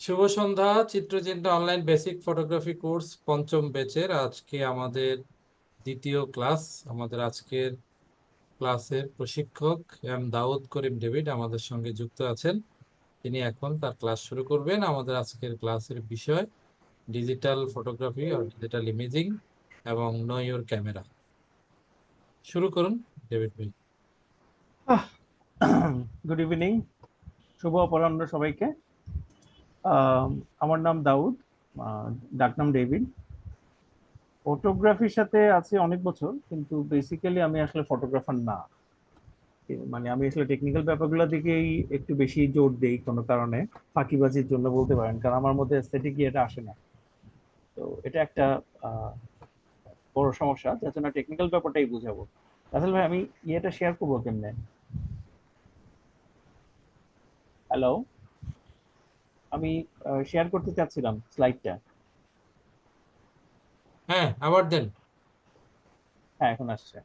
শুভ সন্ধ্যা। চিত্রচিন্তা online basic photography course পঞ্চম ব্যাচের আজকে আমাদের দ্বিতীয় ক্লাস। আমাদের আজকের ক্লাসের প্রশিক্ষক দাউদ করিম ডেভিড আমাদের সঙ্গে যুক্ত আছেন। তিনি এখন তার ক্লাস শুরু করবেন। আমাদের আজকের ক্লাসের বিষয় ডিজিটাল ফটোগ্রাফি আর ডিজিটাল ইমেজিং এবং নো ইউর ক্যামেরা। শুরু করুন ডেভিড ভাই। গুড ইভিনিং, শুভ অপরাহ্ন সবাইকে। আমার নাম দাউদ, ডাকনাম ডেভিড। ফটোগ্রাফির সাথে আছি অনেক বছর, কিন্তু বেসিক্যালি আমি আসলে ফটোগ্রাফার না। মানে আমি আসলে টেকনিক্যাল ব্যাপারগুলো দিকেই একটু বেশি জোর দেই কোনো কারণে, ফাঁকিবাজির জন্য বলতে পারেন, কারণ আমার মধ্যে এস্থেটিক এটা আসে না। তো এটা একটা আহ, বড় সমস্যা, যার জন্য টেকনিক্যাল ব্যাপারটাই বুঝাবো। আসলে ভাই আমি ইয়েটা শেয়ার করবো কেমনে? হ্যালো, আমি শেয়ার করতে চাচ্ছিলাম স্লাইডটা। হ্যাঁ, আবার দেন। হ্যাঁ, এখন আসছে।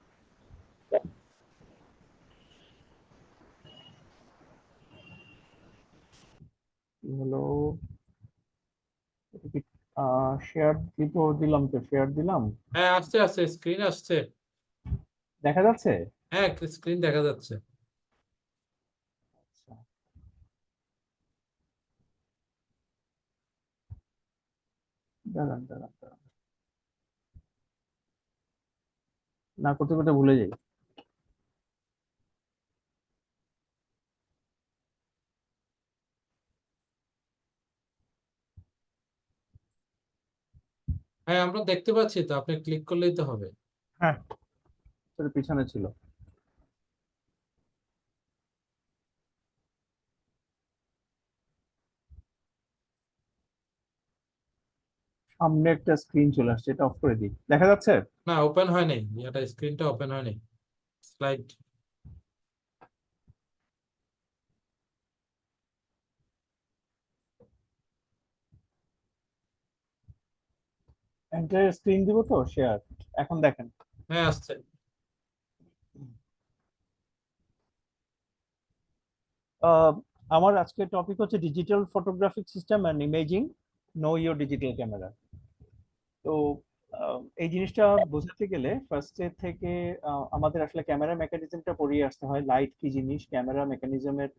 হলো, শেয়ার দিলাম, তো শেয়ার দিলাম। হ্যাঁ, আসছে আসছে, স্ক্রিন আসছে। দেখা যাচ্ছে? হ্যাঁ, স্ক্রিন দেখা যাচ্ছে। আচ্ছা, দাঁড়ান দাঁড়ান দাঁড়ান, না করতে করতে ভুলে যাই। হ্যাঁ, আমরা দেখতে পাচ্ছি তো, আপনি ক্লিক করলেই তো হবে। হ্যাঁ, সেটা পিছনে ছিল। সামনে একটা স্ক্রিন চলে আসছে, এটা অফ করে দিই। দেখা যাচ্ছে? না, ওপেন হয়নি, এটা স্ক্রিনটা ওপেন হয়নি। স্লাইড। এন্টার স্ক্রিন দিব তো শেয়ার। এখন দেখেন। হ্যাঁ, আসছে। আহ, আমার আজকের টপিক হচ্ছে digital photographic system and imaging, know your digital camera. তো এই জিনিসটা বোঝাতে গেলে ফার্স্টে থেকে আমাদের আসলে ক্যামেরা মেকানিজমটা পড়িয়ে আসতে হয়। লাইট কি জিনিস, ক্যামেরা মেকানিজমের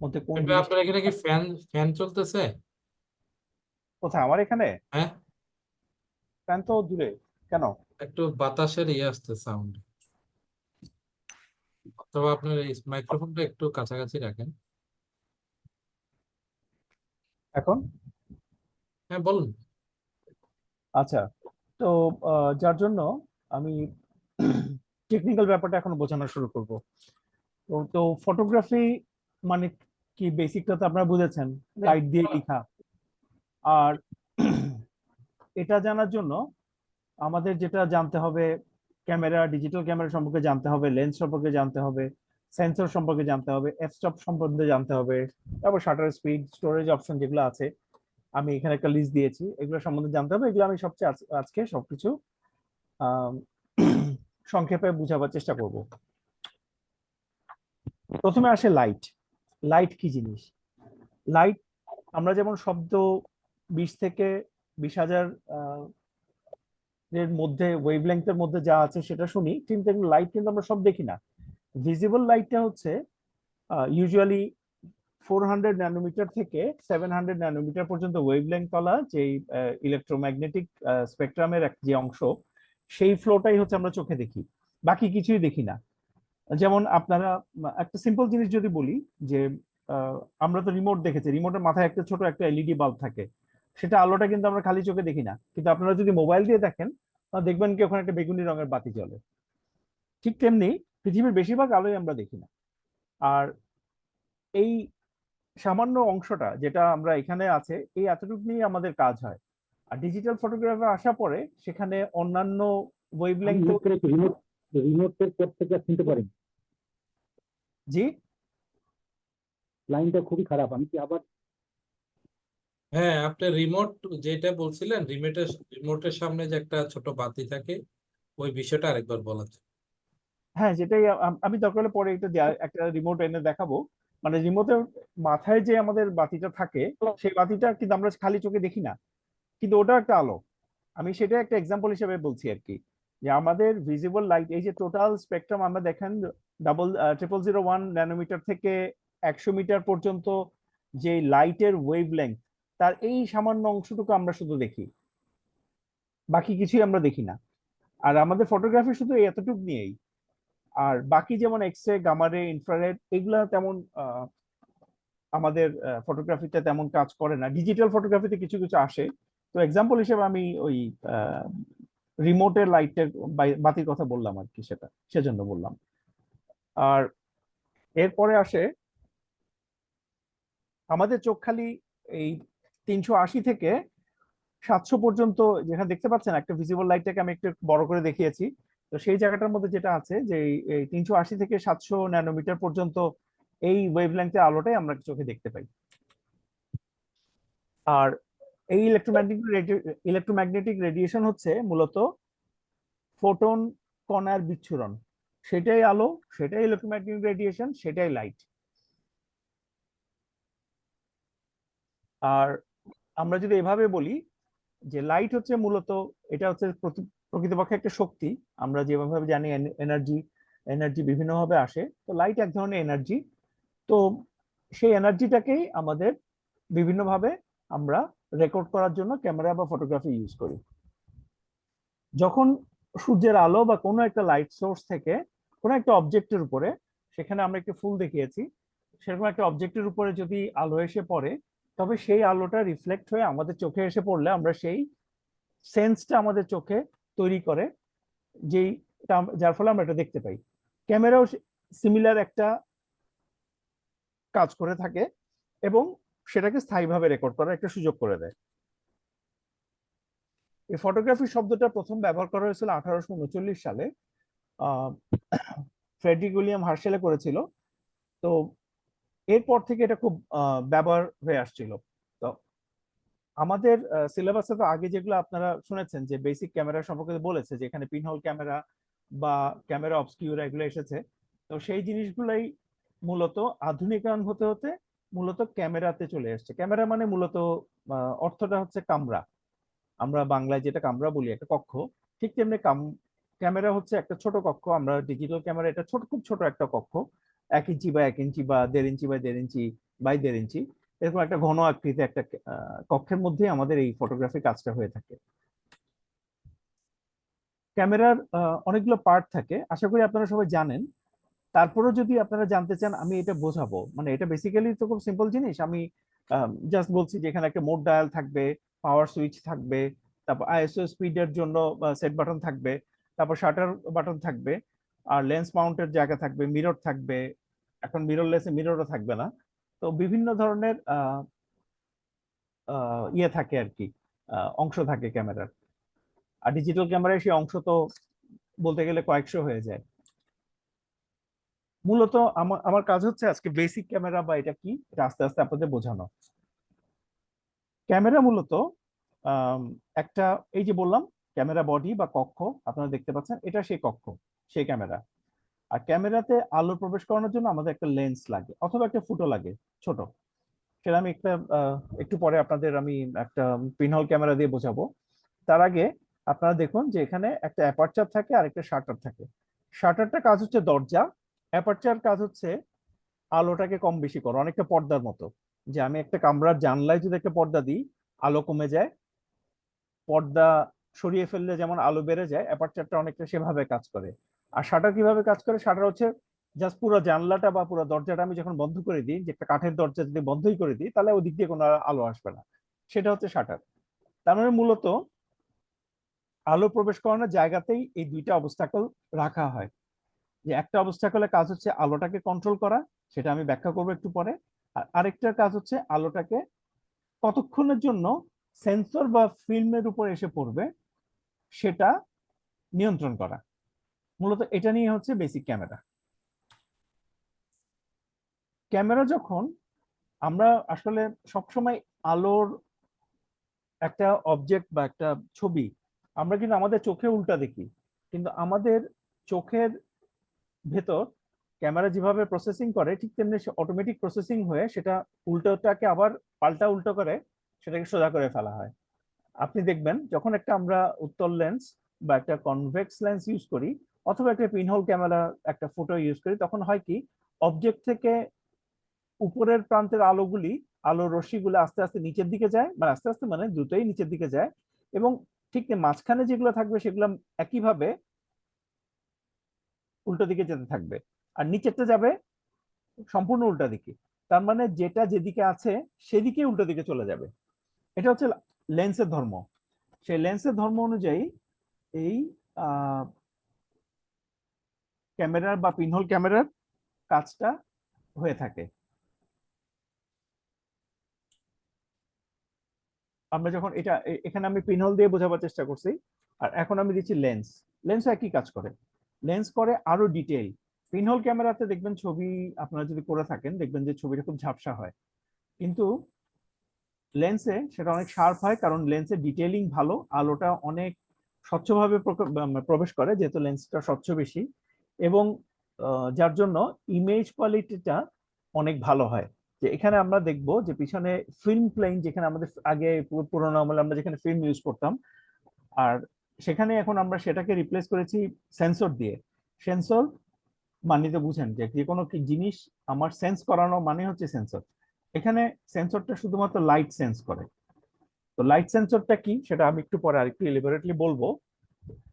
মধ্যে কোন এবার জিনিসটা। আপনার এখানে কি ফ্যান ফ্যান চলতেছে? কোথায়? আমার এখানে হ্যাঁ, ফ্যান তো দূরে। কেন? একটু বাতাসের আসছে সাউন্ড। অথবা আপনার এই মাইক্রোফোনটা একটু কাছাকাছি রাখেন। এখন? হ্যাঁ, বলুন। আচ্ছা। তো যার জন্য আমি টেকনিক্যাল ব্যাপারটা এখন বোঝানো শুরু করব। তো ফটোগ্রাফি মানে কি, বেসিকটা তো আপনারা বুঝেছেন, লাইট দিয়ে লেখা। আর এটা জানার জন্য আমাদের যেটা জানতে হবে, ক্যামেরা, ডিজিটাল ক্যামেরা সম্পর্কে জানতে হবে, লেন্স সম্পর্কে জানতে হবে, সেন্সর সম্পর্কে জানতে হবে, এফ স্টপ সম্পর্কে জানতে হবে, তারপর শাটার স্পিড, স্টোরেজ অপশন যেগুলো আছে, আমি এখানে একটা লিস্ট দিয়েছি, এগুলো সম্বন্ধে জানতে হবে। এগুলো আমি সবচেয়ে আজকে সবকিছু আহ সংক্ষেপে বুঝাবার চেষ্টা করব। প্রথমে আসে লাইট। লাইট কি জিনিস? লাইট, আমরা যেমন শব্দ 20 থেকে 20,000 এর মধ্যে, ওয়েভলেংথের মধ্যে যা আছে সেটা শুনি, কিন্তু লাইট কিন্তু আমরা সব দেখি না। ভিজিবল লাইটটা হচ্ছে ইউজুয়ালি 400 ন্যানোমিটার থেকে 700 ন্যানোমিটার পর্যন্ত ওয়েভলেংথ ওয়ালা যে ইলেকট্রোম্যাগনেটিক স্পেকট্রামের যে অংশ, সেই ফ্লোটাই হচ্ছে আমরা চোখে দেখি, বাকি কিছুই দেখি না। যেমন আপনারা একটা সিম্পল জিনিস যদি বলি, যে আহ, আমরা তো রিমোট দেখেছি, রিমোটের মাথায় একটা ছোট একটা এলইডি বাল্ব থাকে, সেটা আলোটা কিন্তু আমরা খালি চোখে দেখি না, কিন্তু আপনারা যদি মোবাইল দিয়ে দেখেন, দেখবেন কি ওখানে একটা বেগুনি রঙের বাতি জ্বলে। ঠিক তেমনি পৃথিবীর বেশিরভাগ আলোই আমরা দেখি না। আর এই সামান্য অংশটা যেটা আমরা এখানে আছে, এই এতটুকু নিয়ে আমাদের কাজ হয়। আর ডিজিটাল ফটোগ্রাফি আসা পরে সেখানে অন্যান্য আমি ওয়েভলেংথ। ইউজ করেছি রিমোট। রিমোটের কোড থেকে শুনতে পারি। জি, লাইনটা খুবই খারাপ, আমি কি আবার? হ্যাঁ, আপনি রিমোট যেটা বলছিলেন, রিমোটের সামনে যে একটা ছোট বাতি থাকে, ওই বিষয়টা আরেকবার বলা যায়। হ্যাঁ, যেটাই আমি দরকার হলে পরে একটা একটা রিমোট এনে দেখাবো। মানে রিমোটের মাথায় যে আমাদের বাতিটা থাকে, সেই বাতিটা কিন্তু আমরা খালি চোখে দেখি না, কিন্তু ওটা একটা আলো। আমি সেটা একটা এক্সাম্পল হিসেবে বলছি আর কি, যে আমাদের ভিজিবল লাইট, এই যে টোটাল স্পেকট্রাম আমরা দেখেন 0001 ন্যানোমিটার থেকে 100 মিটার পর্যন্ত যে লাইটের ওয়েভ লেংথ, তার এই সামান্য অংশটুকু আমরা শুধু দেখি, বাকি কিছুই আমরা দেখি না। আর আমাদের ফটোগ্রাফি শুধু এতটুকু নিয়েই। আর বাকি যেমন এক্স রে, গামা রে, ইনফ্রারেড, এগুলা তেমন আমাদের ফটোগ্রাফিতে তেমন কাজ করে না। ডিজিটাল ফটোগ্রাফিতে কিছু কিছু আসে। তো এক্সাম্পল হিসেবে আমি ওই রিমোটের লাইটের বাতির কথা বললাম আর কি, সেজন্য বললাম। আর এরপরে আসে আমাদের চোখ খালি এই 380 থেকে 700 পর্যন্ত, যেখানে দেখতে পাচ্ছেন একটা ভিজিবল লাইটটাকে আমি একটু বড় করে দেখিয়েছি। তো সেই জায়গাটার মধ্যে যেটা আছে যে এই 380 থেকে 700 ন্যানোমিটার পর্যন্ত এই ওয়েভলেংথের আলোটাই আমরা চোখে দেখতে পাই। আর এই ইলেকট্রোম্যাগনেটিক রেডিয়েশন হচ্ছে মূলত ফোটন, কণার বিচ্ছুরণ। সেটাই আলো, সেটাই ইলেকট্রোম্যাগনেটিক রেডিয়েশন, সেটাই লাইট। আর আমরা যদি এভাবে বলি যে লাইট হচ্ছে মূলত, এটা হচ্ছে প্রকৃতপক্ষে একটা শক্তি। আমরা যেভাবে জানি এনার্জি, এনার্জি বিভিন্নভাবে আসে, তো লাইট এক ধরনের এনার্জি। তো সেই এনার্জিটাকেই আমাদের বিভিন্নভাবে আমরা রেকর্ড করার জন্য ক্যামেরা বা ফটোগ্রাফি ইউজ করি। যখন সূর্যের আলো বা কোনো একটা লাইট সোর্স থেকে কোনো একটা অবজেক্টের উপরে, সেখানে আমরা একটা ফুল দেখিয়েছি, সেরকম একটা অবজেক্টের উপরে যদি আলো এসে পড়ে, তবে সেই আলোটা রিফ্লেক্ট হয়ে আমাদের চোখে এসে পড়লে আমরা সেই সেন্সটা আমাদের চোখে তৈরি করে, যেই যার ফলে আমরা এটা দেখতে পাই। ক্যামেরাও সিমিলার একটা কাজ করে থাকে এবং সেটাকে স্থায়ীভাবে রেকর্ড করার একটা সুযোগ করে দেয়। এই ফটোগ্রাফি শব্দটা প্রথম ব্যবহার করা হয়েছিল 1839 সালে, ফ্রেডরিক উইলিয়াম হার্শেলে করেছিল। তো এরপর থেকে এটা খুব ব্যবহার হয়ে আসছিল। তো আমাদের সিলেবাসে তো আগে যেগুলো আপনারা শুনেছেন যে বেসিক ক্যামেরা সম্পর্কে বলেছে, যে এখানে পিনহোল ক্যামেরা বা ক্যামেরা অবস্কিউরা এগুলো এসেছে। তো সেই জিনিসগুলাই মূলত আধুনিকায়ন হতে হতে মূলত ক্যামেরাতে চলে এসেছে। ক্যামেরা মানে মূলত অর্থটা হচ্ছে কামরা, আমরা বাংলায় যেটা কামরা বলি, একটা কক্ষ। ঠিক তেমনি ক্যামেরা হচ্ছে একটা ছোট কক্ষ। আমরা ডিজিটাল ক্যামেরা এটা ছোট, খুব ছোট একটা কক্ষ, 1 ইঞ্চি বা 1 ইঞ্চি বা 1.5 ইঞ্চি বা 1.5 ইঞ্চি বাই 1.5 ইঞ্চি, এরকম একটা ঘন আকৃতি একটা কক্ষের মধ্যে আমাদের এই ফটোগ্রাফি কাজটা হয়ে থাকে। ক্যামেরার অনেকগুলো পার্ট থাকে, আশা করি আপনারা সবাই জানেন। তারপরেও যদি আপনারা জানতে চান, আমি এটা বোঝাবো। মানে এটা বেসিক্যালি তো খুব সিম্পল জিনিস। আমি জাস্ট বলছি যে এখানে একটা মোড ডায়াল থাকবে, পাওয়ার সুইচ থাকবে, তারপর আইএসও স্পিডের জন্য সেট বাটন থাকবে, তারপর শাটার বাটন থাকবে, আর লেন্স মাউন্টের জায়গা থাকবে, মিরর থাকবে। এখন মিররলেসে মিররও থাকবে না। তো বিভিন্ন ধরনের ইয়ে থাকে আর কি, অংশ থাকে ক্যামেরার। আর ডিজিটাল ক্যামেরায় সেই অংশ তো বলতে গেলে কয়েকশো হয়ে যায়। মূলত আমার আমার কাজ হচ্ছে আজকে বেসিক ক্যামেরা বা এটা কি, এটা আস্তে আস্তে আপনাদের বোঝানো। ক্যামেরা মূলত আম, একটা, এই যে বললাম ক্যামেরা বডি বা কক্ষ আপনারা দেখতে পাচ্ছেন, এটা সেই কক্ষ, সেই ক্যামেরা। আর ক্যামেরাতে আলো প্রবেশ করানোর জন্য আমাদের একটা লেন্স লাগে অথবা একটা ফুটো লাগে ছোট। সেটা আমি একটু পরে আপনাদের আমি একটা পিনহোল ক্যামেরা দিয়ে বোঝাবো। তার আগে আপনারা দেখুন যে এখানে একটা অ্যাপারচার থাকে আর একটা শাটার থাকে। শাটারটা কাজ হচ্ছে দরজা, অ্যাপারচার কাজ হচ্ছে আলোটাকে কম বেশি করো, অনেকটা পর্দার মতো। যে আমি একটা কামরার জানলায় যদি একটা পর্দা দিই, আলো কমে যায়। পর্দা সরিয়ে ফেললে যেমন আলো বেড়ে যায়, অ্যাপারচারটা অনেকটা সেভাবে কাজ করে। আর শাটার কিভাবে কাজ করে? শাটার হচ্ছে জাস্ট পুরো জানলাটা বা পুরো দরজাটা আমি যখন বন্ধ করে দিই, যে একটা কাঠের দরজা যদি বন্ধই করে দিই, তাহলে ওদিক দিয়ে কোনো আলো আসবে না। সেটা হচ্ছে শাটার। তার মানে মূলত আলো প্রবেশ করানোর জায়গাতেই এই দুইটা অবস্টাকল রাখা হয়। যে একটা অবস্টাকলের কাজ হচ্ছে আলোটাকে কন্ট্রোল করা, সেটা আমি ব্যাখ্যা করবো একটু পরে। আর আরেকটার কাজ হচ্ছে আলোটাকে কতক্ষণের জন্য সেন্সর বা ফিল্মের উপর এসে পড়বে সেটা নিয়ন্ত্রণ করা। মূলত এটা নিয়ে হচ্ছে বেসিক ক্যামেরা। ক্যামেরা যখন আমরা আসলে সবসময় আলোর একটা অবজেক্ট বা একটা ছবি আমরা কিন্তু আমাদের চোখে উল্টা দেখি, কিন্তু আমাদের চোখের ভেতর ক্যামেরা যেভাবে প্রসেসিং করে ঠিক তেমনি অটোমেটিক প্রসেসিং হয়ে সেটা উল্টোটাকে আবার পাল্টা উল্টো করে সেটাকে সোজা করে ফেলা হয়। আপনি দেখবেন যখন একটা আমরা উত্তল লেন্স বা একটা কনভেক্স লেন্স ইউজ করি অথবা একটা পিনহোল ক্যামেরা একটা ফটো ইউজ করি, তখন হয় কি অবজেক্ট থেকে উপরের প্রান্তের আলোর রশ্মিগুলো আস্তে আস্তে নিচের দিকে যায়, মানে আস্তে আস্তে মানে দ্রুতই নিচের দিকে যায়, এবং ঠিক মাঝখানে যেগুলো থাকবে সেগুলো একইভাবে উল্টো দিকে যেতে থাকবে, আর নিচেরটা যাবে সম্পূর্ণ উল্টা দিকে। তার মানে যেটা যেদিকে আছে সেদিকে উল্টো দিকে চলে যাবে। এটা হচ্ছে লেন্সের ধর্ম। সেই লেন্সের ধর্ম অনুযায়ী এই ক্যামেরার বা পিনহোল ক্যামেরার কাজটা হয়ে থাকে। আমরা যখন এখানে আমি পিনহোল দিয়ে বোঝাবার চেষ্টা করছি, আর এখন আমি দিচ্ছি লেন্স। লেন্সও একই কাজ করে, লেন্স করে আরো ডিটেইল। পিনহোল ক্যামেরাতে দেখবেন ছবি আপনারা যদি করে থাকেন দেখবেন যে ছবিটা খুব ঝাপসা হয়, কিন্তু লেন্সে সেটা অনেক শার্প হয়, কারণ লেন্সের ডিটেইলিং ভালো, আলোটা অনেক স্বচ্ছভাবে প্রবেশ করে যেহেতু লেন্সটা স্বচ্ছ বেশি, এবং যার জন্য ইমেজ কোয়ালিটিটা অনেক ভালো হয়। যে এখানে আমরা দেখবো যে পিছনে ফিল্ম প্লেন, যেখানে আমাদের আগে পুরোনো আমলে আমরা যেখানে ফিল্ম ইউজ করতাম, আর সেখানে এখন আমরা সেটাকে রিপ্লেস করেছি সেন্সর দিয়ে। সেন্সর মানে তো বুঝেন যে যে কোনো জিনিস আমার সেন্স করানো মানে হচ্ছে সেন্সর। এখানে সেন্সরটা শুধুমাত্র লাইট সেন্স করে। তো লাইট সেন্সরটা কি সেটা আমি একটু পরে আরেকটু এলিবোরেটলি বলবো।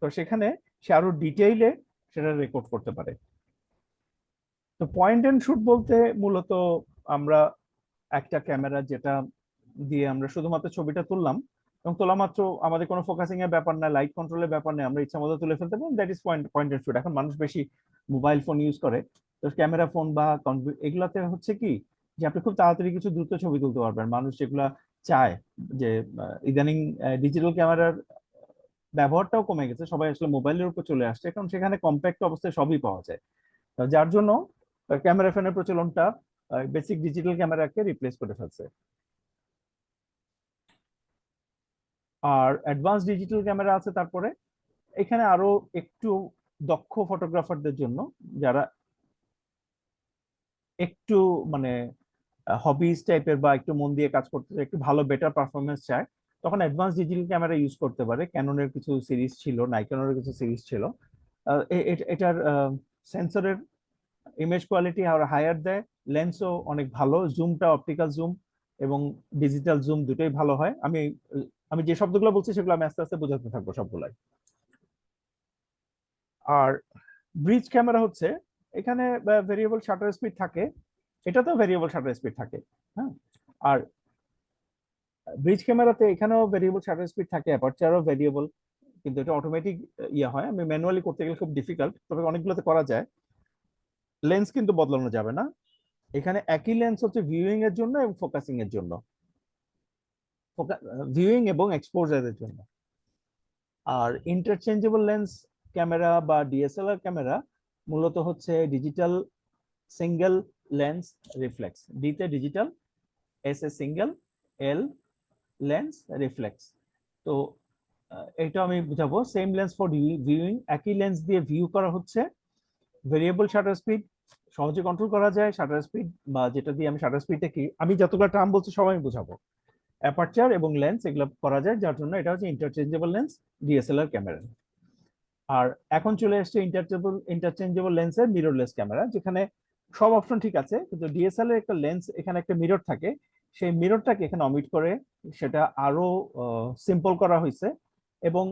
তো সেখানে সে আরো ডিটেইলে সেটা রেকর্ড করতে পারে। তো পয়েন্ট এন্ড শুট বলতে মূলত আমরা একটা ক্যামেরা যেটা দিয়ে আমরা শুধুমাত্র ছবিটা তুললাম, এবং তোলা মাত্র আমাদের কোনো ফোকাসিং এর ব্যাপার না, লাইট কন্ট্রোলের ব্যাপার নেই, আমরা ইচ্ছা মতো তুলে ফেলতে পারি, that is point and shoot. এখন মানুষ বেশি মোবাইল ফোন ইউজ করে, তো ক্যামেরা ফোন বা এগুলাতে হচ্ছে কি যে আপনি খুব তাড়াতাড়ি কিছু দ্রুত ছবি তুলতে পারবেন। মানুষ যেগুলা চায় যে ইদানিং ডিজিটাল ক্যামেরার ব্যবহারটাও কমে গেছে, সবাই আসলে মোবাইলের উপর চলে আসছে, কারণ সেখানে কম্প্যাক্ট অবস্থায় সবই পাওয়া যায়। যার জন্য ক্যামেরা ফোনের প্রচলনটা বেসিক ডিজিটাল ক্যামেরাকে রিপ্লেস করে ফেলছে। আর অ্যাডভান্স ডিজিটাল ক্যামেরা আছে তারপরে, এখানে আরো একটু দক্ষ ফটোগ্রাফারদের জন্য, যারা একটু মানে হবিজ টাইপের বা একটু মন দিয়ে কাজ করতে চায়, একটু ভালো বেটার পারফরমেন্স চায়, তখন অ্যাডভান্স ডিজিটাল ক্যামেরা ইউজ করতে পারে। ক্যাননের কিছু সিরিজ ছিল, নাইকনের কিছু সিরিজ ছিল। এটার সেন্সরের ইমেজ কোয়ালিটি আর হায়ার দেয়, লেন্সও অনেক ভালো, জুমটা অপটিক্যাল জুম এবং ডিজিটাল জুম দুটোই ভালো হয়। আমি আমি যে শব্দগুলো বলছি সেগুলো আমি আস্তে আস্তে বোঝাতে থাকবো সবগুলাই। আর ব্রিজ ক্যামেরা হচ্ছে, এখানে ভেরিয়েবল শাটার স্পিড থাকে, এটাতেও ভেরিয়েবল শাটার স্পিড থাকে। হ্যাঁ, আর ব্রিজ ক্যামেরাতে এখানেও ভেরিয়েবল শাটার স্পিড থাকে, অ্যাপারচারও ভেরিয়েবল, কিন্তু এটা অটোমেটিক ইয়ে হয়, আমি ম্যানুয়ালি করতে গেলে খুব ডিফিকাল্ট, তবে অনেকগুলোতে করা যায়। লেন্স কিন্তু বদলানো যাবে না, এখানে একই লেন্স হচ্ছে ভিউইং এর জন্য এবং ফোকাসিং এর জন্য, ভিউইং এবং এক্সপোজারের জন্য। আর ইন্টারচেঞ্জেবল লেন্স ক্যামেরা বা ডিএসএলআর ক্যামেরা মূলত হচ্ছে ডিজিটাল সিঙ্গেল লেন্স রিফ্লেক্স, ডিতে digital, S a single, L lens reflex. তো এটা আমি বুঝাবো, সেম লেন্স ফর ভিউইং, একই লেন্স দিয়ে ভিউ করা হচ্ছে, ভেরিয়েবল শাটার স্পিড সহজে কন্ট্রোল করা যায়, শাটার স্পিড বা যেটা দিয়ে আমি শাটার স্পিডটা কি আমি যতগুলো টার্ম বলছি সবাই বুঝাবো, অ্যাপারচার এবং লেন্স এগুলো করা যায়, যার জন্য এটা হচ্ছে ইন্টারচেঞ্জেবল লেন্স ডিএসএলআর ক্যামেরা। আর এখন চলে আসছে ইন্টারচেঞ্জেবল লেন্সের মিররলেস ক্যামেরা, যেখানে সব অপশন ঠিক আছে, কিন্তু ডিএসএলআর একটা লেন্স এখানে একটা মিরর থাকে, সেই মিররটাকে এখানে অমিট করে সেটা আরো সিম্পল করা হয়েছে, এবং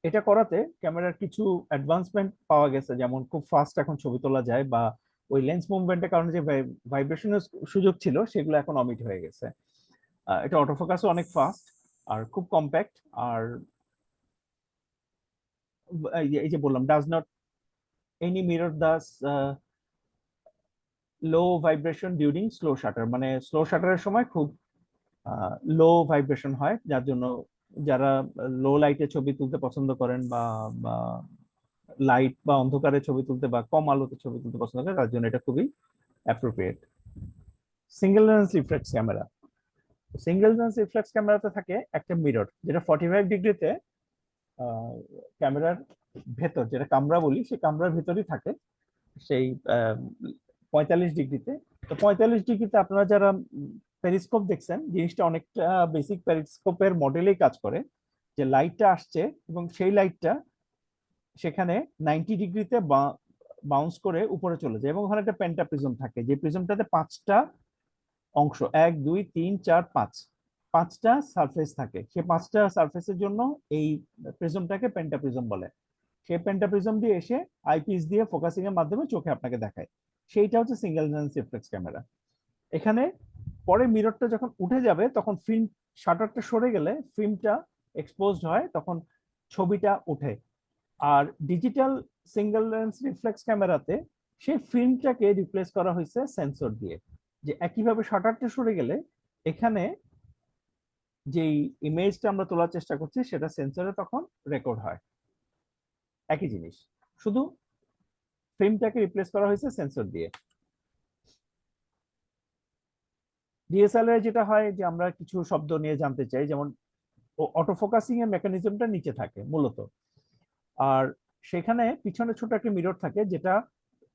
এটা করাতে ক্যামেরার কিছু অ্যাডভান্সমেন্ট পাওয়া গেছে, যেমন খুব ফাস্ট এখন ছবি তোলা যায়, বা ওই লেন্স মুভমেন্টের কারণে যে ভাইব্রেশনের সুযোগ ছিল সেগুলো এখন অমিট হয়ে গেছে। এটা অটোফোকাসও অনেক ফাস্ট আর খুব কম্প্যাক্ট, আর এই যে বললাম does not any mirror Das low vibration during slow shutter, মানে স্লো শাটারের সময় খুব লো ভাইব্রেশন হয়, যার জন্য যারা লো লাইটে ছবি তুলতে পছন্দ করেন বা লাইট বা অন্ধকারে ছবি তুলতে বা কম আলোতে ছবি তুলতে পছন্দ করেন, তার জন্য এটা খুবই appropriate. Single lens reflex camera, single lens reflex ক্যামেরাতে থাকে একটা মিরর, যেটা 45 ডিগ্রিতে ক্যামেরার ভেতর, যেটা কামরা বলি, সেই কামরার ভেতরই থাকে, সেই 45 ডিগ্রিতে। তো 45 ডিগ্রিতে আপনারা যারা পেরিস্কোপ দেখছেন, জিনিসটা অনেকটা বেসিক পেরিস্কোপের মডেলেই কাজ করে, যে লাইটটা আসছে এবং সেই লাইটটা সেখানে 90 ডিগ্রিতে বাউন্স করে উপরে চলে যায় এবং ওখানে একটা পেন্টাপ্রিজম থাকে, যে প্রিজমটাতে 5টা অংশ, 1 2 3 4 5, 5টা সারফেস থাকে। সেই 5টা সারফেসের জন্য এই প্রিজমটাকে পেন্টাপ্রিজম বলে। সেই পেন্টাপ্রিজম দিয়ে এসে আইপিস দিয়ে ফোকাসিং এর মাধ্যমে চোখে আপনাকে দেখায়। সেইটা হচ্ছে সিঙ্গেল লেন্স রিফ্লেক্স ক্যামেরা। এখানে পরে মিররটা যখন উঠে যাবে তখন ফিল্ম শাটারটা সরে গেলে ফিল্মটা এক্সপোজড হয়, তখন ছবিটা ওঠে। আর ডিজিটাল সিঙ্গেল লেন্স রিফ্লেক্স ক্যামেরাতে সেই ফিল্মটাকে রিপ্লেস করা হয়েছে সেন্সর দিয়ে, যে একইভাবে শাটারটা সরে গেলে এখানে যেই ইমেজটা আমরা তোলার চেষ্টা করছি সেটা সেন্সরে তখন রেকর্ড হয়। একই জিনিস, শুধু ফিল্মটাকে রিপ্লেস করা হয়েছে সেন্সর দিয়ে। ডিএসএলআর যেটা হয় যে আমরা কিছু শব্দ নিয়ে জানতে চাই, যেমন অটো ফোকাসিং এর মেকানিজমটা নিচে থাকে মূলত, আর সেখানে পিছনে ছোট একটা মিরর থাকে যেটা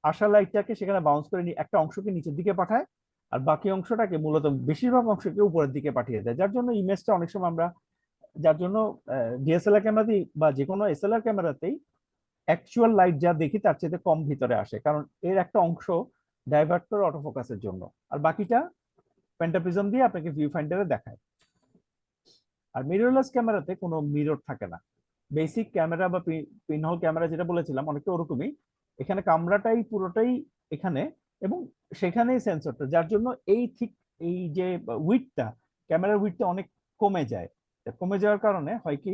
আসা লাইটটাকে সেখানে বাউন্স করে নিয়ে একটা অংশকে নিচের দিকে পাঠায়, আর বাকি অংশটাকে মূলত বেশিরভাগ অংশকে উপরের দিকে পাঠিয়ে দেয়, যার জন্য ইমেজটা অনেক সময় আমরা, যার জন্য ডিএসএলআর ক্যামেরাতেই বা যে কোনো এসএলআর ক্যামেরাতেই অ্যাকচুয়াল লাইট যা দেখি তার চেয়ে কম ভিতরে আসে, কারণ এর একটা অংশ ডাইভার্ট করে অটোফোকাসের জন্য, আর বাকিটা পেন্টাপ্রিজম দিয়ে আপনাকে ভিউ ফাইন্ডারে দেখায়। আর মিররলেস ক্যামেরাতে কোনো মিরর থাকে না। বেসিক ক্যামেরা বা পিনহোল ক্যামেরা যেটা বলেছিলাম অনেকটা ওরকমই, এখানে ক্যামেরাটাই পুরোটাই এখানে এবং সেখানেই সেন্সরটা, যার জন্য এই যে উইডথটা, ক্যামেরার উইডথটা অনেক কমে যায়। কমে যাওয়ার কারণে হয় কি,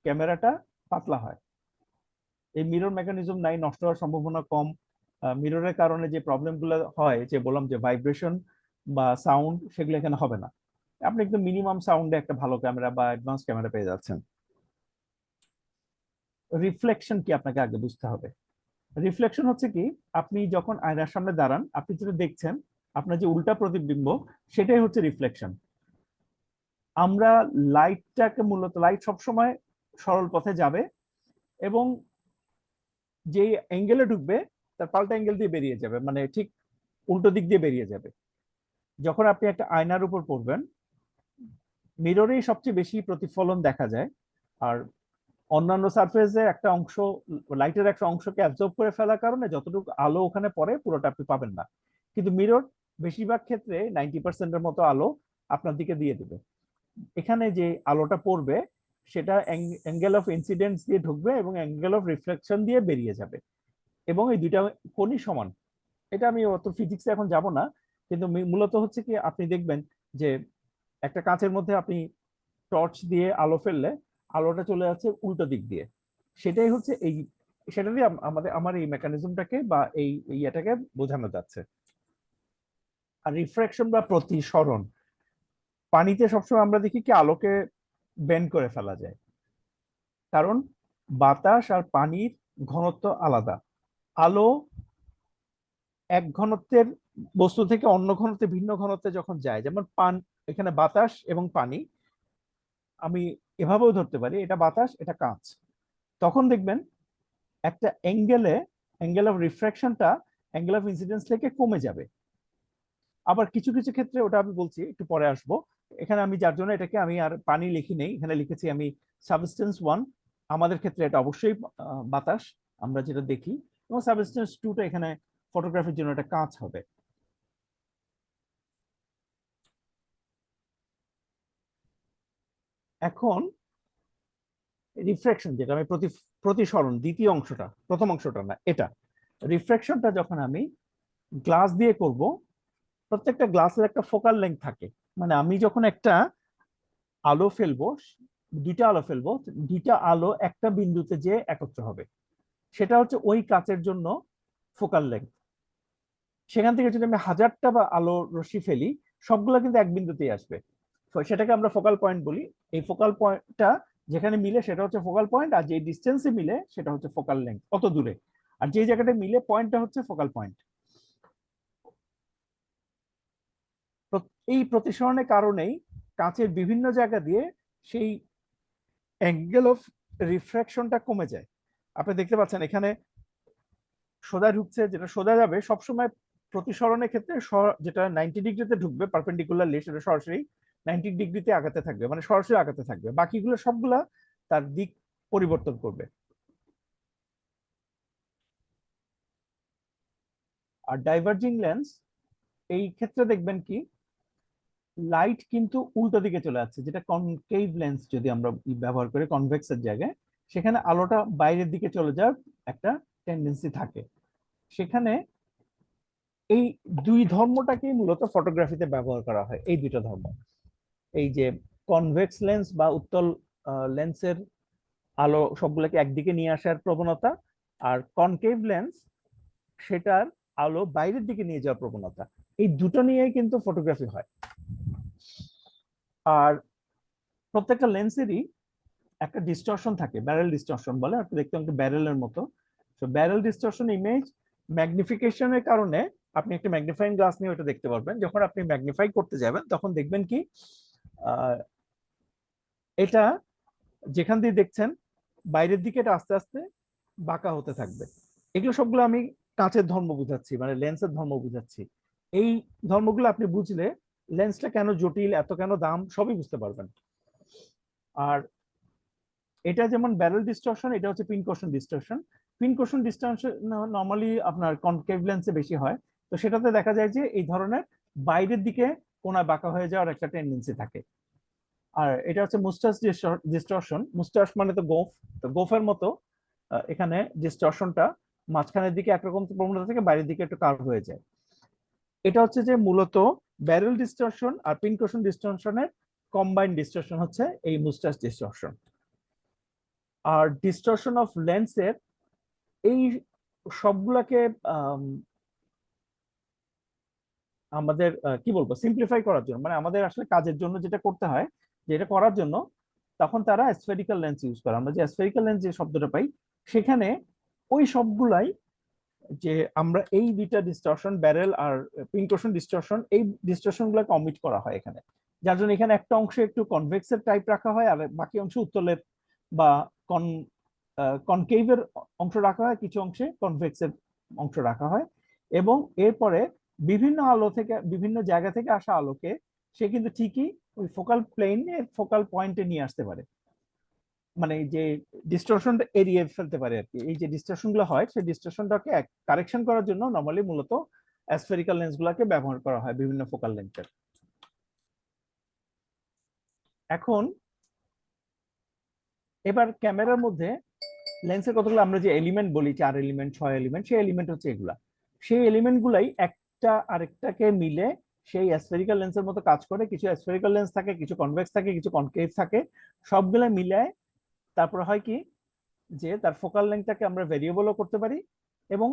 ক্যামেরাটা পাতলা হয়। এই মিরর মেকানিজম নাই, নষ্ট হওয়ার সম্ভাবনা কম। মিররের কারণে যে প্রবলেমগুলো হয়, যে বললাম যে ভাইব্রেশন বা সাউন্ড, সেগুলো এখানে হবে না। আপনি একদম মিনিমাম সাউন্ডে একটা ভালো ক্যামেরা বা অ্যাডভান্স ক্যামেরা পেয়ে যাচ্ছেন। রিফ্লেকশন কি আপনাকে আগে বুঝতে হবে। রিফ্লেকশন হচ্ছে কি, আপনি যখন আয়নার সামনে দাঁড়ান আপনি যেটা দেখছেন, আপনার যে উল্টা প্রতিবিম্ব, সেটাই হচ্ছে রিফ্লেকশন। আমরা লাইটটাকে মূলত, লাইট সবসময় সরল পথে যাবে এবং যে অ্যাঙ্গেলে ঢুকবে তার পাল্টা অ্যাঙ্গেল দিয়ে বেরিয়ে যাবে, মানে ঠিক উল্টো দিক দিয়ে বেরিয়ে যাবে। যখন আপনি একটা আয়নার উপর পড়বেন, মিররেই সবচেয়ে বেশি প্রতিফলন দেখা যায়, আর অন্যান্য সারফেসে একটা অংশ, লাইটের একটা অংশকে অ্যাবজর্ব করে ফেলার কারণে যতটুকু আলো ওখানে পড়ে পুরোটা আপনি পাবেন না, কিন্তু মিরর বেশিরভাগ ক্ষেত্রে 90%-এর মতো আলো আপনার দিকে দিয়ে দেবে। এখানে যে আলোটা পড়বে সেটা অ্যাঙ্গেল অফ ইনসিডেন্স দিয়ে ঢুকবে এবং অ্যাঙ্গেল অফ রিফ্লেকশন দিয়ে বেরিয়ে যাবে, এবং এই দুইটা কোণই সমান। এটা আমি অত ফিজিক্সে এখন যাব না, কিন্তু মূলত হচ্ছে কি, আপনি দেখবেন যে একটা কাঁচের মধ্যে আপনি টর্চ দিয়ে আলো ফেললে আলোটা চলে যাচ্ছে উল্টো দিক দিয়ে, সেটাই হচ্ছে এই, সেটা দিয়ে আমার এই মেকানিজমটাকে বা এই ইয়েটাকে বোঝানো যাচ্ছে। আর রিফ্রাকশন বা প্রতিসরণ, পানিতে সবসময় আমরা দেখি কি আলোকে বেন্ড করে ফেলা যায়, কারণ বাতাস আর পানির ঘনত্ব আলাদা। আলো এক ঘনত্বের বস্তু থেকে অন্য ঘনত্বে, ভিন্ন ঘনত্বে যখন যায়, যেমন এখানে বাতাস এবং পানি, আমি এভাবেও ধরতে পারি এটা বাতাস এটা কাঁচ, তখন দেখবেন একটা অ্যাঙ্গেল অফ রিফ্রাকশনটা অ্যাঙ্গেল অফ ইনসিডেন্স থেকে কমে যাবে। আবার কিছু কিছু ক্ষেত্রে, ওটা আমি বলছি একটু পরে আসবো, এখানে আমি যার জন্য এটাকে আমি আর পানি লিখি নেই, এখানে লিখেছি আমি সাবস্টেন্স 1, আমাদের ক্ষেত্রে এটা অবশ্যই বাতাস আমরা যেটা দেখি, এবং সাবস্টেন্স 2টা এখানে ফটোগ্রাফির জন্য এটা কাঁচ হবে। এখন রিফ্রাকশন, যেটা আমি প্রতিসরণ, দ্বিতীয় অংশটা, প্রথম অংশটা না, এটা রিফ্রাকশনটা যখন আমি গ্লাস দিয়ে করব, প্রত্যেকটা গ্লাসের একটা ফোকাল লেন্থ থাকে, মানে আমি যখন একটা আলো ফেলবো, দুইটা আলো ফেলবো, দুইটা আলো একটা বিন্দুতে যে একত্র হবে, সেটা হচ্ছে ওই কাচের জন্য ফোকাল লেন্থ। সেখান থেকে যদি আমি 1000টা বা আলো রশ্মি ফেলি, সবগুলো কিন্তু এক বিন্দুতেই আসবে, তো সেটাকে আমরা ফোকাল পয়েন্ট বলি। এই ফোকাল পয়েন্টটা যেখানে মিলে সেটা হচ্ছে ফোকাল পয়েন্ট, আর যে ডিস্টেন্সে মিলে সেটা হচ্ছে ফোকাল লেন্থ, কত দূরে, আর যে জায়গাটা মিলে পয়েন্টটা হচ্ছে ফোকাল পয়েন্ট। এই প্রতিসরণের কারণেই কাঁচের বিভিন্ন জায়গা দিয়ে সেই অ্যাঙ্গেল অফ রিফ্রাকশনটা কমে যায়। আপনি দেখতে পাচ্ছেন এখানে সোজা ঢুকছে, যেটা সোজা যাবে সবসময় প্রতিসরণের ক্ষেত্রে যেটা 90 ডিগ্রিতে ঢুকবে পারপেন্ডিকুলারলি, সেটা সরাসরি 90 ডিগ্রিতে আগাতে থাকবে, মানে সরাসরি আগাতে থাকবে। বাকিগুলো সবগুলা তার দিক পরিবর্তন করবে। আর ডাইভার্জিং লেন্স, এই ক্ষেত্রে দেখবেন কি লাইট কিন্তু উল্টো দিকে চলে যাচ্ছে, যেটা কনকেভ লেন্স যদি আমরা ব্যবহার করি কনভেক্সের জায়গায়, সেখানে আলোটা বাইরের দিকে চলে যাওয়ার একটা টেন্ডেন্সি থাকে। সেখানে এই দুই ধর্মটাকেই মূলত ফটোগ্রাফিতে ব্যবহার করা হয়, এই দুটো ধর্ম। এই যে কনভেক্স লেন্স বা উত্তল লেন্সের আলো সবগুলোকে একদিকে নিয়ে আসার প্রবণতা, আর কনকেভ লেন্স সেটার আলো বাইরের দিকে নিয়ে যাওয়ার প্রবণতা, এই দুটো নিয়েই কিন্তু ফটোগ্রাফি হয়। আর প্রত্যেকটা লেন্সেরই একটা ডিস্টরশন থাকে, ব্যারেল ডিস্টরশন বলে, আপনি দেখতে একটা ব্যারেলের মতো। তো ব্যারেল ডিস্টরশন ইমেজ ম্যাগনিফিকেশনের কারণে আপনি একটা ম্যাগনিফাইং গ্লাস নিয়ে ওটা দেখতে পারবেন। যখন আপনি ম্যাগনিফাই করতে যাবেন তখন দেখবেন কি এটা যেখান দিয়ে দেখছেন বাইরের দিকে এটা আস্তে আস্তে বাঁকা হতে থাকবে। এগুলো সবগুলো আমি কাঁচের ধর্ম বুঝাচ্ছি, মানে লেন্সের ধর্ম বুঝাচ্ছি। এই ধর্মগুলো আপনি বুঝলে লেন্সটা কেন জটিল, এত কেন দাম, সবই বুঝতে পারবেন। আর এটা যেমন ব্যারেল ডিস্টরশন, এটা হচ্ছে পিনকোশন ডিস্টরশন। পিনকোশন ডিস্টরশন নরমালি আপনার কনকেভ লেন্সে বেশি হয়। তো সেটাতে দেখা যায় যে এই ধরনের বাইরের দিকে কোণায় বাঁকা হয়ে যাওয়ার একটা টেন্ডেন্সি থাকে। আর এটা হচ্ছে মুস্টাচ ডিস্টরশন। মুস্টাচ মানে তো গোফ, তো গোফের মতো এখানে ডিস্টরশনটা মাঝখানের দিকে একরকম প্রবণতা থেকে বাইরের দিকে একটু কার্ভ হয়ে যায়। এটা হচ্ছে যে মূলত ব্যারেল ডিস্টরশন আর পিনকোশন ডিস্টরশনের কম্বাইন্ড ডিস্টরশন হচ্ছে এই মুস্টাচ ডিস্টরশন। আর ডিস্টরশন অফ লেন্সের এই সবগুলাকে আমাদের কি বলবো সিম্পলিফাই করার জন্য, মানে আমাদের আসলে কাজের জন্য যেটা করতে হয়, যেটা করার জন্য তখন তারা স্ফেরিক্যাল লেন্স ইউজ করে। আমরা যে স্ফেরিক্যাল লেন্স যে শব্দটা পাই, সেখানে ওই সবগুলাই যে আমরা এই দুইটা ডিস্টরশন ব্যারেল আর পিনকোশন ডিস্টরশন, এই ডিস্টরশন গুলোকে অমিট করা হয় এখানে। যার জন্য এখানে একটা অংশে একটু কনভেক্সের টাইপ রাখা হয়, আর বাকি অংশ উত্তলের বা কনকেভের অংশ রাখা হয়, কিছু অংশে কনভেক্সের অংশ রাখা হয়। এবং এরপরে বিভিন্ন আলো থেকে, বিভিন্ন জায়গা থেকে আসা আলোকে সে কিন্তু ঠিকই ওই ফোকাল প্লেনের ফোকাল পয়েন্টে নিয়ে আসতে পারে, মানে যে ডিস্টরশনটা এড়িয়ে ফেলতে পারে আর কি। এই যে ডিস্টরশন গুলো হয়, সেই ডিস্টরশনটাকে কারেকশন করার জন্য নরমালি মূলত অ্যাসফেরিক্যাল লেন্স গুলাকে ব্যবহার করা হয় বিভিন্ন ফোকাল লেন্থের। এখন এবার ক্যামেরার মধ্যে লেন্সের কতগুলো আমরা যে এলিমেন্ট বলি, 4 এলিমেন্ট 6 এলিমেন্ট, সেই এলিমেন্ট হচ্ছে এগুলা। সেই এলিমেন্ট গুলাই একটা আরেকটাকে মিলে সেই অ্যাসফেরিক্যাল লেন্সের মতো কাজ করে। কিছু অ্যাসফেরিক্যাল লেন্স থাকে, কিছু কনভেক্স থাকে, কিছু কনকেভ থাকে, সবগুলা মিলায় তারপর হয় কি যে তার ফোকাল লেন্থটাকে আমরা ভেরিয়েবলও করতে পারি, এবং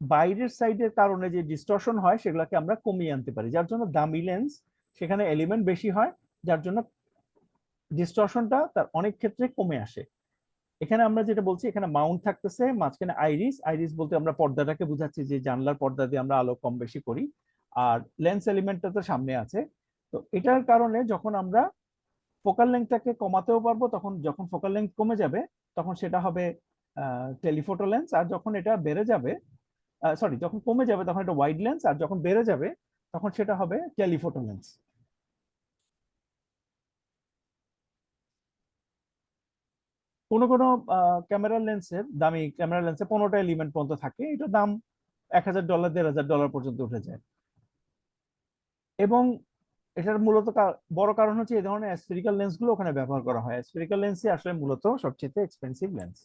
বাইরের সাইডের কারণে যে ডিস্টরশন হয় সেগুলোকে আমরা কমিয়ে আনতে পারি। যার জন্য দামি লেন্স সেখানে এলিমেন্ট বেশি হয়, যার জন্য ডিস্টরশনটা তার অনেক ক্ষেত্রে কমে আসে। এখানে আমরা যেটা বলছি, এখানে মাউন্ট থাকতেছে, মাঝখানে আইরিস। আইরিস বলতে আমরা পর্দাটাকে বুঝাচ্ছি, যে জানলার পর্দা দিয়ে আমরা আলো কম বেশি করি। আর লেন্স এলিমেন্টটা তো সামনে আছে। তো এটার কারণে যখন আমরা ফোকাল লেন্থটাকে কমাতেও পারবো, তখন যখন ফোকাল লেন্থ কমে যাবে তখন সেটা হবে টেলিফোটো লেন্স। আর যখন এটা বেড়ে যাবে, সরি, যখন কমে যাবে তখন এটা ওয়াইড লেন্স, আর যখন বেড়ে যাবে তখন সেটা হবে টেলিফোটো লেন্স। কোনো কোনো ক্যামেরা লেন্সের, দামি ক্যামেরা লেন্সে 15টা এলিমেন্ট পর্যন্ত থাকে, এটার দাম $1000 $1500 পর্যন্ত উঠে যায়। এবং এটার মূলত বড় কারণ হচ্ছে এই ধরনের স্ফেরিক্যাল লেন্স গুলো ওখানে ব্যবহার করা হয়। স্ফেরিক্যাল লেন্সই আসলে মূলত সবচেয়ে এক্সপেন্সিভ লেন্স।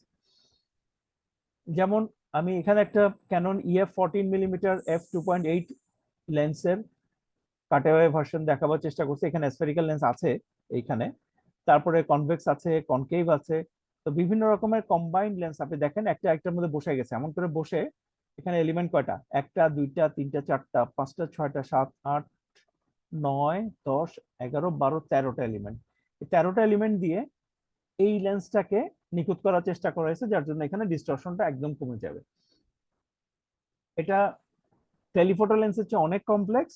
যেমন আমি এখানে একটা ক্যানন EF 14mm f2.8 লেন্সের কাটঅ্যাওয়ে ভার্সন দেখাবার চেষ্টা করছি। এখানে স্ফেরিক্যাল লেন্স আছে এইখানে, তারপরে কনভেক্স আছে, কনকেভ আছে। তো বিভিন্ন রকমের কম্বাইন্ড লেন্স আপনি দেখেন একটা একটার মধ্যে বসে গেছে, এমন করে বসে। এখানে এলিমেন্ট কয়টা, 1টা 2টা 3টা 4টা 5টা 6টা 7 8 9 10 11 12 13টা এলিমেন্ট। এই 13টা এলিমেন্ট দিয়ে এই লেন্সটাকে নিখুঁত করার চেষ্টা করা হয়েছে, যার জন্য এখানে ডিস্টরশনটা একদম কমে যাবে। এটা টেলিফোটো লেন্সের চেয়ে অনেক কমপ্লেক্স,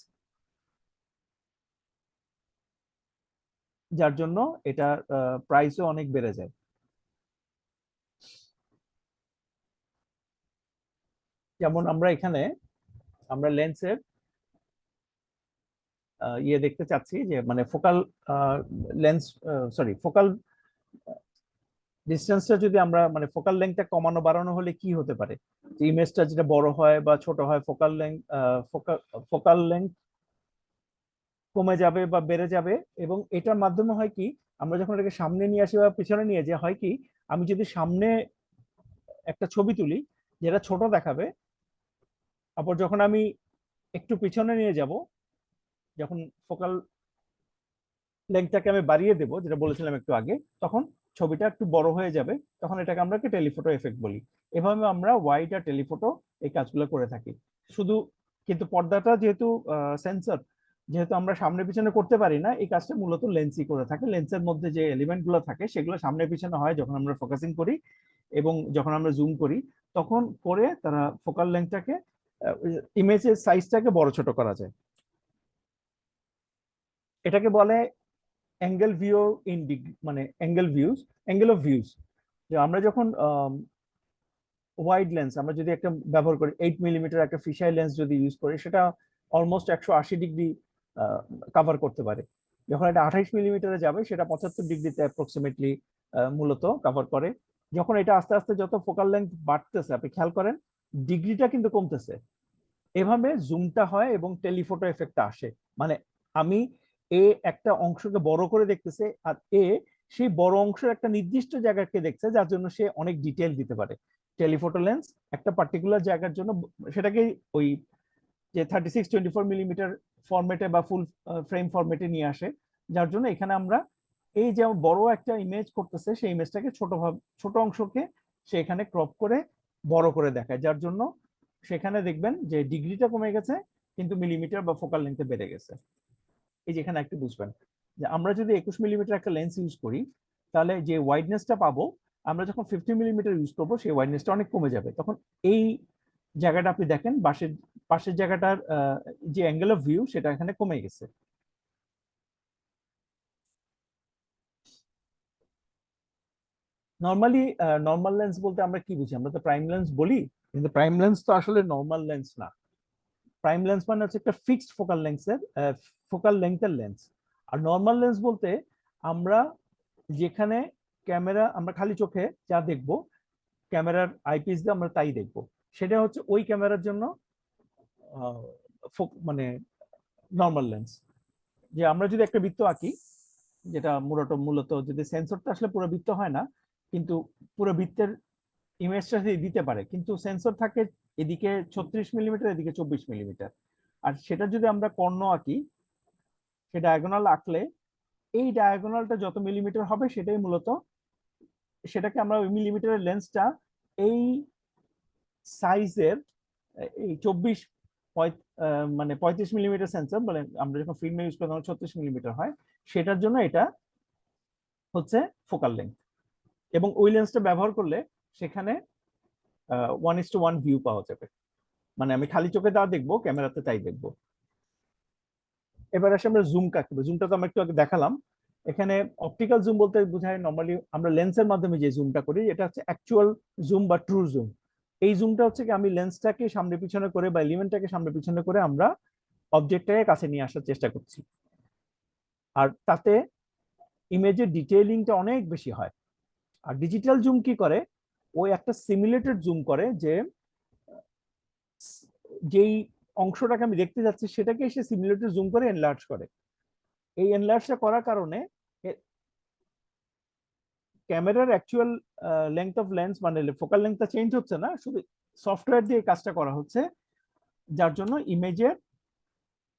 যার জন্য এটার প্রাইসও অনেক বেড়ে যায়। যেমন আমরা এখানে আমরা লেন্সের ইয়ে দেখতে চাচ্ছি যে মানে ফোকাল লেন্স সরি ফোকাল ডিস্টেন্সটা যদি আমরা মানে ফোকাল লেন্থটা কমানো বাড়ানো হলে কি হতে পারে, যে ইমেজটা যেটা বড় হয় বা ছোট হয়, ফোকাল লেন্থ ফোকাল লেন্থ কমে যাবে বা বেড়ে যাবে। এবং এটার মাধ্যমে হয় কি, আমরা যখন এটাকে সামনে নিয়ে আসি বা পিছনে নিয়ে যে হয় কি, আমি যদি সামনে একটা ছবি তুলি যেটা ছোট দেখাবে, তারপর যখন আমি একটু পিছনে নিয়ে যাব, যখন ফোকাল লেন্থটাকে আমি বাড়িয়ে দেবো যেটা বলেছিলাম একটু আগে, তখন ছবিটা একটু বড় হয়ে যাবে, তখন এটাকে আমরা টেলিফটো এফেক্ট বলি। এভাবে আমরা ওয়াইড আর টেলিফটো এই কাজগুলো করে থাকি শুধু। কিন্তু পর্দাটা যেহেতু সেন্সর, যেহেতু আমরা সামনে পিছনে করতে পারি না, এই কাজটা মূলত লেন্সই করে থাকে। লেন্সের মধ্যে যে এলিমেন্ট গুলো থাকে সেগুলো সামনে পিছনে হয় যখন আমরা ফোকাসিং করি এবং যখন আমরা জুম করি, তখন করে তারা ফোকাল লেন্থটাকে ইমেজের সাইজটাকে বড় ছোট করা যায়। এটাকে বলে অ্যাঙ্গেল ভিউ ইন ডিগ্রি, মানে অ্যাঙ্গেল অফ ভিউজ। যে আমরা যখন ওয়াইড লেন্স আমরা যদি একটা ব্যবহার করি, 8 মিলিমিটার একটা ফিশাই লেন্স যদি ইউজ করি, সেটা অলমোস্ট 180 ডিগ্রি কভার করতে পারে। যখন এটা 28 মিলিমিটারে যাবে, সেটা 75 ডিগ্রিতে অ্যাপ্রক্সিমেটলি মূলত কভার করে। যখন এটা আস্তে আস্তে যত ফোকাল লেন্থ বাড়তেছে, আপনি খেয়াল করেন ডিগ্রিটা কিন্তু কমতেছে। এভাবে জুমটা হয় এবং টেলিফটো এফেক্টটা আসে। মানে আমি এ একটা অংশকে বড় করে দেখতেছে, আর এ সেই বড় অংশের একটা নির্দিষ্ট জায়গাকে দেখছে, যার জন্য সে অনেক ডিটেল দিতে পারে। টেলিফটো লেন্স একটা পার্টিকুলার জায়গার জন্য সেটাকে ওই যে 36-24 মিলিমিটার ফরম্যাটে বা ফুল ফ্রেম ফরম্যাটে নিয়ে আসে, যার জন্য এখানে আমরা এই যে বড় একটা ইমেজ করতেছে, সেই ইমেজটাকে ছোট অংশকে সে এখানে ক্রপ করে বড় করে দেখায়, যার জন্য সেখানে দেখবেন যে ডিগ্রিটা কমে গেছে কিন্তু মিলিমিটার বা ফোকাল লেন্থে বেড়ে গেছে। এই যে এখানে একটু বুঝবেন যে আমরা যদি 21 মিলিমিটার একটা লেন্স ইউজ করি, তাহলে যে ওয়াইডনেসটা পাবো, আমরা যখন 50 মিলিমিটার ইউজ করবো সেই ওয়াইডনেসটা অনেক কমে যাবে। তখন এই জায়গাটা আপনি দেখেন পাশের পাশের জায়গাটার যে অ্যাঙ্গেল অফ ভিউ সেটা এখানে কমে গেছে। নর্মালি নর্মাল লেন্স বলতে আমরা কি বুঝি? আমরা তো প্রাইম লেন্স বলি, কিন্তু প্রাইম লেন্স তো আসলে নর্মাল লেন্স না। প্রাইম লেন্স মানে হচ্ছে একটা ফিক্সড ফোকাল লেন্থের লেন্স। আর নর্মাল লেন্স বলতে আমরা যেখানে ক্যামেরা আমরা খালি চোখে যা দেখবো, ক্যামেরার আইপিস দিয়ে আমরা তাই দেখবো, সেটা হচ্ছে ওই ক্যামেরার জন্য মানে নর্মাল লেন্স। যে আমরা যদি একটা বৃত্ত আঁকি, যেটা মূলত যদি সেন্সরটা আসলে পুরো বৃত্ত হয় না, কিন্তু পুরো বৃত্তের ইমেজটা দিতে পারে, কিন্তু সেন্সর থাকে এদিকে 36 মিলিমিটার, এদিকে 24 মিলিমিটার। আর সেটা যদি আমরা কর্ণ আঁকি, সে ডায়াগোনাল আঁকলে এই ডায়াগোনালটা যত মিলিমিটার হবে সেটাই মূলত, সেটাকে আমরা ওই মিলিমিটারের লেন্সটা এই সাইজের, এই 35 মিলিমিটার সেন্সর বলে, আমরা যখন ফিল্মে ইউজ করি তখন 36 মিলিমিটার হয়, সেটার জন্য এটা হচ্ছে ফোকাল লেন্থ। এবং ওই লেন্সটা ব্যবহার করলে সেখানে 1:1 ভিউ পাওয়া যাবে। মানে আমি খালি চোখে যা দেখবো ক্যামেরাতে তাই দেখবো। এবার আসে আমরা জুম কাকে বলি। জুমটা তো আমরা একটু আগে দেখালাম। এখানে অপটিক্যাল জুম বলতে বোঝায় নর্মালি আমরা লেন্সের মাধ্যমে যে জুমটা করি, এটা হচ্ছে অ্যাকচুয়াল জুম বা ট্রু জুম। এই জুমটা হচ্ছে কি, আমি লেন্সটাকে সামনে পিছনে করে বা এলিমেন্টটাকে সামনে পিছনে করে আমরা অবজেক্টটাকে কাছে নিয়ে আসার চেষ্টা করছি। আর তাতে ইমেজের ডিটেইলিংটা অনেক বেশি হয়। আর ডিজিটাল জুম কি করে, ওই একটা সিমুলেটেড জুম করে, যে যেই অংশটাকে আমি দেখতে যাচ্ছি সেটাকে সে সিমুলেটেড জুম করে এনলার্জ করে। এই এনলার্জটা করার কারণে ক্যামেরার অ্যাকচুয়াল লেংথ অফ লেন্স মানে ফোকাল লেন্থটা চেঞ্জ হচ্ছে না, শুধু সফটওয়্যার দিয়ে কাজটা করা হচ্ছে, যার জন্য ইমেজের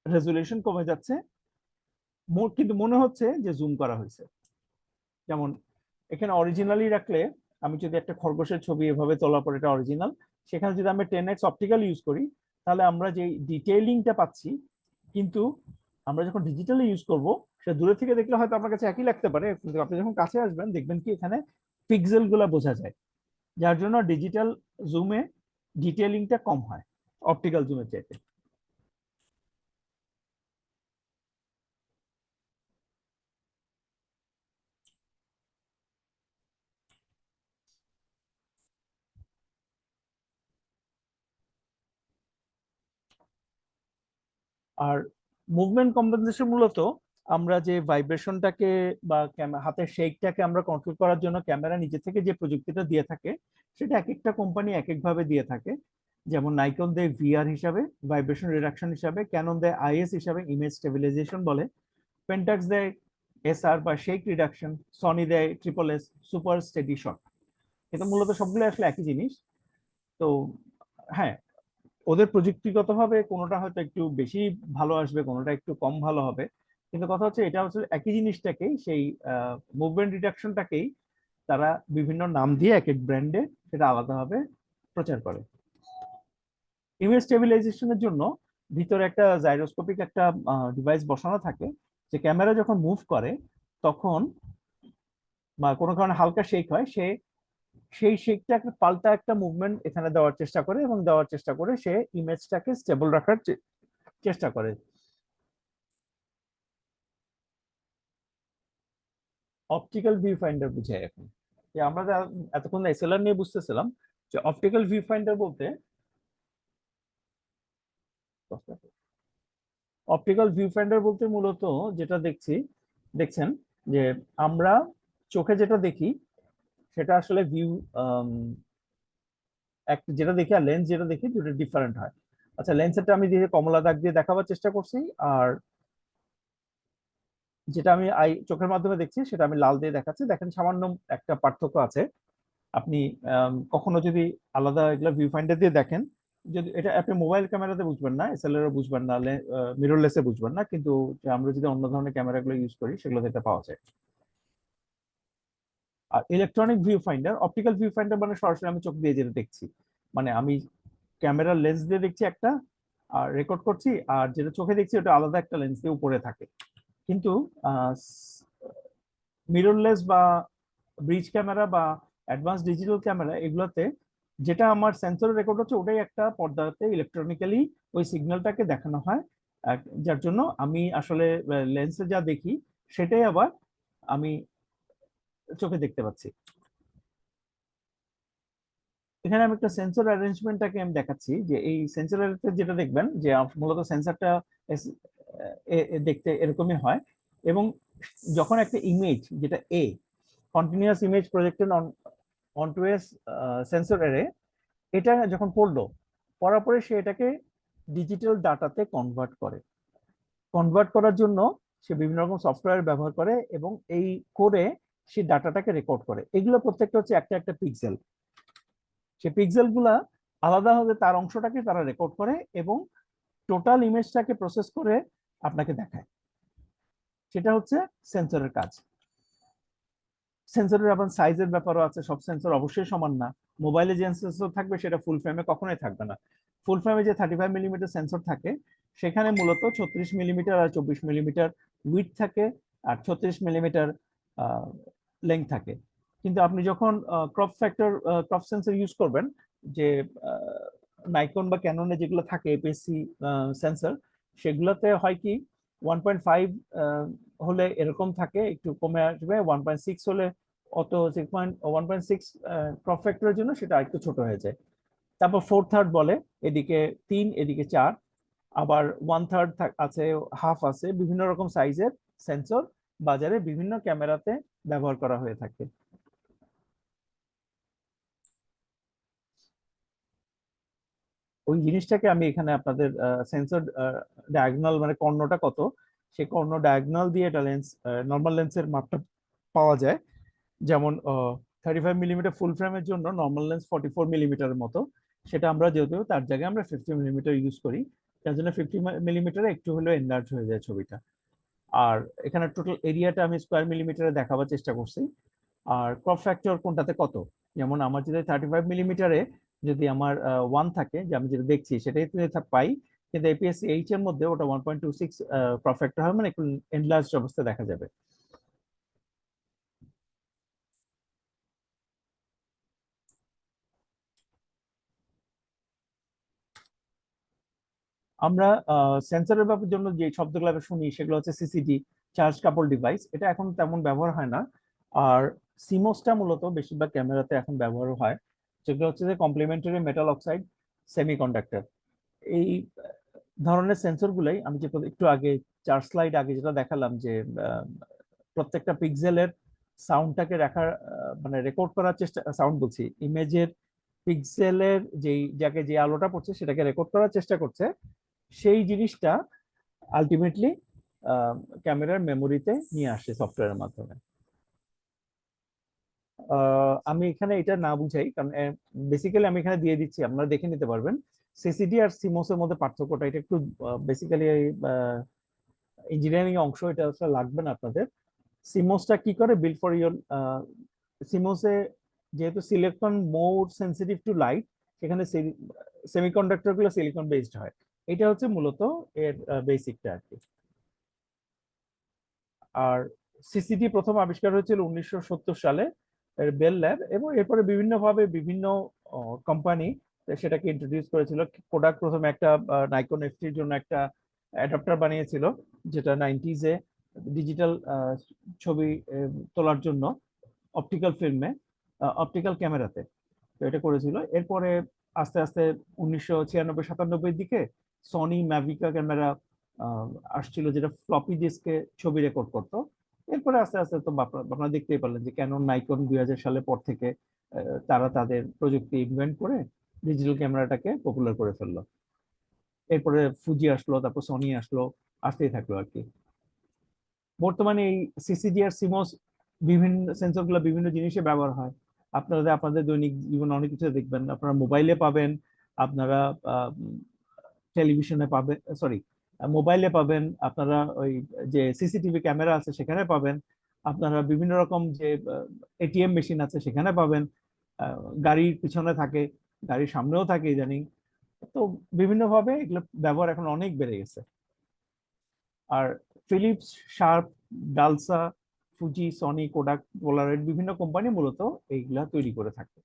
রেজুলেশন কমে যাচ্ছে, কিন্তু মনে হচ্ছে যে জুম করা হয়েছে। যেমন এখানে অরিজিনালি রাখলে, আমি যদি একটা খরগোশের ছবি এভাবে তোলার পর এটা অরিজিনাল, সেখানে যদি আমি 10x অপটিক্যাল ইউজ করি, তাহলে আমরা যে ডিটেইলিংটা পাচ্ছি, কিন্তু আমরা যখন ডিজিটালি ইউজ করব, সে দূরে থেকে দেখলে হয়তো আপনার কাছে একই লাগতে পারে, কিন্তু আপনি যখন কাছে আসবেন দেখবেন কি এখানে পিক্সেল গুলা বোঝা যায়, যার জন্য ডিজিটাল জুমে ডিটেইলিংটা কম হয় অপটিক্যাল জুমের চাইতে। আর মুভমেন্ট কম্পেনসেশন মূলত আমরা যে ভাইব্রেশনটাকে বা হাতের শেকটাকে আমরা কন্ট্রোল করার জন্য ক্যামেরা নিজে থেকে যে প্রযুক্তিটা দিয়ে থাকে সেটা এক একটা কোম্পানি এক একভাবে দিয়ে থাকে। যেমন নাইকন দেয় ভিআর হিসাবে, ভাইব্রেশন রিডাকশন হিসাবে, ক্যানন দেয় আইএস হিসাবে, ইমেজ স্টেবিলাইজেশন বলে, পেন্টাক্স দেয় এসআর বা শেক রিডাকশন, সনি দেয় triple S super steady shot. এটা মূলত সবগুলো আসলে একই জিনিস। তো হ্যাঁ, ওদের প্রযুক্তিগতভাবে কোনোটা হয়তো একটু বেশি ভালো আসবে, কোনোটা একটু কম ভালো হবে, কিন্তু কথা হচ্ছে এটা হচ্ছে একই জিনিসটাকেই, সেই মুভমেন্ট রিডাকশনটাকেই তারা বিভিন্ন নাম দিয়ে এক এক ব্র্যান্ডে সেটা আলাদাভাবে প্রচার করে। ইমেজ স্টেবিলাইজেশনের জন্য ভিতরে একটা জাইরোস্কোপিক একটা ডিভাইস বসানো থাকে, যে ক্যামেরা যখন মুভ করে তখন বা কোনো কারণে হালকা শেক হয়, সেই শেকটা পাল্টা একটা মুভমেন্ট এখানে দেওয়ার চেষ্টা করে এবং দেওয়ার চেষ্টা করে সে ইমেজটাকে স্টেবল রাখার চেষ্টা করে। অপটিক্যাল ভিউ ফাইন্ডার বুঝায় এখন, যে আমরা এতক্ষণ এসএলআর নিয়ে বুঝতেছিলাম, যে অপটিক্যাল ভিউ ফাইন্ডার বলতে মূলত যেটা দেখছেন যে আমরা চোখে যেটা দেখি সেটা আসলে ভিউ, যেটা দেখি আর লেন্স যেটা দেখি দুটো ডিফারেন্ট হয়। আচ্ছা, লেন্সেরটা আমি দিয়ে কমলা দাগ দিয়ে দেখাবার চেষ্টা করছি, আর যেটা আমি চোখের মাধ্যমে দেখছি সেটা আমি লাল দিয়ে দেখাচ্ছি। দেখেন সামান্য একটা পার্থক্য আছে। আপনি কখনো যদি আলাদা এগুলা ভিউ ফাইন্ডার দিয়ে দেখেন, যদি এটা আপনি মোবাইল ক্যামেরাতে বুঝবেন না, এসএলআর বুঝবেন না, মিররলেসে বুঝবেন না, কিন্তু আমরা যদি অন্য ধরনের ক্যামেরাগুলো ইউজ করি সেগুলোতে এটা পাওয়া যায়। আর electronic viewfinder, optical viewfinder মানে সরাসরি আমি চোখ দিয়ে যেটা দেখছি, মানে আমি ক্যামেরার লেন্স দিয়ে দেখছি একটা আর রেকর্ড করছি, আর যেটা চোখে দেখছি ওটা আলাদা একটা লেন্স দিয়ে উপরে থাকে। কিন্তু মিররলেস বা ব্রিজ ক্যামেরা বা অ্যাডভান্স ডিজিটাল ক্যামেরা এগুলোতে যেটা আমার সেন্সর রেকর্ড হচ্ছে ওটাই একটা পর্দাতে ইলেকট্রনিক্যালি ওই সিগন্যালটাকে দেখানো হয়, যার জন্য আমি আসলে লেন্সে যা দেখি সেটাই আবার আমি চোখে দেখতে পাচ্ছি। এখানে আমি একটা সেন্সর অ্যারেঞ্জমেন্টটাকে আমি দেখাচ্ছি, যে এই সেন্সর যেটা দেখবেন যে মূলত সেন্সরটা দেখতে এরকমই হয়, এবং যখন একটা ইমেজ যেটা কন্টিনিউয়াস ইমেজ প্রজেক্টেড অনটু এ সেন্সর অ্যারে, এটা যখন পড়ার পরে সে এটাকে ডিজিটাল ডাটাতে কনভার্ট করার জন্য সে বিভিন্ন রকম সফটওয়্যার ব্যবহার করে এবং এই করে সে ডাটাটাকে রেকর্ড করে। এগুলো প্রত্যেকটা হচ্ছে একটা একটা পিক্সেল। সে পিক্সেল গুলা আলাদাভাবে তার অংশটাকে তারা রেকর্ড করে এবং টোটাল ইমেজটাকে প্রসেস করে আপনাকে দেখায়। সেটা হচ্ছে সেন্সরের কাজ। সেন্সরের আবার সাইজের ব্যাপারও আছে, সব সেন্সর অবশ্যই সমান না। মোবাইলে যে সেন্সর থাকবে সেটা ফুল ফ্রেমে কখনোই থাকবে না। ফুল ফ্রেমে যে 35 মিলিমিটার সেন্সর থাকে সেখানে মূলত 36 মিলিমিটার আর 24 মিলিমিটার উইথ থাকে আর 36 মিলিমিটার লেন্থ থাকে। কিন্তু আপনি যখন ক্রপ সেন্সর ইউজ করবেন, যে নাইকন বা ক্যাননে যেগুলো থাকে এপিএসসি সেন্সর, সেগুলোতে হয় কি 1.5 হলে এরকম থাকে, একটু কমে আসবে, 1.6 হলে 1.6 ক্রপ ফ্যাক্টরের জন্য সেটা একটু ছোট হয়ে যায়। তারপর 4/3 বলে, এদিকে 3 এদিকে 4, আবার 1/3 আছে, হাফ আছে, বিভিন্ন রকম সাইজের সেন্সর বাজারে বিভিন্ন ক্যামেরাতে ব্যবহার করা হয়ে থাকে। ওই জিনিসটাকে আমি এখানে আপনাদের সেন্সর ডায়াগোনাল মানে কর্ণটা কত, সেই কর্ণ ডায়াগোনাল দিয়ে এটা নর্মাল লেন্সের মাপটা পাওয়া যায়। যেমন 35 মিলিমিটার ফুল ফ্রেমের জন্য নর্মাল লেন্স 44 মিলিমিটারের মতো, সেটা আমরা যেহেতু তার জায়গায় আমরা 50 মিলিমিটার ইউজ করি, তার জন্য 50 মিলিমিটারে একটু হলেও এনলার্জ হয়ে যায় ছবিটা। আর এখানে টোটাল এরিয়াটা আমি স্কোয়ার মিলিমিটারে দেখাবার চেষ্টা করছি। আর ক্রপ ফ্যাক্টর কোনটাতে কত, যেমন আমার যদি 35 মিলিমিটারে যদি আমার 1 থাকে, যে আমি যেটা দেখছি সেটাই পাই, কিন্তু এপিএসসি এইচ এর মধ্যে ওটা 1.26 ক্রপ ফ্যাক্টর হয়, মানে একটু এনলার্জ অবস্থা দেখা যাবে। আমরা সেন্সরের ব্যাপারের জন্য যে শব্দগুলো শুনি সেগুলো হচ্ছে সিসিডি, চার্জ কাপল ডিভাইস, এটা এখন তেমন ব্যবহার হয় না। আর সিমোসটা মূলত বেশিরভাগ ক্যামেরাতে এখন ব্যবহার হয়, যেগুলো হচ্ছে যে কমপ্লিমেন্টারি মেটাল অক্সাইড সেমিকন্ডাক্টর। এই ধরনের সেন্সর গুলাই আমি যে একটু আগে 4 স্লাইড আগে যেটা দেখালাম যে প্রত্যেকটা পিক্সেলের সাউন্ডটাকে রাখার মানে রেকর্ড করার চেষ্টা, সাউন্ড বলছি, ইমেজের পিক্সেলের যেই যাকে যে আলোটা পড়ছে সেটাকে রেকর্ড করার চেষ্টা করছে, সেই জিনিসটা আলটিমেটলি ক্যামেরার মেমোরিতে নিয়ে আসে সফটওয়্যারের মাধ্যমে। আমি এখানে এটা না বুঝাই, কারণ বেসিক্যালি আমি এখানে দিয়ে দিচ্ছি, আপনারা দেখে নিতে পারবেন। সিসিডি আর সিমোস এর মধ্যে পার্থক্যটা, এটা একটু বেসিক্যালি ইঞ্জিনিয়ারিং অংশ, এটা আসলে লাগবে না আপনাদের। সিমোসটা কি করে, বিল্ড ফর ইওর সিমোসে যেহেতু silicon more sensitive to light, সেখানে সেমিকন্ডাক্টর গুলো সিলিকন বেসড হয়। এটা হচ্ছে মূলত এর বেসিকটা আর কি। আর সিসিডি প্রথম আবিষ্কার হয়েছিল 1970 সালে বেল ল্যাব, এবং এরপরে বিভিন্নভাবে বিভিন্ন কোম্পানি সেটাকে ইন্ট্রোডিউস করেছিল। কোডাক প্রথমে একটা নাইকন এফটির জন্য একটা অ্যাডাপ্টার বানিয়েছিল, যেটা 90s-এ ডিজিটাল ছবি তোলার জন্য অপটিক্যাল ফিল্মে, অপটিক্যাল ক্যামেরাতে তো এটা করেছিল। এরপরে আস্তে আস্তে 1996-97 দিকে সনি ম্যাভিকা ক্যামেরা আসছিল, যেটা ফ্লপি ডিস্কে ছবি রেকর্ড করতো। এরপরে আস্তে আস্তে তো আপনারা দেখতেই পারলেন যে ক্যানন নাইকন 2000 সালের পর থেকে তারা তাদের প্রযুক্তি ইনভেন্ট করে ডিজিটাল ক্যামেরাটাকে পপুলার করে ফেললো। এরপরে ফুজি আসলো, তারপর সনি আসলো, আসতেই থাকলো আর কি। বর্তমানে এই সিসিডি আর সিমোস বিভিন্ন সেন্সর গুলো বিভিন্ন জিনিসে ব্যবহার হয়। আপনারা আপনাদের দৈনিক জীবনে অনেক কিছু দেখবেন, আপনারা মোবাইলে পাবেন, আপনারা টেলিভিশনে পাবেন, সরি মোবাইলে পাবেন, আপনারা ওই যে সিসিটিভি ক্যামেরা আছে সেখানে পাবেন, আপনারা বিভিন্ন রকম যে এটিএম মেশিন আছে সেখানে পাবেন, গাড়ির পিছনে থাকে, গাড়ির সামনেও থাকে ইদানিং। তো বিভিন্নভাবে এগুলো ব্যবহার এখন অনেক বেড়ে গেছে। আর Philips, Sharp, Dalsa, Fuji, Sony, Kodak, Polaroid বিভিন্ন কোম্পানি মূলত এইগুলা তৈরি করে থাকে।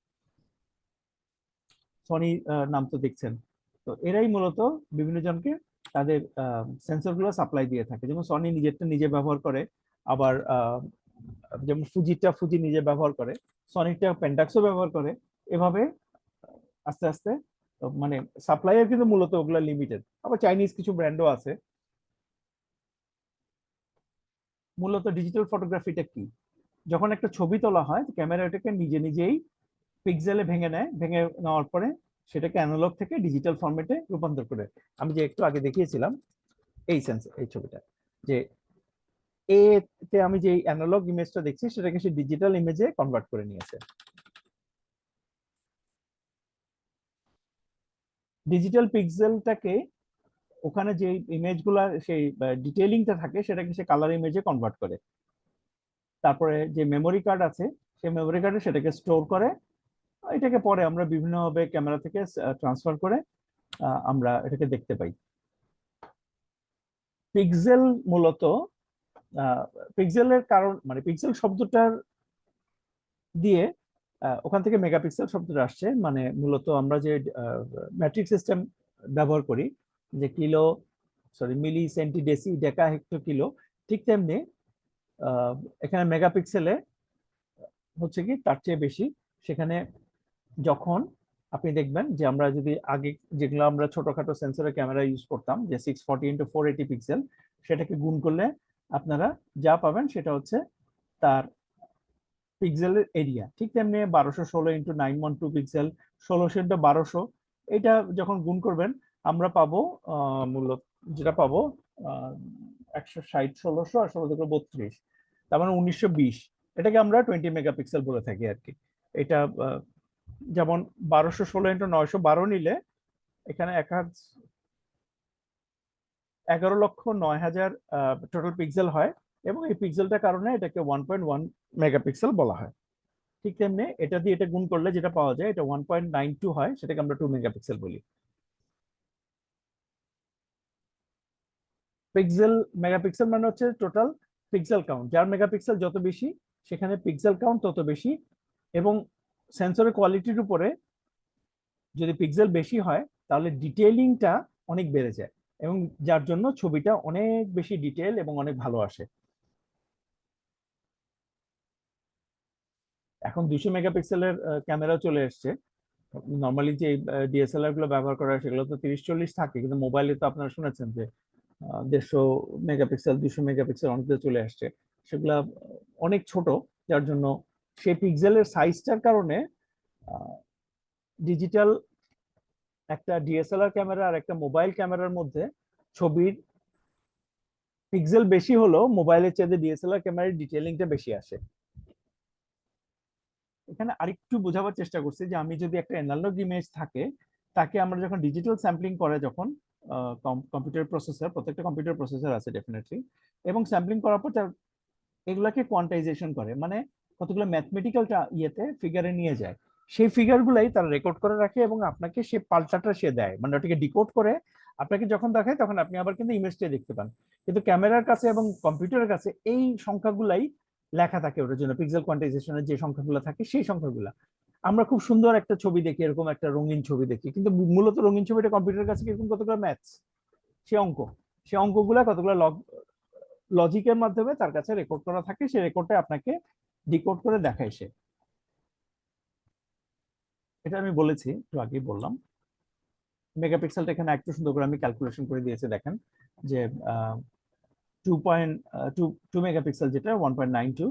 সনি নাম তো দেখছেন, তো এরাই মূলত বিভিন্ন জনকে তাদের সেন্সর গুলো সাপ্লাই দিয়ে থাকে। যেমন সনি নিজেরটা নিজে ব্যবহার করে, আবার যেমন ফুজিটা ফুজি নিজে ব্যবহার করে, সনিটা পেন্টাক্সও ব্যবহার করে। এভাবে আস্তে আস্তে মানে সাপ্লাইয়ার কিন্তু মূলত ওগুলা লিমিটেড। আবার চাইনিজ কিছু ব্র্যান্ডও আছে। মূলত ডিজিটাল ফটোগ্রাফিটা কি, যখন একটা ছবি তোলা হয় ক্যামেরা এটাকে নিজে নিজেই পিক্সেলে ভেঙে নেয়, ভেঙে নেওয়ার পরে সেটাকে অ্যানালগ থেকে ডিজিটাল ফরম্যাটে রূপান্তর করে। আমি যে একটু আগে দেখিয়েছিলাম এই ছবিটা, যে এ তে আমি যে অ্যানালগ ইমেজটা দেখছি সেটাকে সে ডিজিটাল ইমেজে কনভার্ট করে নিয়েছে। ডিজিটাল পিক্সেলটাকে ওখানে যে ইমেজগুলা সেই ডিটেইলিংটা থাকে সেটাকে সে কালার ইমেজে কনভার্ট করে। তারপরে যে মেমোরি কার্ড আছে সেই মেমোরি কার্ডে সেটাকে স্টোর করে, এটাকে পরে আমরা বিভিন্নভাবে ক্যামেরা থেকে ট্রান্সফার করে আমরা এটাকে দেখতে পাই। পিক্সেল মূলত পিক্সেলের কারণ, মানে পিক্সেল শব্দটার দিয়ে ওখান থেকে মেগাপিক্সেল শব্দটা আসছে। মানে মূলত আমরা যে ম্যাট্রিক সিস্টেম ব্যবহার করি, যে কিলো, সরি মিলি, সেন্টি, ডেসি, ডেকা, হেক্টো, কিলো, ঠিক তেমনি এখানে মেগাপিক্সেলে হচ্ছে কি তার চেয়ে বেশি। সেখানে যখন আপনি দেখবেন যে আমরা যদি আগে যেগুলো আমরা ছোটখাটো সেন্সরের ক্যামেরা ইউজ করতাম, যে 640x480 পিক্সেল, সেটাকে গুণ করলে আপনারা যা পাবেন সেটা হচ্ছে তার পিক্সেলের এরিয়া। ঠিক তেমনি 1216x912 পিক্সেল, 1600x1200, এটা যখন গুণ করবেন আমরা পাবো মূলত যেটা পাবো 160, 1600 আর 16×32, তার মানে 1920। এটাকে আমরা 20 মেগাপিক্সেল বলে থাকি আর কি। এটা যেমন 1216x912 নিলে এখানে 11,09,000 টোটাল পিক্সেল হয়, এবং এই পিক্সেলটার কারণে এটাকে 1.1 মেগাপিক্সেল বলা হয়। ঠিক তেমনি এটা দিয়ে এটা গুণ করলে যেটা পাওয়া যায় এটা 1.92 হয়, সেটাকে আমরা 2 মেগাপিক্সেল বলি। পিক্সেল, মেগাপিক্সেল মানে হচ্ছে টোটাল পিক্সেল কাউন্ট, যার মেগাপিক্সেল যত বেশি সেখানে পিক্সেল কাউন্ট তত বেশি। এবং সেন্সরের কোয়ালিটির উপরে যদি পিক্সেল বেশি হয় তাহলে ডিটেইলিংটা অনেক বেড়ে যায়, এবং যার জন্য ছবিটা অনেক বেশি ডিটেইল এবং অনেক ভালো আসে। এখন 200 মেগাপিক্সেলের ক্যামেরা চলে এসছে, নর্মালি যে ডিএসএলআর গুলো ব্যবহার করা হয় সেগুলো তো 30-40 থাকে, কিন্তু মোবাইলে তো আপনারা শুনেছেন যে 150 মেগাপিক্সেল 200 মেগাপিক্সেল অনেকটা চলে আসছে। সেগুলা অনেক ছোট, যার জন্য সেই পিক্সেলের সাইজটার কারণে ডিজিটাল একটা ডিএসএলআর ক্যামেরা আর একটা মোবাইল ক্যামেরার মধ্যে ছবির পিক্সেল বেশি হলেও মোবাইলের চেয়ে ডিএসএলআর ক্যামেরার ডিটেইলিংটা বেশি আসে। এখানে আরেকটু বোঝাবার চেষ্টা করছি যে আমি যদি একটা অ্যানালগ ইমেজ থাকে, তাকে আমরা যখন ডিজিটাল স্যাম্পলিং করে, যখন কম্পিউটার প্রসেসর, প্রত্যেকটা কম্পিউটার প্রসেসর আছে ডেফিনেটলি, এবং স্যাম্পলিং করার পর এগুলাকে কোয়ান্টাইজেশন করে, মানে কতগুলো ম্যাথমেটিক্যাল ইয়েতে ফিগারে নিয়ে যায়, সেই ফিগারগুলাই তারা রেকর্ড করে রাখে এবং আপনাকে সে পাল্টাটা সে দেয়, মানে ওটাকে ডিকোড করে আপনাকে যখন দেখায় তখন আপনি আবার কিন্তু ইমেজটা দেখতে পান। কিন্তু ক্যামেরার কাছে এবং কম্পিউটারের কাছে এই সংখ্যাগুলাই লেখা থাকে, ওটার জন্য পিক্সেল কোয়ান্টাইজেশনের যে সংখ্যাগুলো থাকে সেই সংখ্যাগুলো। আমরা খুব সুন্দর একটা ছবি দেখি, এরকম একটা রঙিন ছবি দেখি, কিন্তু মূলত রঙিন ছবিটা কম্পিউটারের কাছে কিরকম, কতগুলো ম্যাথস, সে অঙ্ক, সে অঙ্কগুলা কতগুলো লজিকের মাধ্যমে তার কাছে রেকর্ড করা থাকে, সেই রেকর্ডটা আপনাকে ডিকোড করে দেখায় সে। এটা আমি বলেছি, একটু আগেই বললাম। মেগাপিক্সেলটা এখানে একটু সুন্দর করে আমি ক্যালকুলেশন করে দিয়েছি, দেখেন যে 2 মেগাপিক্সেল যেটা 1.92,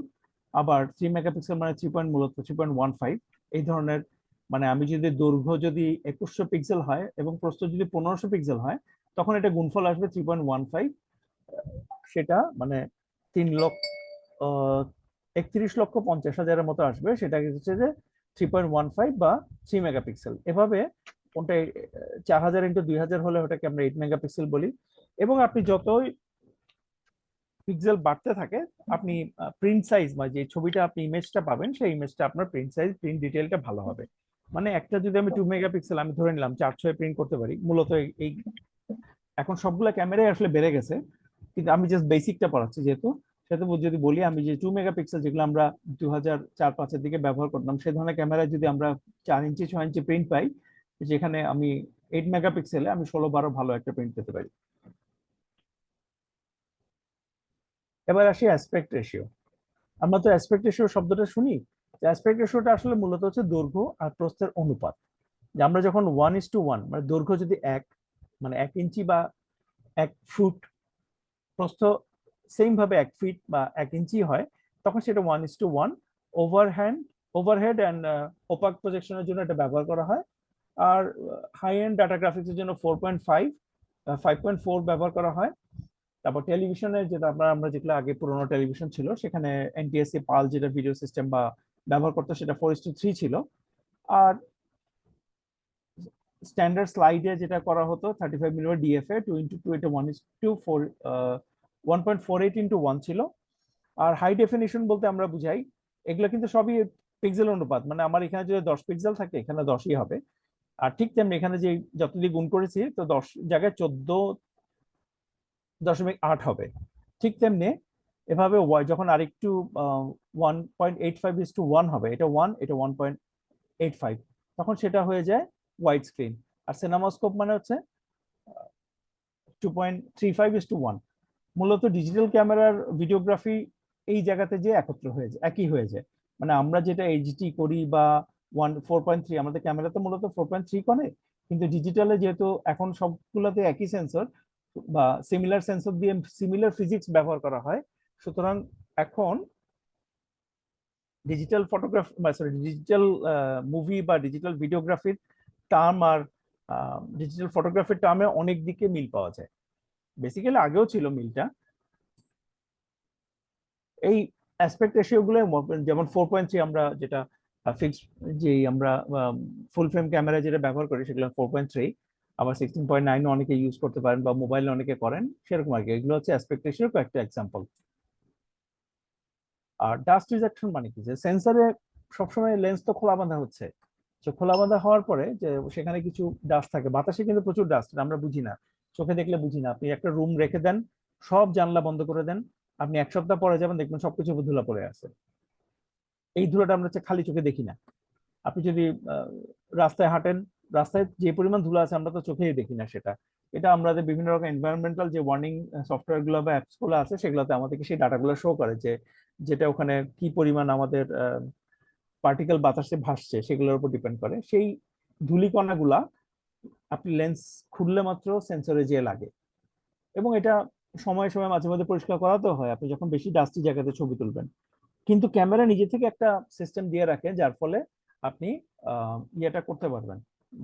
আবার 3 মেগাপিক্সেল মানে 3 মূলত 3.15 এই ধরনের। মানে আমি যদি দৈর্ঘ্য যদি 2100 পিক্সেল হয় এবং প্রস্থ যদি 1500 পিক্সেল হয়, তখন এটা গুণফল আসবে 3.15। সেটা মানে 31,50,000-এর মতো আসবে, সেটা হচ্ছে যে 3.15 বা 3 মেগাপিক্সেল। এভাবে কোনটা 4000 ইন্টু 2000 হলে ওটাকে আমরা 8 মেগাপিক্সেল বলি। এবং আপনি যতই পিক্সেল বাড়তে থাকে, আপনি প্রিন্ট সাইজ বা যে ছবিটা আপনি ইমেজটা পাবেন, সেই ইমেজটা আপনার প্রিন্ট সাইজ, প্রিন্ট ডিটেইলটা ভালো হবে। মানে একটা যদি আমি 2 মেগাপিক্সেল আমি ধরে নিলাম 400 প্রিন্ট করতে পারি, মূলত এই এখন সবগুলা ক্যামেরাই আসলে বেড়ে গেছে, কিন্তু আমি জাস্ট বেসিকটা পড়াচ্ছি যেহেতু। সেহেতু যদি বলি আমি যে 2 মেগাপিক্সেল যেগুলো আমরা 2004-05 দিকে ব্যবহার করতাম, সেই ধরনের ক্যামেরায় যদি আমরা 4 ইঞ্চি 6 ইঞ্চি প্রিন্ট পাই, যেখানে আমি 8 মেগাপিক্সেলে আমি 16-12 ভালো একটা প্রিন্ট পেতে পারি। এবার আসি অ্যাসপেক্ট রেশিও। আমরা তো অ্যাসপেক্ট রেশিও শব্দটা শুনি, অ্যাসপেক্ট রেশিওটা আসলে মূলত হচ্ছে দৈর্ঘ্য আর প্রস্থের অনুপাত। যে আমরা যখন 1:1, মানে দৈর্ঘ্য যদি 1, মানে 1 ইঞ্চি বা 1 ফুট, প্রস্থ সেম ভাবে 1 ফিট বা 1 ইঞ্চি হয়, তখন সেটা 1:1। ওভারহেড অ্যান্ড ওপাক প্রজেকশনের জন্য এটা ব্যবহার করা হয়। আর হাই এন্ড ডাটা গ্রাফিক্সের জন্য 5.4 ব্যবহার করা হয়। তারপর টেলিভিশনে যেটা আমরা যেগুলো আগে পুরোনো টেলিভিশন ছিল, সেখানে এনটিএসসি পাল যেটা ভিডিও সিস্টেম বা ব্যবহার করতো, সেটা 4:3 ছিল। আর স্ট্যান্ডার্ড স্লাইডে যেটা করা হতো 35 মিলিমিটার ডিএফএ 2:2, এটা 1.48:1 ছিল। আর হাই ডেফিনিশন বলতে আমরা বুঝাই, এগুলো কিন্তু সবই পিক্সেল অনুপাত, মানে আমার এখানে যদি 10 পিক্সেল থাকে এখানে 10ই হবে। আর ঠিক তেমনি এখানে যে যতদিন গুণ করেছি, তো 10 জায়গায় 14.8 হবে। ঠিক তেমনি এভাবে যখন আরেকটু 1.85:1 হবে, এটা 1, এটা 1.85, তখন সেটা হয়ে যায় ওয়াইড স্ক্রিন। আর সিনেমাস্কোপ মানে হচ্ছে 2.35:1। মূলত ডিজিটাল ক্যামেরার ভিডিওগ্রাফি এই জায়গাতে যে একত্র হয়ে যায়, একই হয়ে যায়। মানে আমরা যেটা এইচডি করি বা 4.3, আমাদের ক্যামেরাতে মূলত 4.3 করে, কিন্তু ডিজিটালে যেহেতু এখন সবগুলোতে একই সেন্সর বা সিমিলার সেন্সর দিয়ে সিমিলার ফিজিক্স ব্যবহার করা হয়, সুতরাং এখন digital photography sorry digital movie বা ডিজিটাল ভিডিওগ্রাফির টার্ম আর ডিজিটাল ফটোগ্রাফির টার্মে অনেক দিকে মিল পাওয়া যায়। বেসিক্যালি আগেও ছিল মিলটা। এই অ্যাসপেক্ট রেশিও গুলো যেমন 4.3 আমরা যেটা ফিক্সড, যে আমরা ফুল ফ্রেম ক্যামেরা যেটা ব্যবহার করি সেগুলো 4.3, আবার 16.9 অনেকে ইউজ করতে পারেন বা মোবাইলে অনেকে করেন, সেরকম আর কি। এগুলো হচ্ছে অ্যাসপেক্ট রেশিওর কয়েকটা এক্সাম্পল। আর ডাস্ট রিজেকশন মানে কি, যে সেন্সরে সবসময় লেন্স তো খোলা বাঁধা হচ্ছে, তো খোলা বাঁধা হওয়ার পরে যে সেখানে কিছু ডাস্ট থাকে, বাতাসে কিন্তু প্রচুর ডাস্ট, আমরা বুঝি না, চোখে দেখলে বুঝি না। আপনি একটা রুম রেখে দেন, সব জানলা বন্ধ করে দেন, আপনি 1 সপ্তাহ পরে যাবেন, দেখবেন সবকিছু ধুলা পড়ে আছে। এই ধুলাটা আমরা খালি চোখে দেখি না। আপনি যদি রাস্তায় হাঁটেন, রাস্তায় যে পরিমাণ ধুলা আছে আমরা তো চোখেই দেখি না সেটা। এটা আমাদের বিভিন্ন রকম এনভায়রনমেন্টাল যে ওয়ার্নিং সফটওয়্যার গুলো বা অ্যাপস গুলো আছে, সেগুলোতে আমাদেরকে সেই ডাটাগুলো শো করে যে যেটা ওখানে কি পরিমাণ আমাদের পার্টিকেল বাতাসে ভাসছে, সেগুলোর উপর ডিপেন্ড করে। সেই ধূলিকণাগুলা আপনি লেন্স খুললে মাত্র সেন্সরে যেয়ে লাগে। এবং এটা সময়ে সময়ে মাঝে মাঝে পরিষ্কার করাতেও হয় আপনি যখন বেশি ডাস্টি জায়গাতে ছবি তুলবেন। কিন্তু ক্যামেরা নিজে থেকে একটা সিস্টেম দিয়ে রাখে, যার ফলে আপনি ইয়েটা করতে পারবেন,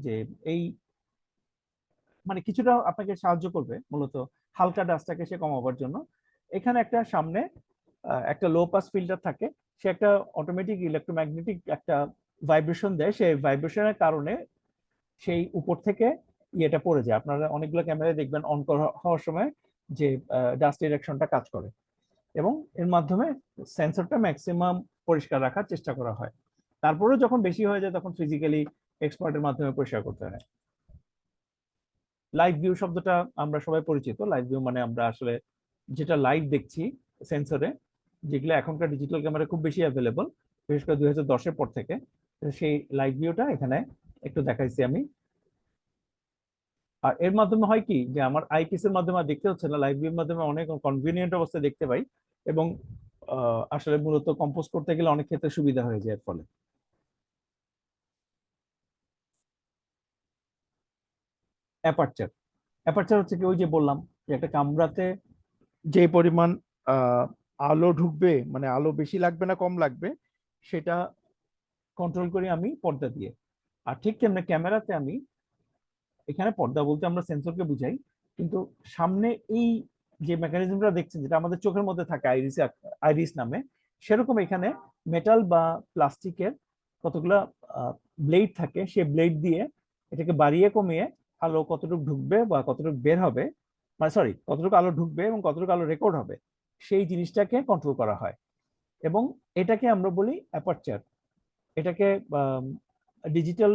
যে এই মানে কিছুটা আপনাকে সাহায্য করবে মূলত হালকা ডাস্টটাকে সে কমাবার জন্য। এখানে একটা সামনে একটা লো পাস ফিল্টার থাকে, সে একটা অটোমেটিক ইলেকট্রোম্যাগনেটিক একটা ভাইব্রেশন দেয়, সেই ভাইব্রেশনের কারণে সেই উপর থেকে ইয়েটা পড়ে যায়। আপনারা অনেকগুলো ক্যামেরায় দেখবেন অন হওয়ার সময় যে ডাস্ট ডিটেকশনটা কাজ করে, এবং এর মাধ্যমে সেন্সরটা ম্যাক্সিমাম পরিষ্কার রাখার চেষ্টা করা হয়। তারপরেও যখন বেশি হয়ে যায় তখন ফিজিক্যালি এক্সপার্টের মাধ্যমে পরিষ্কার করতে হয়। লাইভ ভিউ শব্দটা আমরা সবাই পরিচিত। লাইভ ভিউ মানে আমরা আসলে যেটা লাইভ দেখছি সেন্সরে, যেগুলো এখনকার ডিজিটাল ক্যামেরা খুব বেশি অ্যাভেলেবল, বিশেষ করে 2010-এর পর থেকে। সেই লাইভ ভিউটা এখানে একটু দেখাইছি আমি। আর এর মাধ্যমে হয় কি যে আমার আইপিএস এর মাধ্যমে দেখতে হচ্ছে না, লাইভ ভিউর মাধ্যমে অনেক কনভিনিয়েন্ট অবস্থায় দেখতে পাই, এবং আসলে মূলত কম্পোজ করতে গেলে অনেক ক্ষেত্রে সুবিধা হয়ে যায় এর ফলে। অ্যাপারচার, অ্যাপারচার হচ্ছে কি ওই যে বললাম যে একটা ক্যামেরাতে যে পরিমাণ আলো ঢুকবে, মানে আলো বেশি লাগবে না কম লাগবে, সেটা কন্ট্রোল করি আমি পর্দা দিয়ে। আর ঠিক তেমনি ক্যামেরাতে আমি, এখানে পর্দা বলতে আমরা সেন্সরকে বুঝাই, কিন্তু সামনে এই যে মেকানিজমটা দেখছেন যেটা আমাদের চোখের মধ্যে থাকে আইরিস, আইরিস নামে, সেরকম এখানে মেটাল বা প্লাস্টিকের কতগুলা ব্লেড থাকে, সেই ব্লেড দিয়ে এটাকে বাড়িয়ে কমিয়ে আলো কতটুকু ঢুকবে বা কতটুকু বের হবে, মানে সরি কতটুকু আলো ঢুকবে এবং কতটুকু আলো রেকর্ড হবে, সেই জিনিসটাকে কন্ট্রোল করা হয়। এবং এটাকে আমরা বলি অ্যাপারচার। এটাকে ডিজিটাল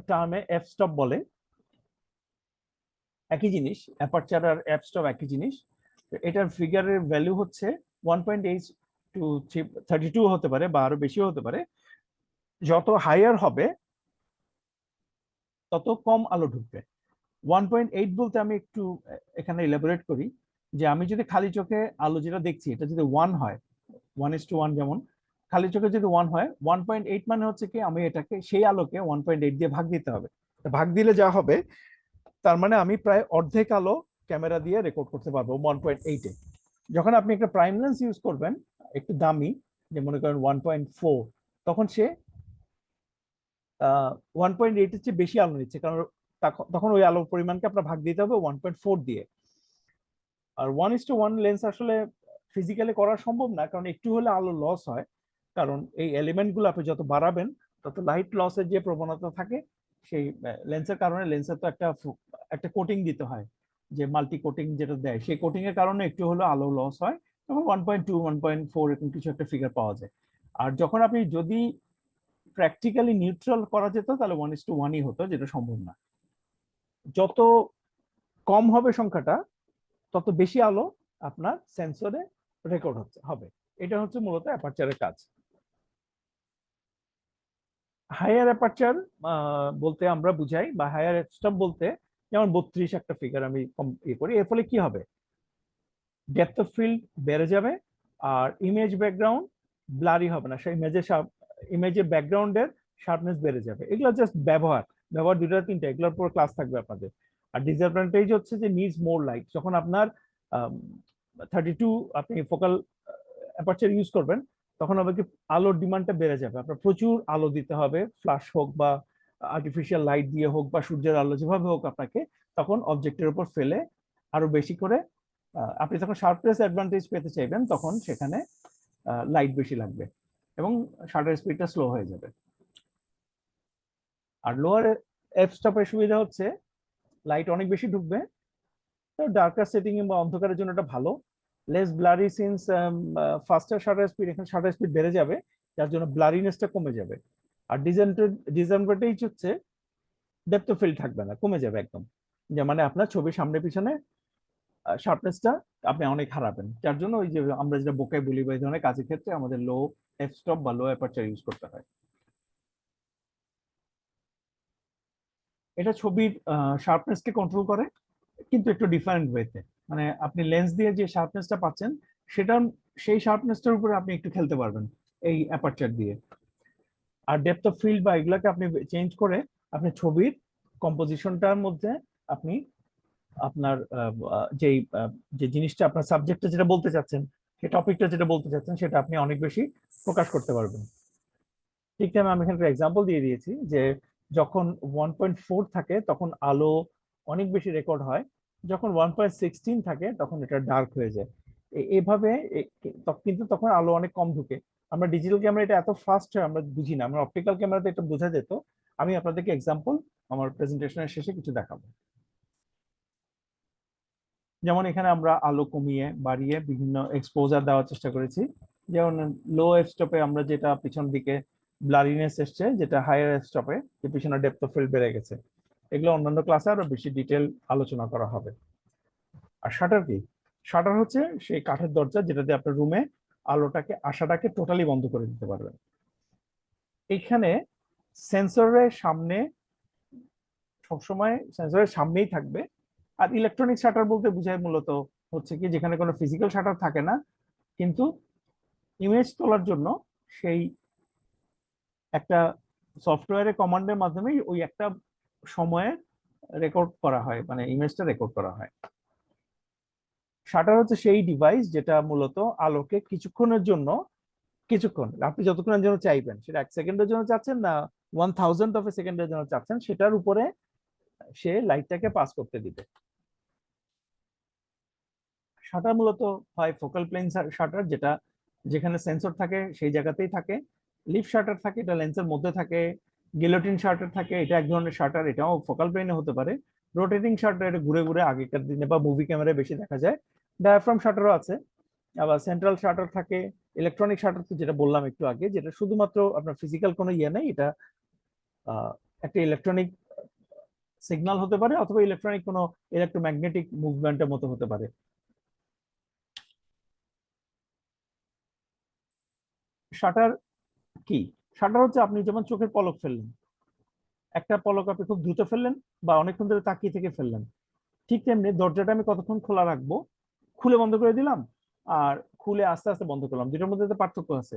টার্মে এফ স্টপ বলে। একই জিনিস, অ্যাপারচার আর এফ স্টপ একই জিনিস। এটার ফিগারের ভ্যালু হচ্ছে 1.8 টু 32 হতে পারে বা আরো বেশিও হতে পারে। যত হায়ার হবে তত কম আলো ঢুকবে। 1.8 বলতে আমি একটু এখানে ইলাবোরেট করি, যে আমি যদি খালি চোখে আলো যেটা দেখছি এটা যদি 1 হয়, 1:1, যেমন খালি চোখে যদি 1 হয়, 1.8 মানে হচ্ছে কি আমি এটাকে সেই আলোকে 1.8 দিয়ে ভাগ দিতে হবে। ভাগ দিলে যা হবে, তার মানে আমি প্রায় অর্ধেক আলো ক্যামেরা দিয়ে রেকর্ড করতে পারবো 1.8-এ। যখন আপনি একটা প্রাইম লেন্স ইউজ করবেন একটু দামি, যে মনে করেন 1.4, তখন সে 1.8-এর চেয়ে বেশি আলো নিচ্ছে, কারণ তখন ওই আলোর পরিমাণকে আপনার ভাগ দিতে হবে 1.4 দিয়ে। আর 1:1 লেন্স আসলে ফিজিক্যালি করা সম্ভব না, কারণ একটু হলে আলো লস হয়, কারণ এই এলিমেন্ট গুলো আপনি যত বাড়াবেন তত লাইট লসের যে প্রবণতা থাকে, সেই লেন্সের কারণে লেন্সের তো একটা কোটিং দিতে হয়, যে মাল্টি কোটিং যেটা দেয়, সেই কোটিং এর কারণে একটু হলে আলো লস হয়, তখন 1.2 1.4 এরকম কিছু একটা ফিগার পাওয়া যায়। আর যখন আপনি যদি প্র্যাকটিক্যালি নিউট্রাল করা যেত তাহলে 1:1-ই হতো, যেটা সম্ভব না। যত কম হবে সংখ্যাটা, তত বেশি আলো আপনার সেন্সরে রেকর্ড হবে। এটা হচ্ছে মূলত অ্যাপারচারের কাজ। হায়ার অ্যাপারচার বলতে আমরা বুঝাই, বা হায়ার স্টপ বলতে, যেমন 32 একটা ফিগার আমি করি, এর ফলে কি হবে, ডেপথ অফ ফিল্ড বেড়ে যাবে, আর ইমেজ ব্যাকগ্রাউন্ড ব্লারি হবে না, সেই ইমেজের ব্যাকগ্রাউন্ডের শার্পনেস বেড়ে যাবে। এগুলো জাস্ট ব্যবহার 2-3টা, এগুলোর পুরো ক্লাস থাকবে আপনাদের। আর ডিসঅ্যাডভান্টেজ হচ্ছে যে নিডস মোর লাইট। যখন আপনার 32 আপনি ফোকাল অ্যাপারচার ইউজ করবেন, তখন আপনাকে আলোর ডিমান্ডটা বেড়ে যাবে, আপনার প্রচুর আলো দিতে হবে, ফ্ল্যাশ হোক বা আর্টিফিশিয়াল লাইট দিয়ে হোক বা সূর্যের আলো যেভাবে হোক আপনাকে, তখন অবজেক্টের উপর ফেলে আরো বেশি করে আপনি যখন শার্পনেস অ্যাডভান্টেজ পেতে চাইবেন, তখন সেখানে লাইট বেশি লাগবে এবং শাটার স্পিডটা স্লো হয়ে যাবে। আর লোয়ার এফ স্টপের সুবিধা হচ্ছে লাইট অনেক বেশি ঢুকবে, তো ডার্কার সেটিং বা অন্ধকারের জন্য এটা ভালো। Less blurry since ফাস্টার shutter speed, এখানে শাটার স্পিড বেড়ে যাবে, যার জন্য ব্লারিনেসটা কমে যাবে। আর ডিসঅ্যাডভান্টেজ হচ্ছে ডেপথ অফ ফিল্ড থাকবে না, কমে যাবে একদম, যে মানে আপনার ছবির সামনে পিছনে শার্পনেসটা আপনি অনেক হারাবেন, যার জন্য ওই যে আমরা যেটা বোকায় বলি বা এই ধরনের কাজের ক্ষেত্রে আমাদের লো এফ স্টপ বা লো অ্যাপারচার ইউজ করতে হয়। এটা ছবির শার্পনেসকে কন্ট্রোল করে, কিন্তু একটু ডিফারেন্ট ওয়েতে। মানে আপনি লেন্স দিয়ে যে শার্পনেসটা পাচ্ছেন, সেটা সেই শার্পনেসটার উপরে আপনি একটু খেলতে পারবেন এই অ্যাপারচার দিয়ে। আর ডেপথ অফ ফিল্ড বা এগুলাকে আপনি চেঞ্জ করে আপনি ছবির কম্পোজিশনটার মধ্যে আপনি আপনার যে জিনিসটা আপনার সাবজেক্টটা যেটা বলতে চাচ্ছেন, সেই টপিকটা যেটা বলতে চাচ্ছেন, সেটা আপনি অনেক বেশি প্রকাশ করতে পারবেন। ঠিক টাইমে আমি এখানে এক্সাম্পল দিয়ে দিয়েছি যে যখন 1.4 থাকে তখন আলো অনেক বেশি রেকর্ড হয়, যখন 1.16 থাকে তখন এটা ডার্ক হয়ে যায়। এভাবে কিন্তু তখন আলো অনেক কম ঢুকে। আমরা ডিজিটাল ক্যামেরা এটা এত ফাস্ট হয় আমরা বুঝি না, আমরা অপটিক্যাল ক্যামেরাতে এটা বোঝা যেত। আমি আপনাদেরকে এক্সাম্পল আমার প্রেজেন্টেশনের শেষে কিছু দেখাবো। যেমন এখানে আমরা আলো কমিয়ে বাড়িয়ে বিভিন্ন এক্সপোজার দেওয়ার চেষ্টা করেছি। যেমন লো এফ স্টপে আমরা যেটা পিছন দিকে ব্লারিনেস এসছে, যেটা হায়ার এফ স্টপে যে পিছনে ডেপথ অফ ফিল্ড বেড়ে গেছে। এগুলো অন্যান্য ক্লাসে আরো বেশি ডিটেল আলোচনা করা হবে। আর শাটার কি? শাটার হচ্ছে সেই কাঠের দরজা যেটা দিয়ে আপনার রুমে আলোটাকে আসাটাকে টোটালি বন্ধ করে দিতে পারবেন। এখানে সেন্সরের সামনে সবসময় সেন্সরের সামনেই থাকবে। আর ইলেকট্রনিক শাটার বলতে বোঝায় মূলত হচ্ছে কি যেখানে কোনো ফিজিক্যাল শাটার থাকে না, কিন্তু ইমেজ তোলার জন্য সেই একটা সফটওয়্যারের কমান্ডের মাধ্যমে ওই একটা সময়ে রেকর্ড করা হয়, মানে ইমেজটা রেকর্ড করা হয়। শাটার হচ্ছে সেই ডিভাইস যেটা মূলত আলোকে কিছুক্ষণের জন্য, কিছুক্ষণ আপনি যতক্ষণের জন্য চাইবেন, সেটা 1 সেকেন্ডের জন্য চাচ্ছেন না 1000 অফ এ সেকেন্ডের জন্য চাচ্ছেন, সেটার উপরে সে লাইটটাকে পাস করতে দিবে। শাটার মূলত হয় ফোকাল প্লেন শাটার, যেটা যেখানে সেন্সর থাকে সেই জায়গাতেই থাকে। লিফ শাটার থাকে, এটা লেন্সের মধ্যে থাকে। গিলোটিন শাটার থাকে, এটা এক ধরনের শাটার, এটাও ফোকাল প্লেনে হতে পারে। রোটেটিং শাটার, এটা ঘুরে ঘুরে আগেকার দিনে বা মুভি ক্যামেরায় বেশি দেখা যায়। ডায়াফ্রাম শাটারও আছে। আবার সেন্ট্রাল শাটার থাকে। ইলেকট্রনিক শাটার তো যেটা বললাম একটু আগে, যেটা শুধুমাত্র আপনার ফিজিক্যাল কোনো ইয়ে নেই, এটা একটা ইলেকট্রনিক সিগন্যাল হতে পারে অথবা ইলেকট্রনিক কোনো ইলেকট্রোম্যাগনেটিক মুভমেন্টের মতো হতে পারে। শাটার কি? শাটার হচ্ছে আপনি যেমন চোখের পলক ফেললেন, একটা পলক আপনি খুব দ্রুত ফেললেন বা অনেকক্ষণ ধরে তাকিয়ে থেকে ফেললেন, ঠিক তেমনি দরজাটা আমি কতক্ষণ খোলা রাখবো, খুলে বন্ধ করে দিলাম আর খুলে আস্তে আস্তে বন্ধ করলাম, দুটোর মধ্যে তো পার্থক্য আছে।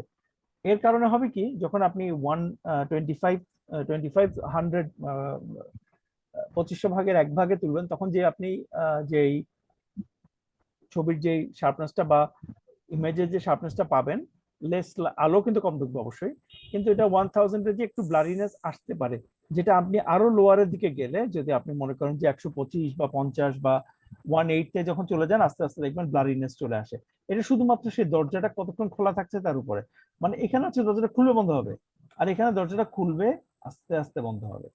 এর কারণে হবে কি, যখন আপনি 125 2500 ভাগের 1 ভাগে তুলবেন, তখন যে আপনি যেই ছবির যে শার্পনেসটা বা ইমেজের যে শার্পনেসটা পাবেন, লেস আলো কিন্তু কম ঢুকবে অবশ্যই, কিন্তু এটা 1000 এর যে একটু ব্লারিনেস আসতে পারে, যেটা আপনি আরো লোয়ারের দিকে গেলে, যদি আপনি মনে করেন যে 125 বা 50 বা 180 তে যখন চলে যান, আস্তে আস্তে দেখবেন ব্লারিনেস চলে আসে। এটা শুধুমাত্র সেই দরজাটা কতক্ষণ খোলা থাকছে তার উপরে। মানে এখানে হচ্ছে দরজাটা খুলবে বন্ধ হবে, আর এখানে দরজাটা খুলবে আস্তে আস্তে বন্ধ হবে,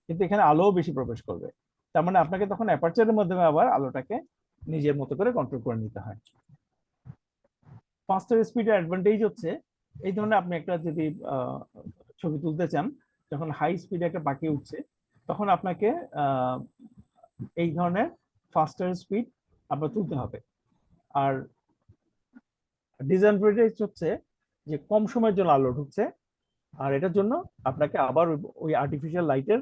কিন্তু এখানে আলোও বেশি প্রবেশ করবে। তার মানে আপনাকে তখন অ্যাপারচারের মাধ্যমে আবার আলোটাকে নিজের মতো করে কন্ট্রোল করে নিতে হয়। ফাস্টার স্পিডের অ্যাডভান্টেজ হচ্ছে এই ধরনের আপনি একটা যদি ছবি তুলতে চান, যখন হাই স্পিডে একটা পাখি উঠছে, তখন আপনাকে এই ধরনের ফাস্টার স্পিড আপনার তুলতে হবে। আর ডিসঅ্যাডভান্টেজ হচ্ছে যে কম সময়ের জন্য আলো ঢুকছে, আর এটার জন্য আপনাকে আবার ওই আর্টিফিশিয়াল লাইটের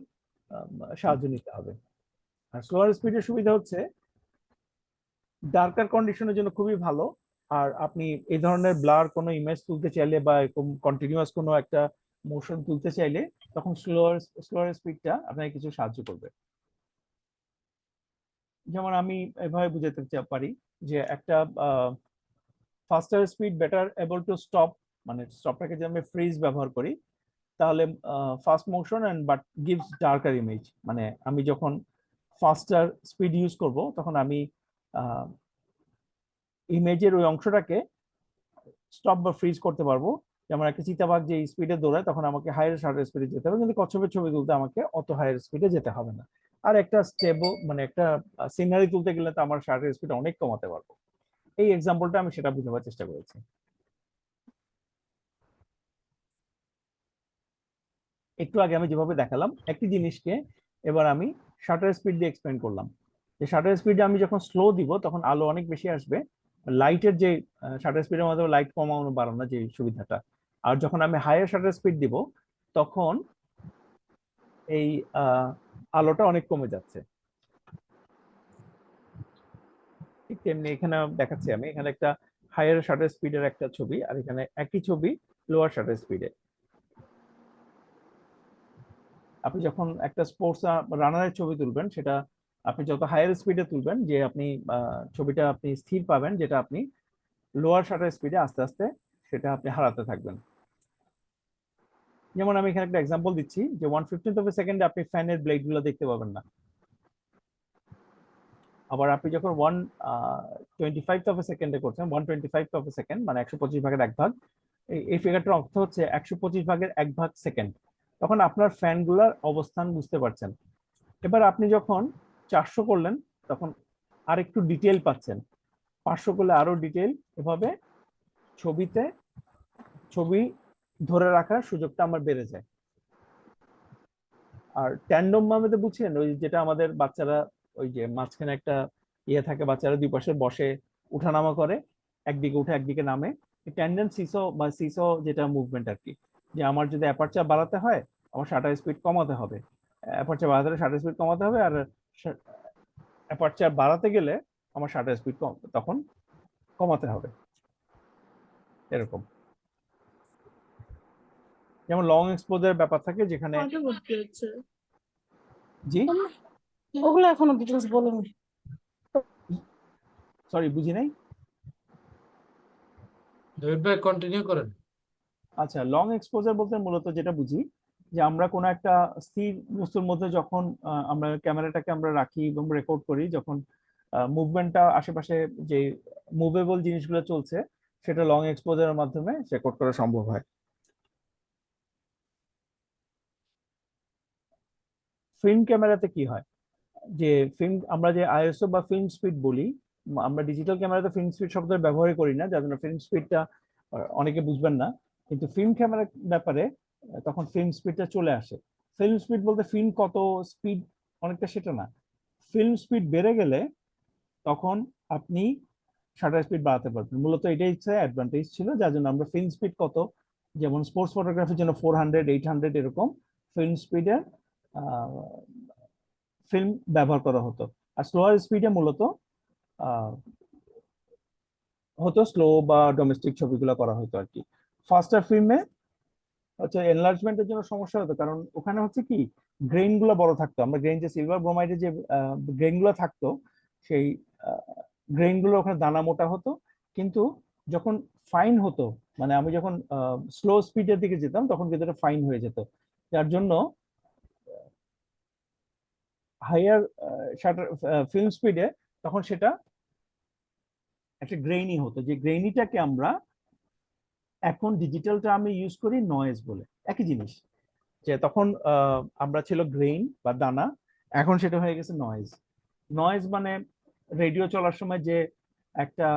সাহায্য নিতে হবে। আর স্লোয়ার স্পিডের সুবিধা হচ্ছে ডার্কার কন্ডিশনের জন্য খুবই ভালো। আর আপনি এই ধরনের ব্লার কোনো ইমেজ তুলতে চাইলে বা এরকম কন্টিনিউয়াস কোনো একটা মোশন তুলতে চাইলে, তখন স্লোয়ার স্পিডটা আপনাকে কিছু সাহায্য করবে। যেমন আমি এভাবে বুঝাতে পারি যে একটা faster speed better able to stop, মানে স্টপটাকে যদি আমি ফ্রিজ ব্যবহার করি, তাহলে fast motion and but gives darker image. মানে আমি যখন ফাস্টার স্পিড ইউজ করব, তখন আমি ইমেজের ওই অংশটাকে স্টপ বা ফ্রিজ করতে পারবো। যেমন একটা চিতাবাঘ যে স্পিডে দৌড়ায়, তখন আমাকে হায়ার শাটার স্পিডে যেতে হবে, কিন্তু কচ্ছপের ছবি তুলতে আমাকে অত হায়ার স্পিডে যেতে হবে না। আর একটা স্টেবল, মানে একটা সিনারি তুলতে গেলে তো আমার শাটার স্পিড অনেক কমাতে পারবো। এই এক্সাম্পলটা আমি সেটা বোঝাবার চেষ্টা করেছি। একটু আগে আমি যেভাবে দেখালাম একটি জিনিসকে, এবার আমি শাটার স্পিড দিয়ে এক্সপ্লেন করলাম যে শাটার স্পিডে আমি যখন স্লো দিব তখন আলো অনেক বেশি আসবে, লাইটের যে শাটার স্পিডের মাধ্যমে লাইট কমানো বাড়ানো যে সুবিধাটা। আর যখন আমি হায়ার শাটার স্পিড দিব, তখন এই আলোটা অনেক কমে যাচ্ছে। ঠিক তেমনি এখানে দেখাচ্ছি, আমি এখানে একটা হায়ার শাটার স্পিডের একটা ছবি, আর এখানে একই ছবি লোয়ার শাটার স্পিডে। আপনি যখন একটা স্পোর্টস রানারের ছবি তুলবেন, সেটা আপনি যত হায়ার স্পিডে তুলবেন, যে আপনি ছবিটা আপনি স্থির পাবেন, যেটা আপনি লোয়ার শাটার স্পিডে আস্তে আস্তে সেটা আপনি হারাতে থাকবেন। যেমন আমি এখানে একটা এক্সাম্পল দিচ্ছি, যে 1/15 অফ এ সেকেন্ডে আপনি ফ্যানের ব্লেড গুলো দেখতে পাবেন না। আবার আপনি যখন 1/25 অফ এ সেকেন্ডে করছেন, 1/25 অফ এ সেকেন্ড মানে 125 ভাগের 1 ভাগ, এই ফিগারটার অর্থ হচ্ছে 125 ভাগের 1 ভাগ সেকেন্ড, তখন আপনার ফ্যানগুলোর অবস্থান বুঝতে পারছেন। এবার আপনি যখন 400 করলেন, তখন আরেকটু ডিটেল পাচ্ছেন, 500 করলে আরো ডিটেল, এভাবে ছবি ধরে রাখার সুযোগটা আমার বেড়ে যায়। আর ট্যান্ডম মামেতে বুঝছেন, ওই যেটা আমাদের বাচ্চারা, ওই যে মাঝখানে একটা ইয়ে থাকে, বাচ্চারা দুই পাশে বসে উঠানামা করে, একদিকে উঠে একদিকে নামে, ট্যান্ডেম সিসো বা সিসো যেটা মুভমেন্ট আর কি, যে আমার যদি অ্যাপারচার বাড়াতে হয়, আমার শাটার স্পিড কমাতে হবে, অ্যাপারচার বাড়াতে হলে শাটার স্পিড কমাতে হবে, আর অ্যাপারচার বাড়াতে গেলে আমার শাটার স্পিড তখন কমাতে হবে, এরকম। যেমন লং এক্সপোজার ব্যাপার থাকে, যেখানে কয়টা ভর্তি হচ্ছে? জি ওগুলো এখনো ডিটেলস বলেনি। সরি বুঝি নাই। জহির ভাই কন্টিনিউ করেন। আচ্ছা, লং এক্সপোজার বলতে মূলত যেটা বুঝি, যে আমরা কোনো একটা স্থির বস্তুর মধ্যে যখন আমরা ক্যামেরাটাকে আমরা রাখি এবং রেকর্ড করি, যখন মুভমেন্টটা আশেপাশে যে মুভেবল জিনিসগুলো চলছে, সেটা লং এক্সপোজারের মাধ্যমে রেকর্ড করা সম্ভব হয়। ফিল্ম ক্যামেরাতে কি হয়, যে ফিল্ম আমরা যে আইএসও বা ফিল্ম স্পিড বলি, আমরা ডিজিটাল ক্যামেরাতে ফিল্ম স্পিড শব্দের ব্যবহারই করি না, যার জন্য ফিল্ম স্পিডটা অনেকে বুঝবেন না, কিন্তু ফিল্ম ক্যামেরার ব্যাপারে তখন ফিল্ম স্পিডটা চলে আসে। ফিল্ম স্পিড বলতে ফিল্ম কত স্পিড অনেকটা সেটা না, ফিল্ম স্পিড বেড়ে গেলে তখন আপনি শাটার স্পিড বাড়াতে পারবেন, মূলত এটাই হচ্ছে অ্যাডভান্টেজ ছিল, যার জন্য আমরা ফিল্ম স্পিড কত, যেমন স্পোর্টস ফটোগ্রাফির জন্য 400, 800 এরকম ফিল্ম স্পিডের ফিল্ম ব্যবহার করা হতো। আর স্লোয়ার স্পিডে মূলত হতো স্লো বা ডোমেস্টিক ছবিগুলো করা হতো আর কি। ফাস্টার ফিল্মে হচ্ছে এনলার্জমেন্টের জন্য সমস্যা হতো, কারণ ওখানে হচ্ছে কি গ্রেইন গুলো বড় থাকতো, আমরা গ্রেইন যে সিলভার ব্রোমাইডের যে গ্রেইন গুলো থাকতো, সেই গ্রেইন গুলো ওখানে দানা মোটা হতো, কিন্তু যখন ফাইন হতো, মানে আমি যখন স্লো স্পিডের দিকে যেতাম, তখন কিন্তু এটা ফাইন হয়ে যেত, যার জন্য হাইয়ার শাটার ফিল্ম স্পিডে তখন সেটা একটা গ্রেইনি হতো, যে গ্রেইনিটাকে আমরা এখন ডিজিটালটা আমি ইউজ করি নয়েজ বলে, একই জিনিস, যে তখন আমরা ছিল গ্রেইন বা দানা, এখন সেটা হয়ে গেছে নয়েজ। নয়েজ মানে রেডিও চলার সময় যে একটা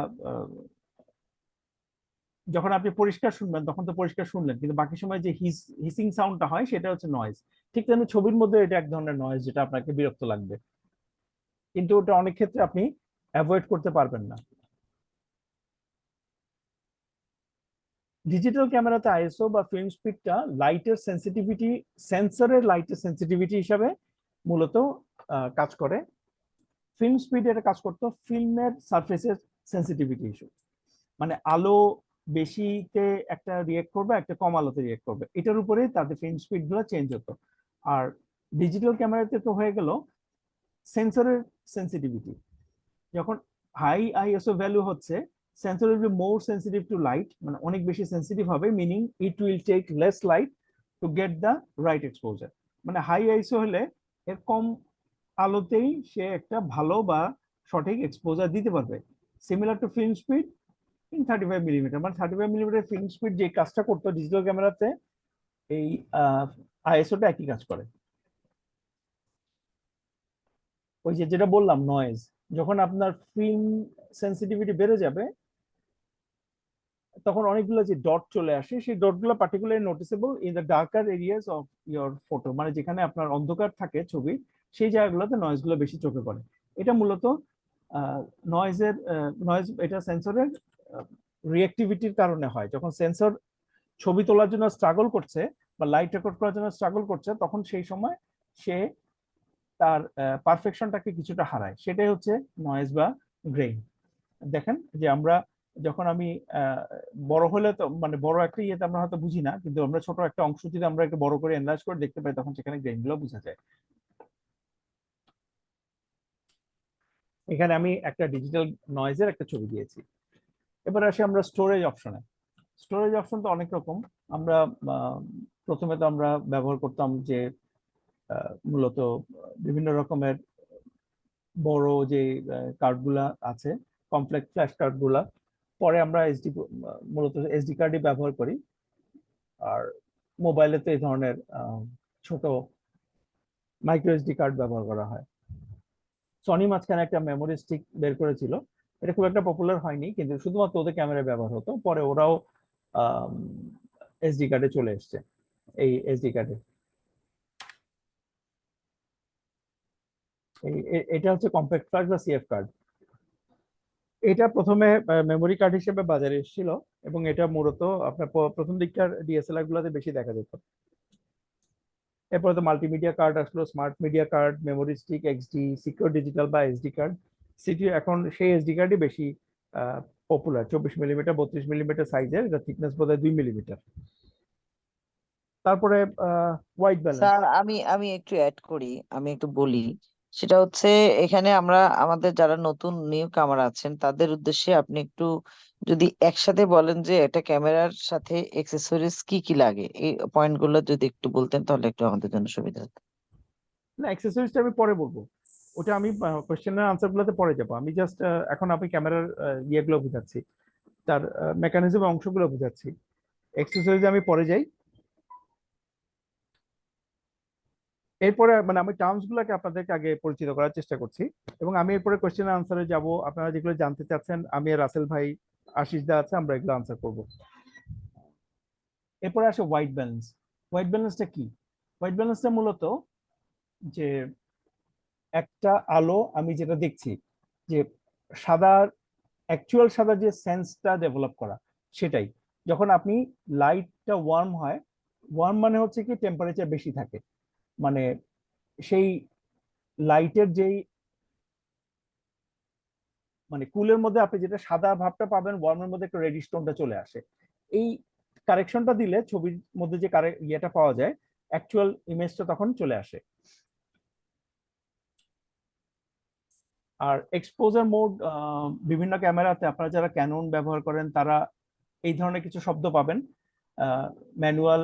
যখন আপনি পরিষ্কার শুনবেন তখন তো পরিষ্কার শুনলেন, কিন্তু বাকি সময় যে হিসিং সাউন্ডটা হয় সেটা হচ্ছে নয়েজ। ঠিক তেমনি ছবির মধ্যে এটা এক ধরনের নয়েজ, যেটা আপনাকে বিরক্ত লাগবে, কিন্তু ওটা অনেক ক্ষেত্রে আপনি অ্যাভয়েড করতে পারবেন না। ডিজিটাল ক্যামেরাতে আইএসও বা ফিল্ম স্পিডটা লাইটের সেন্সিটিভিটি, সেন্সরের লাইটের সেন্সিটিভিটি হিসাবে মূলত কাজ করে। ফিল্ম স্পিড এটা কাজ করতো ফিল্মের সারফেসের সেন্সিটিভিটি ইস্যু, মানে আলো বেশিতে একটা রিয়েক্ট করবে, একটা কম আলোতে রিয়েক্ট করবে, এটার উপরেই তাদের ফিল্ম স্পিড গুলো চেঞ্জ হতো। আর ডিজিটাল ক্যামেরাতে তো হয়ে গেল সেন্সরের সেন্সিটিভিটি, যখন হাই আইএসও ভ্যালু হচ্ছে, sensor will be more sensitive to light, মানে অনেক বেশি সেন্সিটিভ হবে, meaning it will take less light to get the right exposure. মানে হাই আইএসও হলে এর কম আলোতেই সে একটা ভালো বা সঠিক এক্সপোজার দিতে পারবে। Similar to film speed in 35 millimetre, মানে 35 মিলিমিটার ফিল্ম স্পিড যে কাজটা করতো ডিজিটাল ক্যামেরাতে, এই আইএসওটা একই কাজ করে। ওই যে যেটা বললাম নয়েজ, যখন আপনার ফিল্ম সেন্সিটিভিটি বেড়ে যাবে, তখন অনেকগুলো যে ডট চলে আসে, সেই ডটগুলো particularly noticeable in the darker areas of your photo, মানে যেখানে আপনার অন্ধকার থাকে ছবি, সেই জায়গাগুলোতে নয়েজগুলো বেশি চোখে পড়ে। এটা মূলত নয়েজের নয়েজ, এটা সেন্সরের রিঅ্যাক্টিভিটির কারণে হয়। যখন সেন্সর ছবি তোলার জন্য স্ট্রাগল করছে বা লাইট রেকর্ড করার জন্য স্ট্রাগল করছে, তখন সেই সময় সে তার পারফেকশনটাকে কিছুটা হারায়, সেটাই হচ্ছে নয়েজ বা গ্রেইন। দেখেন যে আমরা যখন আমি বড় হলে তো মানে বড় একটা ইয়েতে আমরা হয়তো বুঝি না, কিন্তু আমরা ছোট একটা অংশ যদি আমরা একটু বড় করে এনলার্জ করে দেখতে পাই তখন সেখানে গ্রেইনগুলো বোঝা যায়। এখানে আমি একটা ডিজিটাল নয়েজের একটা ছবি দিয়েছি। এবার আসি আমরা স্টোরেজ অপশনে। স্টোরেজ অপশন তো অনেক রকম। আমরা প্রথমে তো আমরা ব্যবহার করতাম যে মূলত বিভিন্ন রকমের বড় যে কার্ডগুলা আছে, কমপ্লেক্স ফ্ল্যাশ কার্ডগুলা। পরে আমরা মূলত এসডি কার্ডই ব্যবহার করি। আর মোবাইলে তো এই ধরনের ছোট মাইক্রো এসডি কার্ড ব্যবহার করা হয়। সনি মাঝখানে একটা মেমোরি স্টিক বের করেছিল, এটা খুব একটা পপুলার হয়নি, কিন্তু শুধুমাত্র ওদের ক্যামেরায় ব্যবহার হতো। পরে ওরাও এসডি কার্ডে চলে এসছে। এই এসডি কার্ডে এটা হচ্ছে কম্প্যাক্ট ফ্ল্যাশ বা সিএফ কার্ড। এটা প্রথমে মেমোরি কার্ড হিসেবে বাজারে এসেছিল, এবং এটা মূলত আপনার প্রথম দিককার ডিএসএলআর গুলোতে বেশি দেখা যেত। এরপরে তো মাল্টিমিডিয়া কার্ড আসলো, smart media card, memory stick, XD, secure digital বা এসডি কার্ড। সিটি এখন সেই এসডি কার্ডই বেশি পপুলার, 24 মিলিমিটার 32 মিলিমিটার সাইজের, এটা থিকনেস বোধহয় 2 মিলিমিটার। তারপরে হোয়াইট ব্যালেন্স। স্যার আমি আমি একটু অ্যাড করি, আমি একটু বলি। সেটা হচ্ছে এখানে আমরা আমাদের যারা নতুন নিউ কামার আছেন তাদের উদ্দেশ্যে আপনি একটু যদি একসাথে বলেন যে এটা ক্যামেরার সাথে এক্সেসরিজ কি কি লাগে, এই পয়েন্টগুলো যদি একটু বলতেন তাহলে একটু আমাদের জন্য সুবিধা হতো। না, অ্যাক্সেসরিজটা আমি পরে বলবো, ওটা আমি কোশ্চেনের আনসার গুলোতে পরে যাবো। আমি জাস্ট এখন আমি ক্যামেরার ইয়েগুলো বুঝাচ্ছি, তার মেকানিজম অংশগুলো বুঝাচ্ছি। অ্যাক্সেসরিজ আমি পরে যাই। এরপরে মানে আমি টার্মস গুলোকে আপনাদেরকে আগে পরিচিত করার চেষ্টা করছি, এবং আমি এরপরে কোশ্চেনের আনসারে যাব। আপনারা যেগুলো জানতে চাচ্ছেন, আমি আর রাসেল ভাই, আশিস দা আছে, আমরা এগুলো আনসার করব। এরপরে আসে হোয়াইট ব্যালেন্স। হোয়াইট ব্যালেন্সটা কি? হোয়াইট ব্যালেন্সটা মূলত যে একটা আলো আমি যেটা দেখছি, যে সাদার অ্যাকচুয়াল সাদা যে সেন্সটা ডেভেলপ করা, সেটাই। যখন আপনি লাইটটা ওয়ার্ম হয়, ওয়ার্ম মানে হচ্ছে কি টেম্পারেচার বেশি থাকে, মানে সেই লাইটের যেই মানে কুলের মধ্যে আপনি যেটা সাদা ভাবটা পাবেন, ওয়ার্মের মধ্যে একটা রেডিশ টোনটা চলে আসে। এই কারেকশনটা দিলে ছবির মধ্যে যে ইয়েটা পাওয়া যায়, অ্যাকচুয়াল ইমেজটা তখন চলে আসে। আর এক্সপোজার মোড, বিভিন্ন ক্যামেরাতে আপনারা যারা ক্যানন ব্যবহার করেন তারা এই ধরনের কিছু শব্দ পাবেন, manual,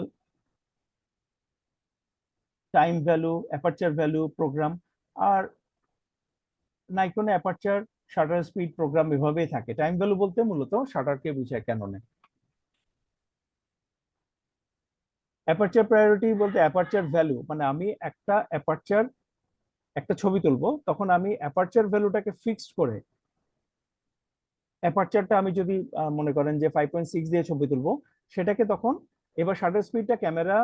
time value, aperture value, program. আর নাইকনে অ্যাপারচার, শাটার স্পিড, প্রোগ্রাম এভাবেই থাকে। টাইম ভ্যালু বলতে মূলত শাটারকে বুঝায় ক্যাননে। অ্যাপারচার প্রায়োরিটি বলতে অ্যাপারচার ভ্যালু, মানে আমি একটা ছবি তুলবো, তখন আমি অ্যাপারচার ভ্যালুটাকে ফিক্সড করে, অ্যাপারচারটা আমি যদি মনে করেন যে 5.6 দিয়ে ছবি তুলবো, সেটাকে তখন এবার শাটার স্পিডটা ক্যামেরা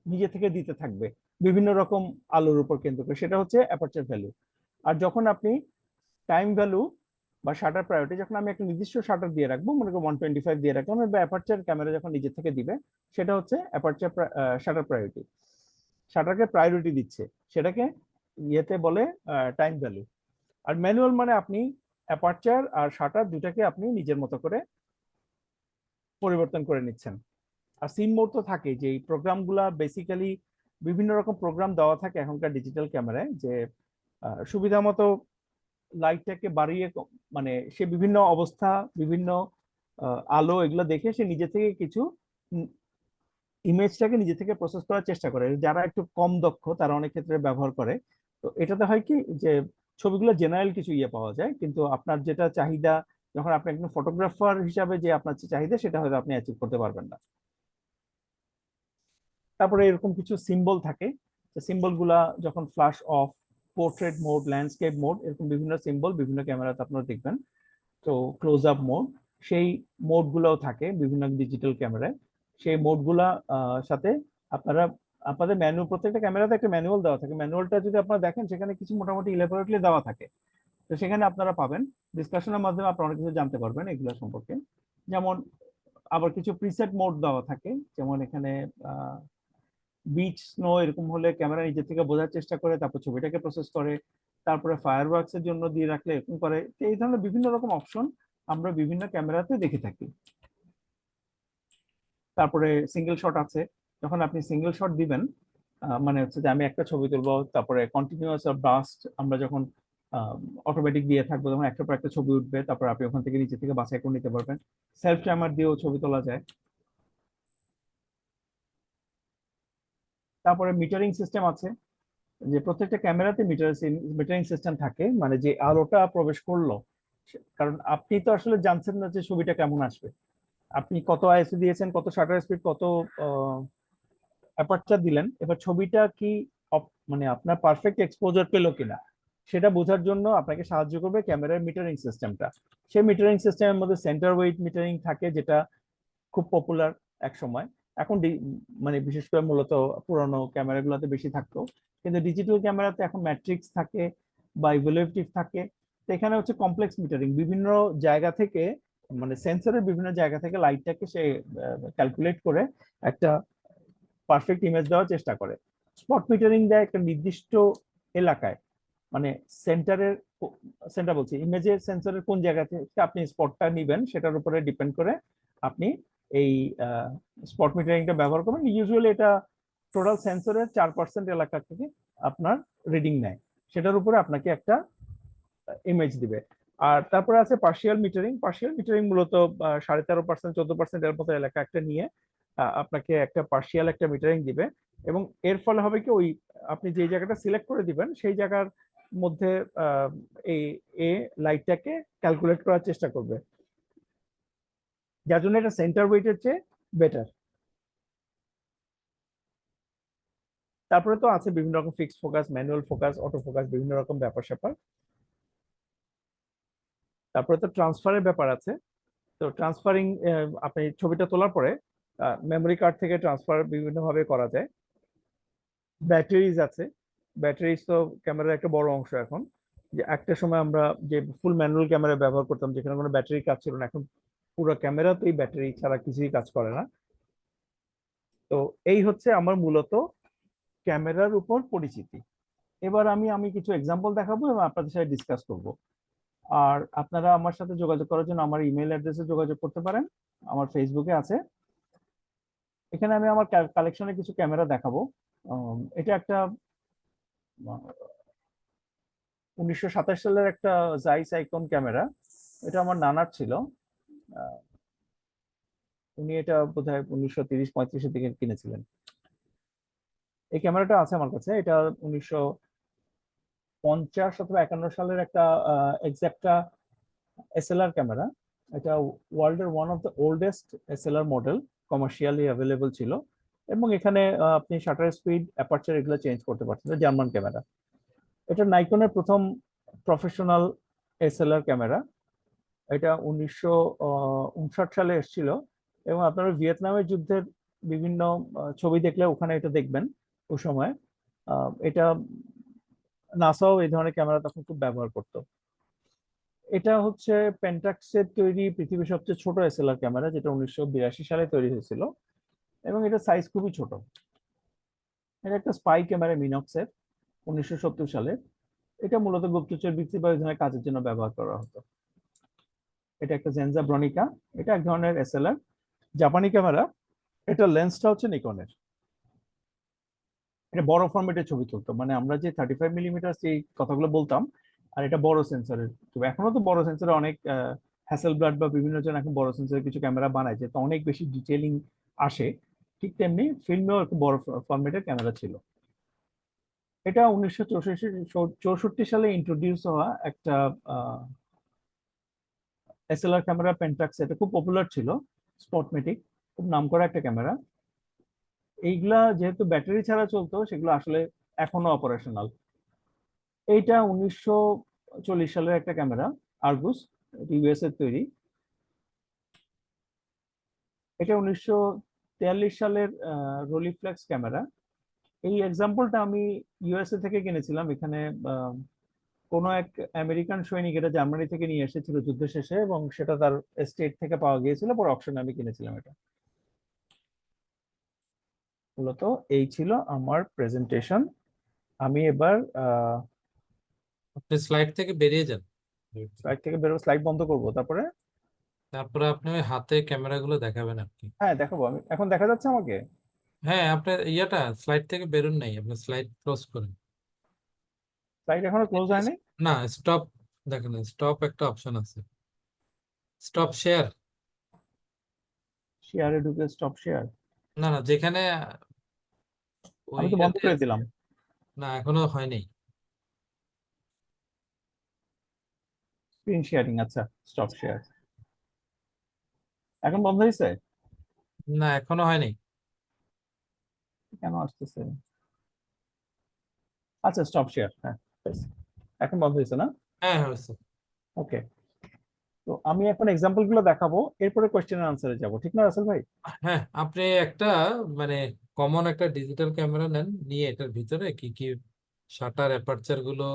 নিজে থেকে দিতে থাকবে বিভিন্ন রকম আলোর উপর কেন্দ্র করে, সেটা হচ্ছে অ্যাপারচার ভ্যালু। আর যখন আপনি টাইম ভ্যালু বা শাটার প্রায়োরিটি, যখন আমি একটা নির্দিষ্ট শাটার দিয়ে রাখবো, মনে করি 125 দিয়ে রাখলাম, বা অ্যাপারচার ক্যামেরা যখন নিজে থেকে দিবে, সেটা হচ্ছে অ্যাপারচার শাটার প্রায়োরিটি। শাটারকে প্রায়োরিটি দিচ্ছে, সেটাকে ইয়েতে বলে টাইম ভ্যালু। আর ম্যানুয়াল মানে আপনি অ্যাপারচার আর শাটার দুটাকে আপনি নিজের মতো করে পরিবর্তন করে নিচ্ছেন। আর সিন মোড তো থাকে, যে প্রোগ্রামগুলা বেসিক্যালি বিভিন্ন রকম প্রোগ্রাম দেওয়া থাকে এখনকার ডিজিটাল ক্যামেরায়, যে সুবিধা মতো লাইটটাকে বাড়িয়ে মানে সে বিভিন্ন অবস্থা, বিভিন্ন আলো এগুলো দেখে সে নিজে থেকে কিছু ইমেজটাকে নিজে থেকে প্রসেস করার চেষ্টা করে। যারা একটু কম দক্ষ তারা অনেক ক্ষেত্রে ব্যবহার করে। তো এটাতে হয় কি, যে ছবিগুলো জেনারেল কিছু ইয়ে পাওয়া যায়, কিন্তু আপনার যেটা চাহিদা, যখন আপনি একজন ফটোগ্রাফার হিসাবে যে আপনার যে চাহিদা, সেটা হয়তো আপনি অ্যাচিভ করতে পারবেন না। তারপরে এরকম কিছু সিম্বল থাকে, সিম্বল গুলা যখন flash of, portrait mode, landscape mode, এরকম বিভিন্ন সিম্বল বিভিন্ন ক্যামেরাতে আপনারা দেখবেন। তো ক্লোজ আপ মোড, সেই মোড গুলাও থাকে বিভিন্ন ডিজিটাল ক্যামেরায়। সেই মোড গুলা সাথে আপনারা আপনাদের ম্যানুয়াল, প্রত্যেকটা ক্যামেরাতে একটা ম্যানুয়াল দেওয়া থাকে। ম্যানুয়ালটা যদি আপনারা দেখেন, সেখানে কিছু মোটামুটি ইলেবোরেটলি দেওয়া থাকে। তো সেখানে আপনারা পাবেন, ডিসকাশনের মাধ্যমে আপনারা অনেক কিছু জানতে পারবেন এগুলো সম্পর্কে। যেমন আবার কিছু প্রিসেট মোড দেওয়া থাকে, যেমন এখানে বিচ, স্নো এরকম হলে ক্যামেরা নিজে থেকে বোঝার চেষ্টা করে, তারপর ছবিটাকে প্রসেস করে। তারপরে ফায়ারওয়ার্কস এর জন্য দিয়ে রাখলে এরকম করে। তো এই ধরনের বিভিন্ন রকম অপশন আমরা বিভিন্ন ক্যামেরাতে দেখে থাকি। তারপরে সিঙ্গেল শট আছে, যখন আপনি সিঙ্গেল শট দিবেন মানে হচ্ছে যে আমি একটা ছবি তুলবো, তারপরে কন্টিনিউয়াস ব্রাস্ট আমরা যখন অটোমেটিক দিয়ে থাকবো তখন একটার পর একটা ছবি উঠবে, তারপর আপনি ওখান থেকে নিচে থেকে বাছাই করে নিতে পারবেন। সেলফ টাইমার দিয়েও ছবি তোলা যায়। তারপরে মিটারিং সিস্টেম আছে, যে প্রত্যেকটা ক্যামেরাতে মিটারিং সিস্টেম থাকে, মানে যে আলোটা প্রবেশ করলো, কারণ আপনি তো আসলে জানছেন না যে ছবিটা কেমন আসবে। আপনি কত আইএসও দিয়েছেন, কত শাটার স্পিড, কত অ্যাপারচার দিলেন, এবার ছবিটা কি মানে আপনার পারফেক্ট এক্সপোজার পেলো কিনা সেটা বোঝার জন্য আপনাকে সাহায্য করবে ক্যামেরার মিটারিং সিস্টেমটা। সেই মিটারিং সিস্টেমের মধ্যে সেন্টার ওয়েট মিটারিং থাকে, যেটা খুব পপুলার এক সময়। এখন মানে বিশেষ করে মূলত পুরোনো ক্যামেরাগুলোতে বেশি থাকতো, কিন্তু ডিজিটাল ক্যামেরাতে এখন ম্যাট্রিক্স থাকে বা ইভ্যালুয়েটিভ থাকে। তো এখানে হচ্ছে কমপ্লেক্স মিটারিং, বিভিন্ন জায়গা থেকে মানে সেন্সরের বিভিন্ন জায়গা থেকে লাইটটাকে সে ক্যালকুলেট করে একটা পারফেক্ট ইমেজ দেওয়ার চেষ্টা করে। স্পট মিটারিং দেয় একটা নির্দিষ্ট এলাকায়, মানে সেন্টার বলছি ইমেজের সেন্সরের কোন জায়গা থেকে আপনি স্পটটা নিবেন সেটার উপরে ডিপেন্ড করে আপনি এই স্পট মিটারিংটা ব্যবহার করবেন। ইউজুয়ালি এটা টোটাল সেন্সরের 4% এলাকা থেকে আপনার রিডিং নেয়, সেটার উপরে আপনাকে একটা ইমেজ দিবে। আর তারপরে আছে পার্শিয়াল মিটারিং। পার্শিয়াল মিটারিং মূলত 13.5%, 14% এর মতো এলাকা একটা নিয়ে আপনাকে একটা পার্শিয়াল একটা মিটারিং দিবে, এবং এর ফলে হবে কি ওই আপনি যে জায়গাটা সিলেক্ট করে দিবেন সেই জায়গার মধ্যে এই লাইটটাকে ক্যালকুলেট করার চেষ্টা করবে, যার জন্য এটা সেন্টার ওয়েটের চেয়ে বেটার। তারপরে তো আছে বিভিন্ন রকম fixed focus, manual focus, auto focus, বিভিন্ন রকম ব্যাপার স্যাপার। তারপরে তো ট্রান্সফারের ব্যাপার আছে। তো ট্রান্সফারিং আপনি ছবিটা তোলার পরে মেমোরি কার্ড থেকে ট্রান্সফার বিভিন্ন ভাবে করা যায়। ব্যাটারিজ আছে, ব্যাটারিজ তো ক্যামেরার একটা বড় অংশ এখন। যে একটা সময় আমরা যে ফুল ম্যানুয়াল ক্যামেরা ব্যবহার করতাম যেখানে কোনো ব্যাটারি কাজ ছিল না, এখন পুরো ক্যামেরাতেই ব্যাটারি ছাড়া কিছুই কাজ করে না। তো এই হচ্ছে আমার মূলত ক্যামেরার উপর পরিচিতি। এবার আমি কিছু এক্সাম্পল দেখাবো এবং আপনাদের সাথে ডিসকাস করব। আর আপনারা আমার সাথে যোগাযোগ করার জন্য আমার ইমেল অ্যাড্রেসে যোগাযোগ করতে পারেন, আমার ফেসবুকে আছে। এখানে আমি আমার কালেকশনে কিছু ক্যামেরা দেখাবো। এটা একটা 1927 সালের একটা জাইস আইকন ক্যামেরা। এটা আমার নানার ছিল, উনি এটা বোধহয় 1930-35 দিকে কিনেছিলেন। এই ক্যামেরাটা আছে আমার কাছে, এটা 1950 অথবা 51 সালের একটা এক্সাক্টা এসএলআর ক্যামেরা। এটা ওয়ার্ল্ডের one of the oldest SLR model, commercially available ছিল, এবং এখানে আপনি শাটার স্পিড, অ্যাপারচার এগুলো চেঞ্জ করতে পারছেন। German camera. এটা নাইকনের প্রথম প্রফেশনাল এসএলআর ক্যামেরা। এটা 1959 সালে এসেছিল, এবং আপনারা ভিয়েতনামের যুদ্ধের বিভিন্ন ছবি দেখলে ওখানে এটা দেখবেন ওই সময়। এটা নাসাও এই ধরনের ক্যামেরা তখন খুব ব্যবহার করতো। এটা হচ্ছে পেন্টাক্সের তৈরি পৃথিবীর সবচেয়ে ছোট এসএলআর ক্যামেরা, যেটা 1982 সালে তৈরি হয়েছিল, এবং এটা সাইজ খুবই ছোট। এটা একটা স্পাই ক্যামেরা মিনক্সের, 1970 সালে। এটা মূলত গুপ্তচর বৃত্তি বা এই ধরনের কাজের জন্য ব্যবহার করা হতো। এটা একটা জেনজা ব্রনিকা, এটা এক ধরনের এসএলআর জাপানি ক্যামেরা। এটা লেন্সটা হচ্ছে নিকনের। এটা বড় ফরম্যাটের ছবি তুলতো, মানে আমরা যে 35 মিলিমিটার এই কথাগুলো বলতাম, আর এটা বড় সেন্সরের ছবি। এখনো তো বড় সেন্সরে অনেক হ্যাসেলব্লাড বা বিভিন্ন জন এখন বড় সেন্সরের কিছু ক্যামেরা বানায়, যেটা অনেক বেশি ডিটেইলিং আসে। ঠিক তেমনি ফিল্মেও একটা বড় ফরম্যাটের ক্যামেরা ছিল। এটা 1964 সালে ইন্ট্রোডিউস হওয়া একটা এসএলআর ক্যামেরা, পেন্টাক্স। এটা খুব পপুলার ছিল, স্পটমেটিক, খুব নামকরা একটা ক্যামেরা। এইগুলা যেহেতু ব্যাটারি ছাড়া চলতো, সেগুলো আসলে এখনো অপারেশনাল। এইটা 1940 সালের একটা ক্যামেরা, আরগুস, ইউএস এর তৈরি। এটা 1943 সালের রোলিফ্লেক্স ক্যামেরা। এই এক্সাম্পলটা আমি ইউএসএ থেকে কিনেছিলাম। এখানে কোনো এক আমেরিকান সৈনিক এটা জার্মানি থেকে নিয়ে এসেছিল যুদ্ধ শেষে, এবং সেটা তার স্টেট থেকে পাওয়া গিয়েছিল, পরে অকশনে আমি কিনেছিলাম এটা। মূলত এই ছিল আমার প্রেজেন্টেশন। আমি এবার আপনি স্লাইড থেকে বেরিয়ে যান। স্লাইড থেকে বেরোবো, স্লাইড বন্ধ করব, তারপরে তারপরে আপনি ওই হাতে ক্যামেরাগুলো দেখাবেন আর কি। হ্যাঁ দেখাবো আমি, এখন দেখা যাচ্ছে আমাকে? হ্যাঁ, আপনার স্লাইড থেকে বেরোন নাই, আপনি স্লাইড ক্লোজ করেন। সাইট এখনো ক্লোজ হয়নি? না, স্টপ, দেখেন স্টপ একটা অপশন আছে, স্টপ শেয়ার। শেয়ারে ঢুকে স্টপ শেয়ার? না না, যেখানে ওই আমি তো বন্ধ ইয়াতে করে আছে। দিলাম। না, এখনো হয়নি। স্ক্রিন শেয়ারিং, আচ্ছা স্টপ শেয়ার, এখন বন্ধ হয়েছে? না, এখনো হয়নি। কেন আসতেছে? আচ্ছা স্টপ শেয়ার, হ্যাঁ হয়েছে। এখন বন্ধ হয়েছে না? হ্যাঁ, হয়েছে। ওকে, তো আমি এখন এক্সাম্পল গুলো দেখাবো, এরপরে কোয়েশ্চেন আনসারে যাব, ঠিক না রাসেল ভাই? হ্যাঁ, আপনি একটা মানে কমন একটা ডিজিটাল ক্যামেরা নেন, নিয়ে এটার ভিতরে কি কি শাটার অ্যাপারচার গুলো,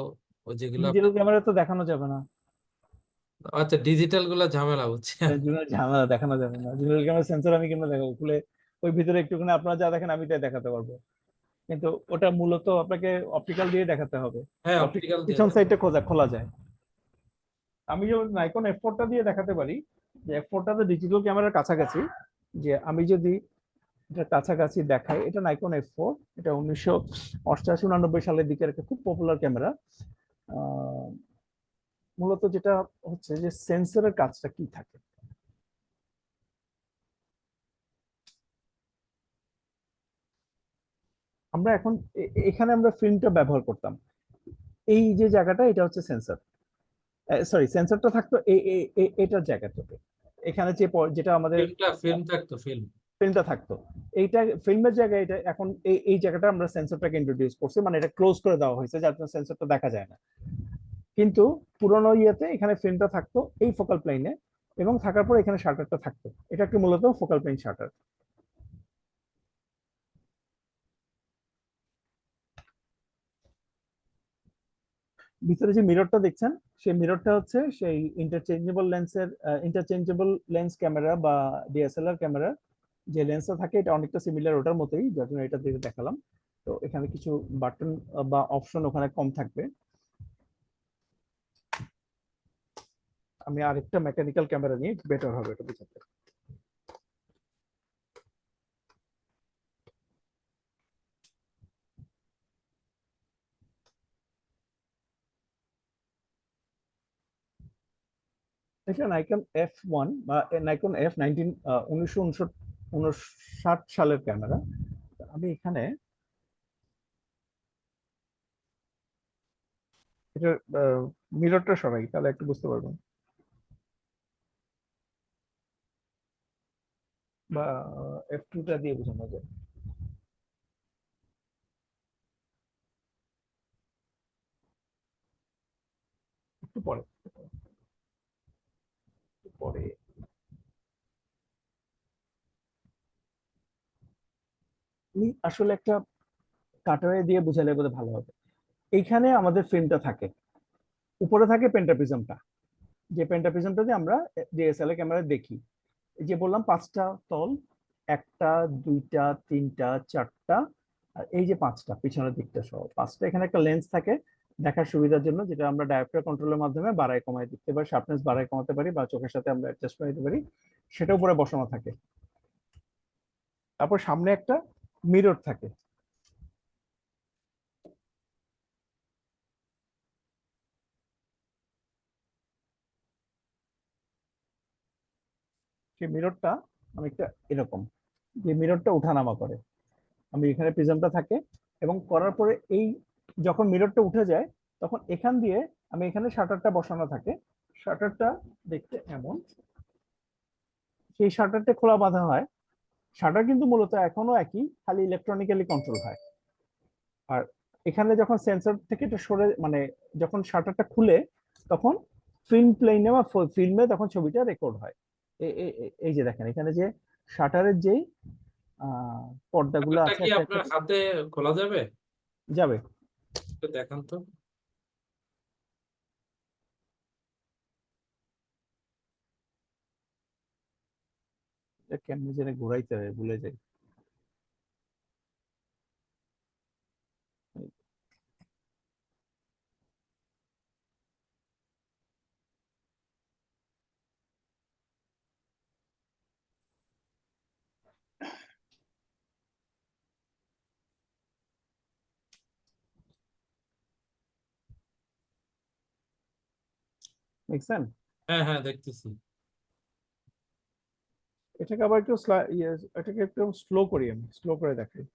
ওই যেগুলো ডিজিটাল ক্যামেরা তো দেখানো যাবে না। আচ্ছা, ডিজিটাল গুলো ঝামেলা হচ্ছে। ঝামেলা, দেখানো যাবে না ডিজিটাল ক্যামেরা, সেন্সর আমি কেন দেখাবো খুলে? ওই ভিতরে একটুখানি আপনারা যা দেখেন আমি তাই দেখাতে পারবো, কিন্তু ওটা মূলত আপনাকে অপটিক্যাল দিয়ে দেখাতে হবে। হ্যাঁ, অপটিক্যাল অপটিক্যাল দিয়ে পিছন দেন। সাইডটা খোলা যায়। আমি যেমন নাইকন F4টা দিয়ে দেখাতে পারি, যে F4টা তো ডিজিটাল ক্যামেরার কাছাকাছি, যে আমি যদি এটা কাছাকাছি দেখাই, এটা নাইকন F4, এটা 1988-89 সালের দিকের একটা খুব পপুলার ক্যামেরা। মূলত যেটা হচ্ছে যে সেন্সরের কাজটা কি থাকে, আমরা এখন এখানে আমরা ফিল্মটা ব্যবহার করতাম, এই যে জায়গাটা এটা হচ্ছে সেন্সর, সরি সেন্সরটা থাকতো এটার জায়গাটাতে, এখানে যে যেটা আমাদের ফিল্ম থাকতো, ফিল্ম। ফিল্মটা থাকতো, এইটা ফিল্মের জায়গায় এটা এখন এই জায়গাটা আমরা সেন্সরটাকে ইন্ট্রোডিউস করছি, মানে এটা ক্লোজ করে দেওয়া হয়েছে যার জন্য সেন্সরটা দেখা যায় না। কিন্তু পুরোনো ইয়েতে এখানে ফিল্মটা থাকতো এই ফোকাল প্লেনে, এবং থাকার পর এখানে শাটারটা থাকতো, এটা একটি মূলত ফোকাল প্লেন শাটার। ভিতরে যে মিররটা দেখছেন, সেই মিররটা হচ্ছে সেই ইন্টারচেঞ্জেবল লেন্স ক্যামেরা বা ডিএসএলআর ক্যামেরা যে লেন্সটা থাকে, এটা অনেকটা সিমিলার ওটার মতোই, যার জন্য এটা দিয়ে দেখালাম। তো এখানে কিছু বাটন বা অপশন ওখানে কম থাকবে। আমি আরেকটা মেকানিক্যাল ক্যামেরা নিয়ে বেটার হবে এটা বোঝাতে। এটা নাইকন F1 বা নাইকন F19, 1959 সালের ক্যামেরা। আমি এখানে এটা মিররটা সরাই, তাহলে একটু বুঝতে পারবেন, বা F2টা দিয়ে বোঝানো যায়। একটু পরে, একটু পরে। আমি আসলে একটা কাটারে দিয়ে বোঝালে বোধহয় ভালো হবে। এইখানে আমাদের ফিল্মটা থাকে, উপরে থাকে পেন্টাপ্রিজমটা, যে পেন্টাপ্রিজমটা দিয়ে আমরা ডিএসএলআর ক্যামেরা দেখি। এই যে বললাম 5টা তল, একটা, দুইটা, তিনটা, চারটা, আর এই যে 5টা পিছনের দিকটা সহ 5টা, এখানে একটা লেন্স থাকে দেখার সুবিধার জন্য, যেটা আমরা ডায়োপ্টার কন্ট্রোলের মাধ্যমে বাড়ায় কমায় দিতে পারি, শার্পনেস বাড়ায় কমাতে পারি, বা চোখের সাথে আমরা অ্যাডজাস্ট করে দিতে পারি, সেটা উপরে বসানো থাকে। তারপর সামনে একটা মিরর থাকে, সেই মিররটা অনেকটা এরকম, যে মিররটা উঠানামা করে। আমি এখানে প্রিজমটা থাকে, এবং করার পরে এই যখন মিররটা উঠে যায়, তখন এখান দিয়ে আমি এখানে শাটারটা বসানো থাকে। শাটারটা দেখতে এমন, সেই শাটারটা খোলা বাঁধা হয়। শাটার কিন্তু মূলত এখনো একই, খালি ইলেকট্রনিক্যালি কন্ট্রোল হয়। আর এখানে যখন সেন্সর থেকে এটা সরে, মানে যখন শাটারটা খুলে, তখন ফিল্ম প্লেনে বা ফিল্মে তখন ছবিটা রেকর্ড হয়। এই যে দেখেন এখানে যে শাটারের যেই পর্দাগুলো ব্যাপারটা আছে কি একটা একটা আপনার হাতে খোলা যাবে? যাবে। একটু দেখান তো। কেমনি যেন ঘুরাইতে হয় ভুলে যাই। দেখছেন? হ্যাঁ হ্যাঁ দেখতেছি। এটাকে আবার একটু এটাকে একটু স্লো করি, আমি স্লো করে দেখাই।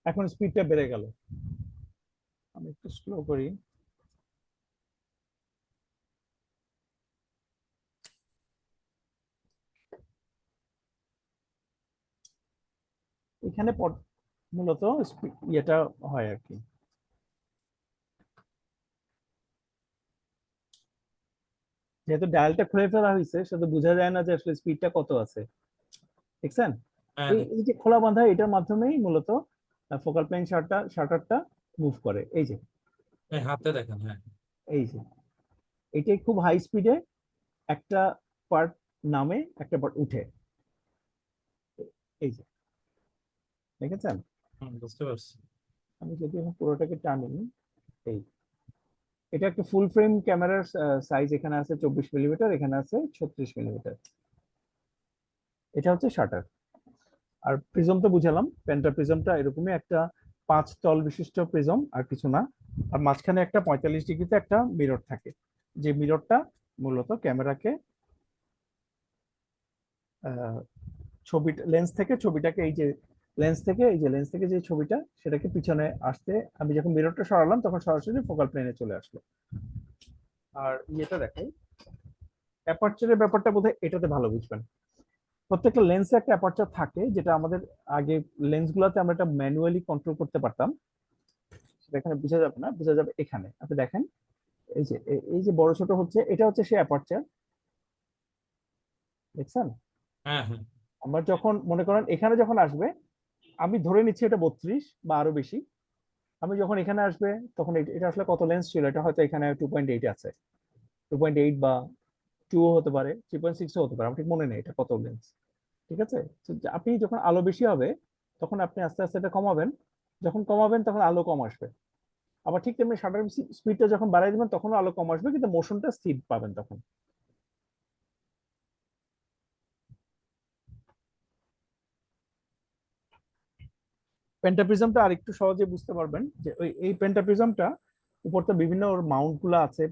এখন স্পিডটা বেড়ে গেল, আমি একটু স্লো করি। এখানে মূলত ইয়েটা হয় আর কি। যেহেতু ডায়ালটা খুলে ফেলা হয়েছে, সেটা বোঝা যায় না যে আসলে স্পিডটা কত আছে। দেখছেন? হ্যাঁ এই যে খোলা বাঁধা, এটার মাধ্যমেই মূলত ফোকাল প্লেন শাটারটা মুভ করে। এই যে এই হাতে দেখেন, হ্যাঁ। এই যে এটাই খুব হাই স্পিডে একটা পার্ট নামে একটা পার্ট উঠে। এই যে দেখেছেন? বুঝতে পারছি। আমি যদি এখন পুরোটাকে টানি, এই এটা একটা ফুল ফ্রেম ক্যামেরার সাইজ, এখানে আছে 24 মিলিমিটার, এখানে আছে 36 মিলিমিটার। এটা হচ্ছে শাটার। আর প্রিজম তো বুঝালাম, পেন্টা প্রিজমটা এরকমই একটা 5 তল বিশিষ্ট প্রিজম, আর কিছু না। আর মাঝখানে একটা 45 ডিগ্রিতে একটা মিরর থাকে, যে মিররটা মূলত ক্যামেরাকে ছবি লেন্স থেকে ছবিটাকে, এই যে লেন্স থেকে যে ছবিটা, সেটাকে পিছনে আসতে আমি যখন মিররটা সরালাম, তখন সরাসরি ফোকাল প্লেনে চলে আসলো। আর ইয়েটা দেখাই, অ্যাপারচারের ব্যাপারটা বোধহয় এটাতে ভালো বুঝবেন। প্রত্যেকটা লেন্সে একটা অ্যাপারচার থাকে, যেটা আমাদের আগে লেন্সগুলোতে আমরা এটা ম্যানুয়ালি কন্ট্রোল করতে পারতাম। সেটা এখানে বোঝা যাবে না, বোঝা যাবে এখানে। আপনি দেখেন, এই যে বড় ছোট হচ্ছে, এটা হচ্ছে সে অ্যাপারচার। দেখছেন? হ্যাঁ হ্যাঁ আমার যখন মনে করেন এখানে যখন আসবে, আমি ধরে নিচ্ছি এটা 32 বা আরো বেশি। আমি যখন এখানে আসবে, তখন এটা আসলে কত লেন্স ছিল, এটা হয়তো এখানে 2.8 আছে, 2.8 বা 2 হতে পারে, 3.6 হতে পারে, আমার ঠিক মনে নেই এটা কত লেন্স। ঠিক আছে? তো আপনি যখন আলো বেশি হবে, তখন আপনি আস্তে আস্তে এটা কমাবেন। যখন কমাবেন, তখন আলো কম আসবে। আবার ঠিক তেমনি শাটার স্পিডটা যখন বাড়াই দিবেন, তখন আলো কম আসবে, কিন্তু মোশনটা স্থির পাবেন তখন। পেন্টাপ্রিজমটা আরেকটু সহজে বুঝতে পারবেন, যে এই পেন্টাপ্রিজমটা উপরতে বিভিন্ন মাউন্ট গুলো আছে,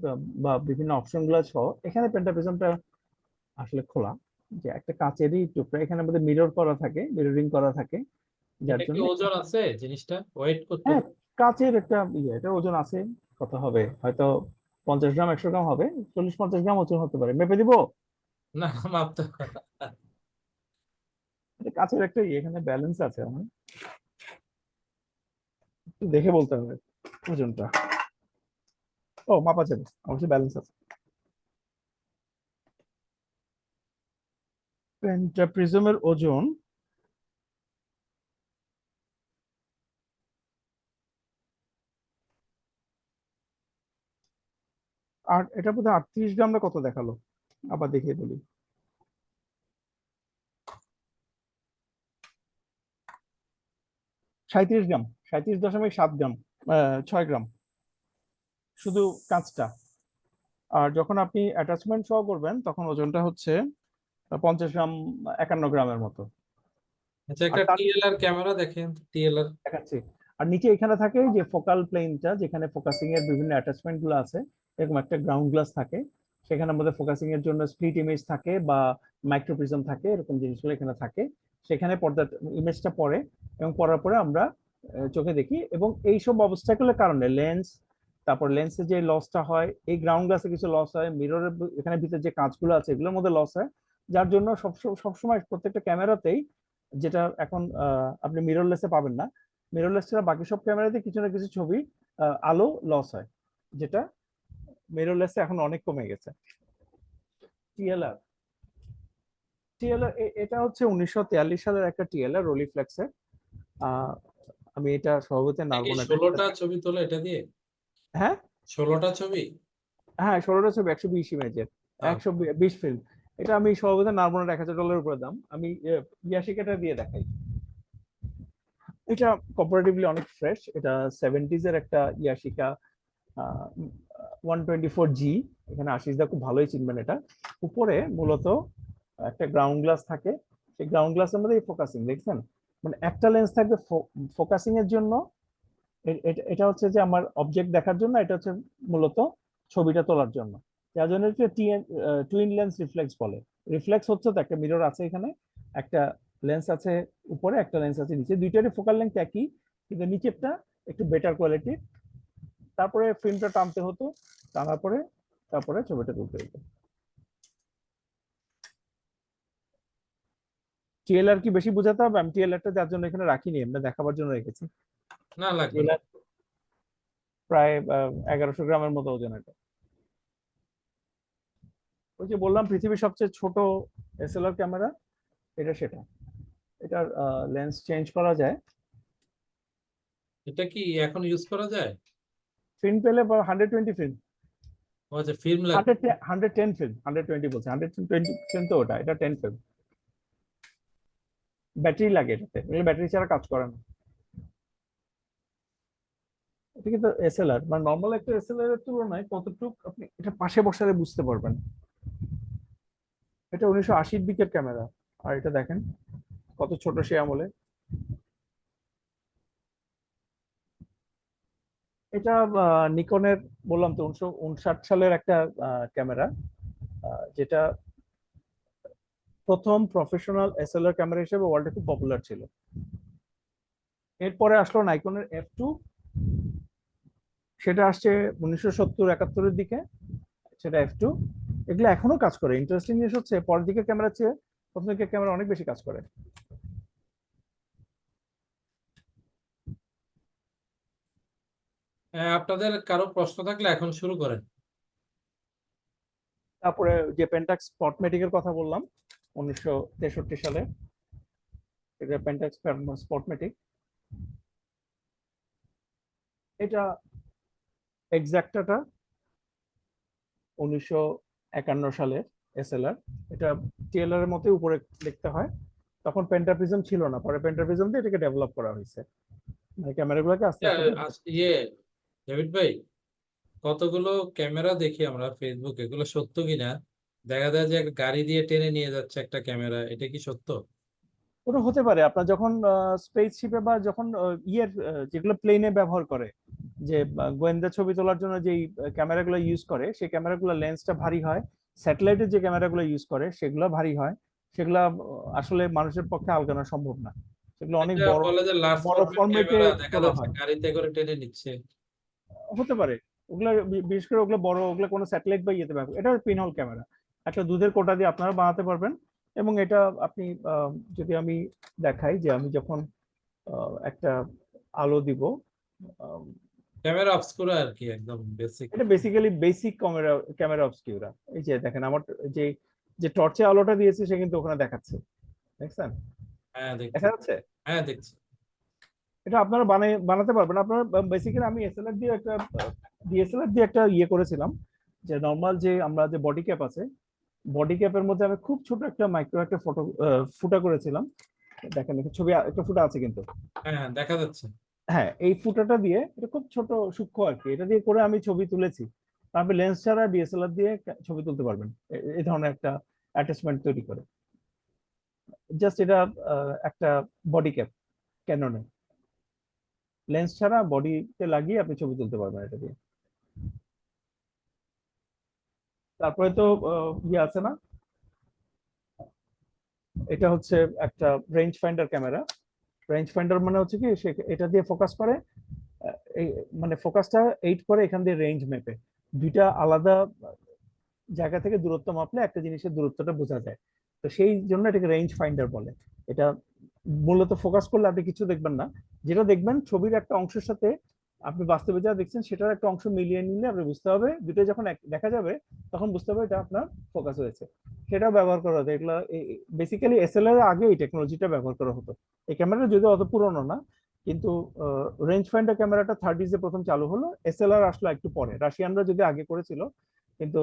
বা বিভিন্ন অপশন গুলো সহ। এখানে পেন্টাপ্রিজমটা আসলে খোলা, যে একটা কাচেরই টুকরা, এখানে আমাদের মিরর করা থাকে, মিররিং করা থাকে, যার এটা কি জন্য। ওজন আছে জিনিসটা, ওয়েট করতে? হ্যাঁ, কাচের একটা এটা ওজন আছে। কত হবে, হয়তো 50 গ্রাম 100 গ্রাম হবে, 40-50 গ্রাম ওজন হতে পারে। মেপে দিব? না, মাপতে এটা কাচের একটা এখানে ব্যালেন্স আছে, আমার একটু দেখে বলতে হবে ওজনটা। ও, মাপা যাবে, অবশ্যই ব্যালেন্স আছে। পেন্টাপ্রিজমের ওজন আর এটা বোধহয় 38 গ্রাম না কত দেখালো, আবার দেখিয়ে বলি। 37 গ্রাম, 37.7 গ্রাম, 6 গ্রাম, শুধু কাঁচটা। আর যখন আপনি অ্যাটাচমেন্ট সহ করবেন, তখন ওজনটা হচ্ছে 50 গ্রাম, 51 গ্রামের মতো। আচ্ছা, আর একটা তার টিএলআর ক্যামেরা দেখেন, টিএলআর। দেখাচ্ছি। আর নিচে এখানে থাকে যে ফোকাল প্লেনটা, যেখানে ফোকাসিং এর বিভিন্ন অ্যাটাচমেন্ট গুলো আছে, এরকম একটা গ্রাউন্ড গ্লাস থাকে। সেখানে আমাদের ফোকাসিং এর জন্য স্প্লিট ইমেজ থাকে বা মাইক্রোপ্রিজম থাকে, এরকম জিনিসগুলো এখানে থাকে। সেখানে পর্দা ইমেজটা পড়ে, এবং পড়ার পরে আমরা চোখে দেখি। এবং এইসব অবস্টাকেলের কারণে তারপর লেন্সে যে লসটা হয়, এই গ্রাউন্ড গ্লাসে কিছু লস হয়, মিররের এখানে ভিতরে যে কাঁচগুলো আছে এগুলোর মধ্যে লস হয়। যার জন্য সবসময় প্রত্যেকটা ক্যামেরাতেই, যেটা এখন আপনি মিররলেসে পাবেন না, মিররলেস ছাড়া বাকি সব ক্যামেরাতে কিছু না কিছু ছবি আলো লস হয়, যেটা মিররলেসে এখন অনেক কমে গেছে। টিএলআর টিএলআর এটা হচ্ছে 1943 সালের একটা টিএলআর রোলিফ্লেক্সের। আহ আমি এটা সভাপতি কি নারবো না। 16টা ছবি তোলে এটা দিয়ে? হ্যাঁ 16টা ছবি? হ্যাঁ, 16টা ছবি, 120 ইমেজের, আহ, 120 ফিল্ম। এটা আমি সভাপতি নারবো না, $1000 উপরে দাম। আমি ইয়াশিকাটা দিয়ে দেখাই। এটা কম্পারেটিভলি অনেক ফ্রেশ, এটা 70s এর একটা ইয়াশিকা 124G। এখানে আশিস দা খুব ভালোই চিনবেন এটা। উপরে মূলত একটা গ্রাউন্ড গ্লাস থাকে, সেই গ্রাউন্ড গ্লাসের মধ্যে ফোকাসিং দেখছেন, মানে একটা লেন্স থাকবে ফোকাসিং এর জন্য। এটা হচ্ছে যে আমার অবজেক্ট দেখার জন্য, এটা হচ্ছে মূলত ছবিটা তোলার জন্য। যার জন্য টুইন লেন্স রিফ্লেক্স বলে। রিফ্লেক্স হচ্ছে তো একটা মিরর আছে এখানে, একটা লেন্স আছে উপরে, একটা লেন্স আছে নিচে, দুইটারই ফোকাল লেন্থ একই, কিন্তু নিচেরটা একটু বেটার কোয়ালিটির। তারপরে ফিল্মটা টানতে হতো, টানার পরে তারপরে ছবিটা তুলতে হতো। টিএলআর কি বেশি বোঝাতে হবে? আমি টিএলআরটা যার জন্য এখানে রাখিনি, আমরা দেখাবার জন্য রেখেছি। না, লাগবে না। টিএলআর প্রায় 1100 গ্রামের মতো ওজন এটা। ওই যে বললাম পৃথিবীর সবচেয়ে ছোট এসএলআর ক্যামেরা, এটা সেটা। এটার লেন্স চেঞ্জ করা যায়, এটা কি এখন ইউজ করা যায়? ফিল্ম পেলে 120 ফিল্ম, ও আচ্ছা, ফিল্ম লাগবে। 110 ফিল্ম, 120 বলছে, 120 ফিল্ম তো ওটা, এটা 10 ফিল্ম। ব্যাটারি লাগে এটাতে, ব্যাটারি ছাড়া কাজ করে না। এটা কিন্তু এসএলআর, মানে নর্মাল একটা এসএলআর এর তুলনায় কতটুকু আপনি এটা পাশে বসালে বুঝতে পারবেন। এটা 1980-র দিকের ক্যামেরা, আর এটা দেখেন কত ছোট সে আমলে। এটা নিকনের, বললাম তো 1959 সালের একটা ক্যামেরা, যেটা প্রথম প্রফেশনাল এসএলআর ক্যামেরা হিসেবে ওয়ার্ল্ডে খুব পপুলার ছিল। এরপরে আসলো নাইকনের F2, সেটা আসছে 1970-71-এর দিকে, সেটা F2। এগুলো এখনো কাজ করে। ইন্টারেস্টিং জিনিস হচ্ছে পরের দিকে ক্যামেরা চেয়ে প্রথম দিকের ক্যামেরা অনেক বেশি কাজ করে। আপনাদের কারো প্রশ্ন থাকলে এখন শুরু করেন। তারপরে যে পেন্টাক্স স্পটমেটিকের কথা বললাম 1963 সালে, এটা পেন্টাক্স স্পটমেটিক। এটা এক্সাক্টাটা 1951 সালের এসএলআর। এটা টিএলআর এর মতোই উপরে দেখতে হয়। তখন পেন্টাপ্রিজম ছিল না, পরে পেন্টাপ্রিজম দিয়ে এটাকে ডেভেলপ করা হয়েছে, মানে ক্যামেরাগুলোকে আস্তে আস্তে। ডেভিড ভাই, কতগুলো ক্যামেরা দেখি আমরা ফেসবুকে, এগুলো সত্য কিনা? দেখা যায় যে একটা গাড়ি দিয়ে টেনে নিয়ে যাচ্ছে একটা ক্যামেরা, এটা কি সত্য? ওটা হতে পারে আপনার যখন স্পেসশিপে বা যখন যেগুলো প্লেনে ব্যবহার করে, যে গোয়েন্দা ছবি তোলার জন্য যেই ক্যামেরাগুলো ইউজ করে, সেই ক্যামেরাগুলো লেন্সটা ভারী হয়। স্যাটেলাইটের যে ক্যামেরাগুলো ইউজ করে সেগুলো ভারী হয়, সেগুলো আসলে মানুষের পক্ষে আলগানো সম্ভব না, সেগুলো অনেক এটা বড় বলে যে লার্জ বড় ফরম্যাট ফরম্যাটে ক্যামেরা দেখা তোলা যাচ্ছে হয়। গাড়িতে করে টেনে নিচ্ছে। হতে পারে ওগুলো, বিশেষ করে ওগুলো বড়, ওগুলো কোনো স্যাটেলাইট বা ইয়েতে ব্যবহার, এটা পিনহোল ক্যামেরা, একটা দুধের কোটা দিয়ে আপনারা বানাতে পারবেন। এবং এটা আপনি যদি আমি দেখাই যে আমি যখন একটা আলো দিব, আহ, ক্যামেরা অবস্কুরা আর কি, একদম বেসিক। এটা basically basic camera, camera obscura. এই যে দেখেন আমার যে যে টর্চে আলোটা দিয়েছে সে কিন্তু ওখানে দেখাচ্ছে, দেখছেন? হ্যাঁ দেখছি। দেখা যাচ্ছে? হ্যাঁ দেখছি। এটা আপনারা বানাতে পারবেন। আপনারা বেসিক্যালি আমি ডিএসএলআর দিয়ে একটা ইয়ে করেছিলাম, যে নর্মাল যে আমরা যে বডি ক্যাপ আছে, বডি ক্যাপের মধ্যে আমি খুব ছোট একটা মাইক্রো একটা ফটো ফুটা করেছিলাম। দেখেন একটা ছবি, একটা ফুটা আছে কিন্তু। হ্যাঁ হ্যাঁ, দেখা যাচ্ছে। হ্যাঁ, এই ফুটাটা দিয়ে, এটা খুব ছোট সূক্ষ্ম আর কি, এটা দিয়ে করে আমি ছবি তুলেছি। আপনি লেন্স ছাড়া ডিএসএলআর দিয়ে ছবি তুলতে পারবেন, এই ধরনের একটা অ্যাটাচমেন্ট তৈরি করে। জাস্ট এটা একটা বডি ক্যাপ ক্যাননে, লেন্স ছাড়া বডিতে লাগিয়ে আপনি ছবি তুলতে পারবেন এটা দিয়ে। তারপরে তো ইয়ে আছে না, এটা হচ্ছে একটা range finder camera. Range finder মানে হচ্ছে কি, এটা দিয়ে ফোকাস করে, এই মানে ফোকাসটা এইট করে এখান দিয়ে রেঞ্জ মেপে, দুইটা আলাদা জায়গা থেকে দূরত্ব মাপলে একটা জিনিসের দূরত্বটা বোঝা যায়। তো সেই জন্য এটাকে রেঞ্জ ফাইন্ডার বলে। এটা মূলত ফোকাস করলে আপনি কিছু দেখবেন না, যেটা দেখবেন ছবির একটা অংশের সাথে আপনি বাস্তবে যা দেখছেন সেটার একটা অংশ মিলিয়ে নিলে আপনি বুঝতে হবে, দুটো যখন দেখা যাবে তখন বুঝতে হবে এটা আপনার ফোকাস হয়েছে। সেটাও ব্যবহার করা হতো, এগুলো বেসিক্যালি এসএলআর আগে এই টেকনোলজিটা ব্যবহার করা হতো। এই ক্যামেরাটা যদিও অত পুরনো না, কিন্তু রেঞ্জ ফাইন্ডার ক্যামেরাটা 30s প্রথম চালু হলো, এসএলআর আসলো একটু পরে। রাশিয়ানরা যদি আগে করেছিল, কিন্তু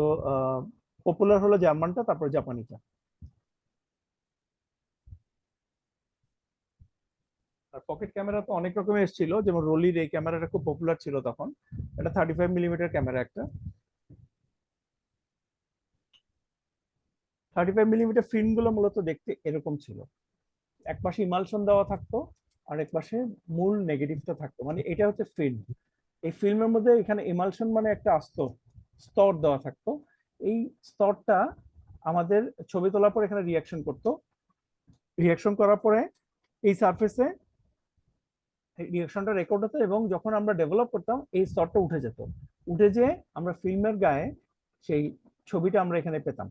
পপুলার হলো জার্মানটা, তারপর জাপানিটা। আর পকেট ক্যামেরা তো অনেক রকমের এসেছিল, যেমন রোলির এই ক্যামেরাটা খুব পপুলার ছিল তখন। এটা 35 মিলিমিটার ক্যামেরা একটা। 35 মিলিমিটার ফিল্মগুলো মূলত দেখতে এরকম ছিল, এক পাশে ইমালশন দেওয়া থাকতো আর এক পাশে মূল নেগেটিভটা থাকতো, মানে এটা হচ্ছে ফিল্ম। এই ফিল্মের মধ্যে এখানে ইমালশন মানে একটা স্তর দেওয়া থাকতো। এই স্তরটা আমাদের ছবি তোলার পর এখানে রিয়াকশন করতো, রিয়াকশন করার পরে এই সারফেসে রিয়াকশনটা রেকর্ড হতো, এবং যখন আমরা ডেভেলপ করতাম এই স্তরটা উঠে যেত, উঠে যেয়ে আমরা ফিল্মের গায়ে সেই ছবিটা আমরা এখানে পেতাম,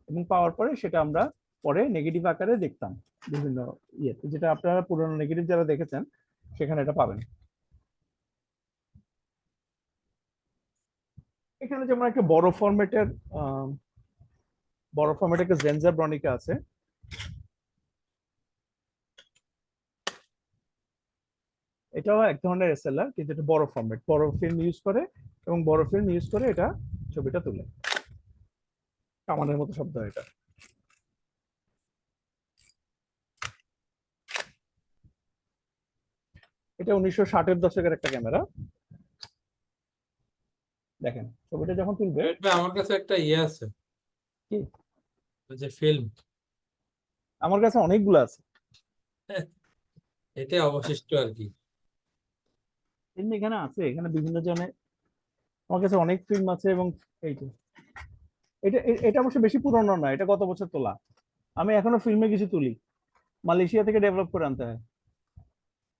এবং পাওয়ার পরে সেটা আমরা পরে নেগেটিভ আকারে দেখতাম বিভিন্ন ইয়েতে, যেটা আপনারা পুরোনো নেগেটিভ যারা দেখেছেন সেখানে এটা পাবেন। এখানে যেমন একটা বড় ফরম্যাটের একটা জেনজা ব্রনিকা আছে, এটাও এক ধরনের এসএলআর, কিন্তু এটা বড় ফরম্যাট, বড় ফিল্ম ইউজ করে, এবং বড় ফিল্ম ইউজ করে এটা ছবিটা তুলে, কামানের মতো শব্দ এটা। এটা 1960-এর দশকের একটা ক্যামেরা, দেখেন ছবিটা যখন তুলবে। জাভেদ ভাই, আমার কাছে একটা ইয়ে আছে, কি? ওই যে ফিল্ম, আমার কাছে অনেকগুলো আছে এটাই অবশিষ্ট আর কি। ফিল্ম, এখানে আছে, এখানে বিভিন্ন জনের, আমার কাছে অনেক ফিল্ম আছে। এবং এইটা এটা এটা অবশ্য বেশি পুরনো না, এটা গত বছর তোলা। আমি এখনো ফিল্মে কিছু তুলি, মালয়েশিয়া থেকে ডেভেলপ করে আনতে হয়।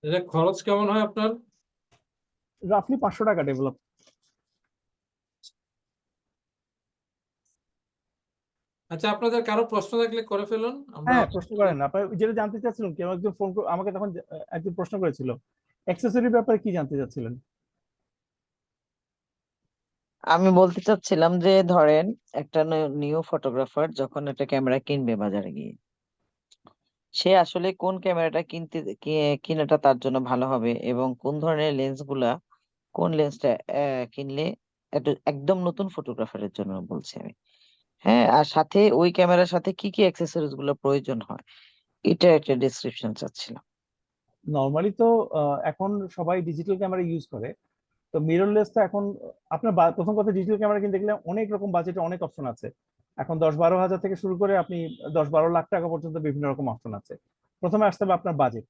এটা খরচ কেমন হয় আপনার? রাফলি 500 টাকা ডেভেলপ। আচ্ছা, আপনাদের কারো প্রশ্ন থাকলে করে ফেলুন, আমরা হ্যাঁ, প্রশ্ন করেন, আপনার যেটা জানতে চাচ্ছিলেন, কেউ একজন ফোন আমাকে তখন একজন প্রশ্ন করেছিল, অ্যাক্সেসরি ব্যাপারে কি জানতে চাচ্ছিলেন? আমি বলতে চাচ্ছিলাম যে ধরেন একটা নিউ ফটোগ্রাফার যখন একটা ক্যামেরা কিনবে বাজারে গিয়ে, সে আসলে কোন ক্যামেরাটা কিনাটা তার জন্য ভালো হবে, এবং কোন ধরনের লেন্স গুলা, কোন লেন্সটা কিনলে একদম নতুন ফটোগ্রাফারের জন্য বলছি আমি। হ্যাঁ, আর সাথে ওই ক্যামেরার সাথে কি কি অ্যাক্সেসরিজ গুলো প্রয়োজন হয়, এটা একটা ডেসক্রিপশন চাচ্ছিলাম। নর্মালি তো এখন সবাই ডিজিটাল ক্যামেরা ইউজ করে, তো মিররলেস তো এখন আপনার প্রথম কথা, ডিজিটাল ক্যামেরা কিনতে গেলে অনেক রকম বাজেটে অনেক অপশন আছে। এখন 10-12 হাজার থেকে শুরু করে আপনি 10-12 লাখ টাকা পর্যন্ত বিভিন্ন রকম অপশন আছে। প্রথমে আসতে হবে আপনার বাজেট,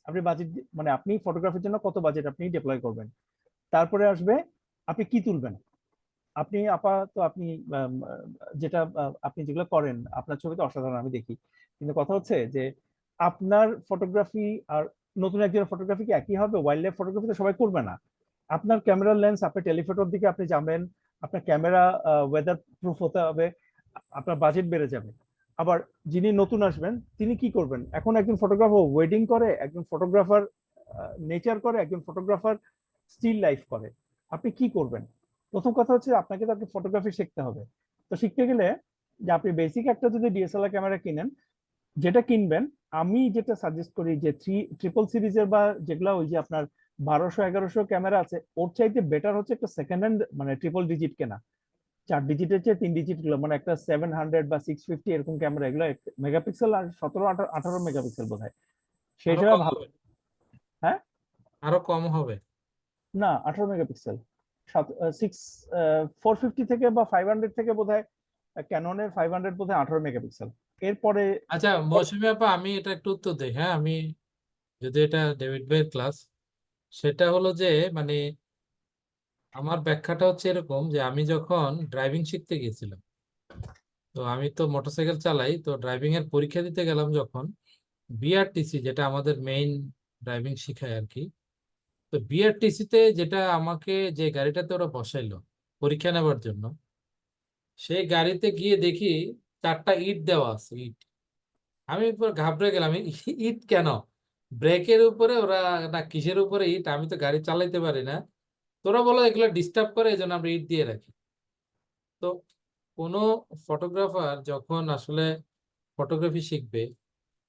আপনি বাজেট মানে আপনি ফটোগ্রাফির জন্য কত বাজেট আপনি ডিপ্লয় করবেন। তারপরে আসবে আপনি কি তুলবেন। আপনি আপাতত আপনি যেটা আপনি যেগুলো করেন, আপনার ছবিতে অসাধারণ আমি দেখি, কিন্তু কথা হচ্ছে যে আপনার ফটোগ্রাফি আর নতুন একজনের ফটোগ্রাফি কি একই হবে? ওয়াইল্ড লাইফ ফটোগ্রাফি তো সবাই করবে না। আপনার ক্যামেরার লেন্স, আপনার টেলিফটোর দিকে আপনি যাবেন, আপনার ক্যামেরা ওয়েদার প্রুফ হতে হবে, আপনার বাজেট বেড়ে যাবে। আবার যিনি নতুন আসবেন তিনি কি করবেন? এখন একজন ফটোগ্রাফার ওয়েডিং করে, একজন ফটোগ্রাফার নেচার করে, একজন ফটোগ্রাফার স্টিল লাইফ করে। আপনি কি করবেন? প্রথম কথা হচ্ছে আপনাকে তো ফটোগ্রাফি শিখতে হবে। তো শিখতে গেলে যে আপনি বেসিক একটা যদি ডিএসএলআর ক্যামেরা কিনেন, যেটা কিনবেন, আমি যেটা সাজেস্ট করি যে ট্রিপল সিরিজের বা যেগুলো ওই যে আপনার 1200-1100 ক্যামেরা আছে, ওর চাইতে বেটার হচ্ছে একটা সেকেন্ড হ্যান্ড মানে ট্রিপল ডিজিট কেনা। 4 ডিজিটের চেয়ে 3 ডিজিট গুলো, মানে একটা 700 বা 650 এরকম ক্যামেরা, এগুলো মেগাপিক্সেল আর 17-18 মেগাপিক্সেল বোধ হয়, আরো সেটা কম ভালো। হবে? হ্যাঁ, আরো কম হবে? না 18 মেগাপিক্সেল, 450 থেকে বা 500 থেকে বোধ হয়, ক্যাননের 500 বোধ হয় 18 মেগাপিক্সেল। এরপরে আচ্ছা মৌসুমী আপা, আমি এটা একটু উত্তর দিই। হ্যাঁ, আমি যদি এটা ডেভিড ভাইয়ের ক্লাস, সেটা হলো যে মানে আমার ব্যাখ্যাটা হচ্ছে এরকম যে আমি যখন ড্রাইভিং শিখতে গেছিলাম, তো আমি তো মোটরসাইকেল চালাই, তো ড্রাইভিং এর পরীক্ষা দিতে গেলাম যখন, বিআরটিসি যেটা আমাদের মেইন ড্রাইভিং শিখায় আর কি, তো বিআরটিসি তে যেটা আমাকে যে গাড়িটাতে ওরা বসাইলো পরীক্ষা নেবার জন্য, সেই গাড়িতে গিয়ে দেখি 4টা ইট দেওয়া আছে, ইট। আমি পুরো ঘাবড়ে গেলাম, ইট কেন ব্রেকের উপরে ওরা, না কিসের উপরে ইট, আমি তো গাড়ি চালাইতে পারি না। তোরা বলো এগুলো ডিস্টার্ব করে, এই জন্য আমরা ইট দিয়ে রাখি। তো কোনো ফটোগ্রাফার যখন আসলে ফটোগ্রাফি শিখবে,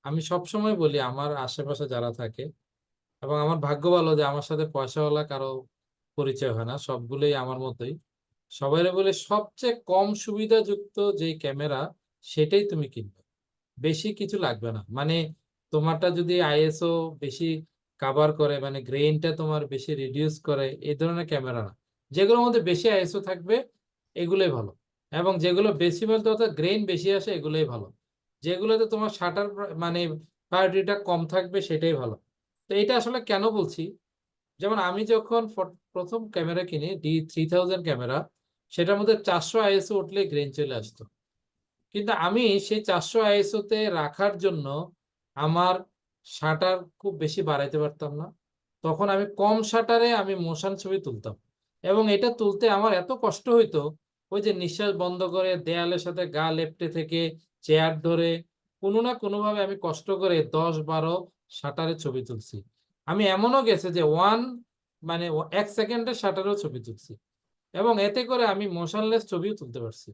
আমি সব সময় বলি আমার আশেপাশে যারা থাকে, এবং আমার ভাগ্য ভালো যে আমার সাথে পয়সাওয়ালা কারো পরিচয় হয় না, সবগুলোই আমার মতোই। সবাই বলে সবচেয়ে কম সুবিধাযুক্ত যে ক্যামেরা সেটাই তুমি কিনবে, বেশি কিছু লাগবে না। মানে তোমারটা যদি আইএসও বেশি কাভার করে, মানে গ্রেইনটা তোমার বেশি রিডিউস করে, এই ধরনের ক্যামেরা না, যেগুলোর মধ্যে বেশি আইএসও থাকবে এগুলোই ভালো। এবং যেগুলো বেশি বলতে অর্থাৎ গ্রেইন বেশি আসে এগুলোই ভালো। যেগুলোতে তোমার শাটার মানে প্রায়োরিটিটা কম থাকবে সেটাই ভালো। তো এটা আসলে কেন বলছি, যেমন আমি যখন প্রথম ক্যামেরা কিনি D3000 ক্যামেরা, সেটার মধ্যে 400 আইএসও উঠলে গ্রেইন চলে আসতো। কিন্তু আমি সেই 400 আইএসও তে রাখার জন্য আমার শাটার খুব বেশি বাড়াইতে পারতাম না। তখন আমি কম শাটারে আমি মোশন ছবি তুলতাম, এবং এটা তুলতে আমার এত কষ্ট হইতো, ওই যে নিঃশ্বাস বন্ধ করে দেয়ালের সাথে গা লেপ্টে থেকে চেয়ার ধরে কোনো না কোনোভাবে আমি কষ্ট করে 10-12 শাটারে ছবি তুলছি। আমি এমনও গেছে যে মানে 1 সেকেন্ডের শাটারেও ছবি তুলছি, এবং এতে করে আমি মোশনলেস ছবিও তুলতে পারছি।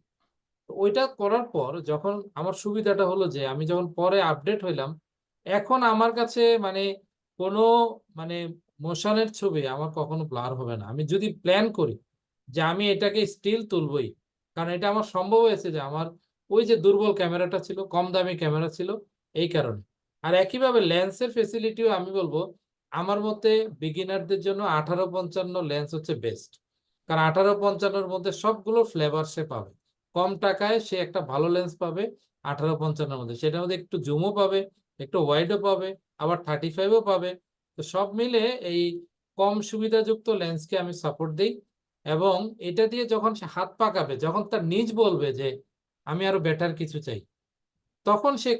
তো ওইটা করার পর যখন আমার সুবিধাটা হলো যে আমি যখন পরে আপডেট হইলাম, এখন আমার কাছে মানে কোনো মানে মোশনের ছবি আমার কখনো ব্লার হবে না। আমি যদি প্ল্যান করি যে আমি এটাকে স্টিল তুলবই, কারণ এটা আমার সম্ভব হয়েছে যে আমার ওই যে দুর্বল ক্যামেরাটা ছিল, কম দামি ক্যামেরা ছিল, এই কারণে। আর একইভাবে লেন্সের ফেসিলিটিও আমি বলবো আমার মতে বিগিনারদের জন্য 18-55 লেন্স হচ্ছে বেস্ট। কারণ 18-55-র মধ্যে সবগুলো ফ্লেভার সে পাবে, কম টাকায় সে একটা ভালো লেন্স পাবে 18-55-র মধ্যে। সেটার মধ্যে একটু জুমও পাবে, একটু ওয়াইডও পাবে, আবার 35ও পাবে। তো সব মিলে এই কম সুবিধাযুক্ত লেন্সকে আমি সাপোর্ট দিই। এবং এটা দিয়ে যখন সে হাত পাকাবে, যখন তার নিজ বলবে যে আমি আরো বেটার কিছু চাই, তখন সে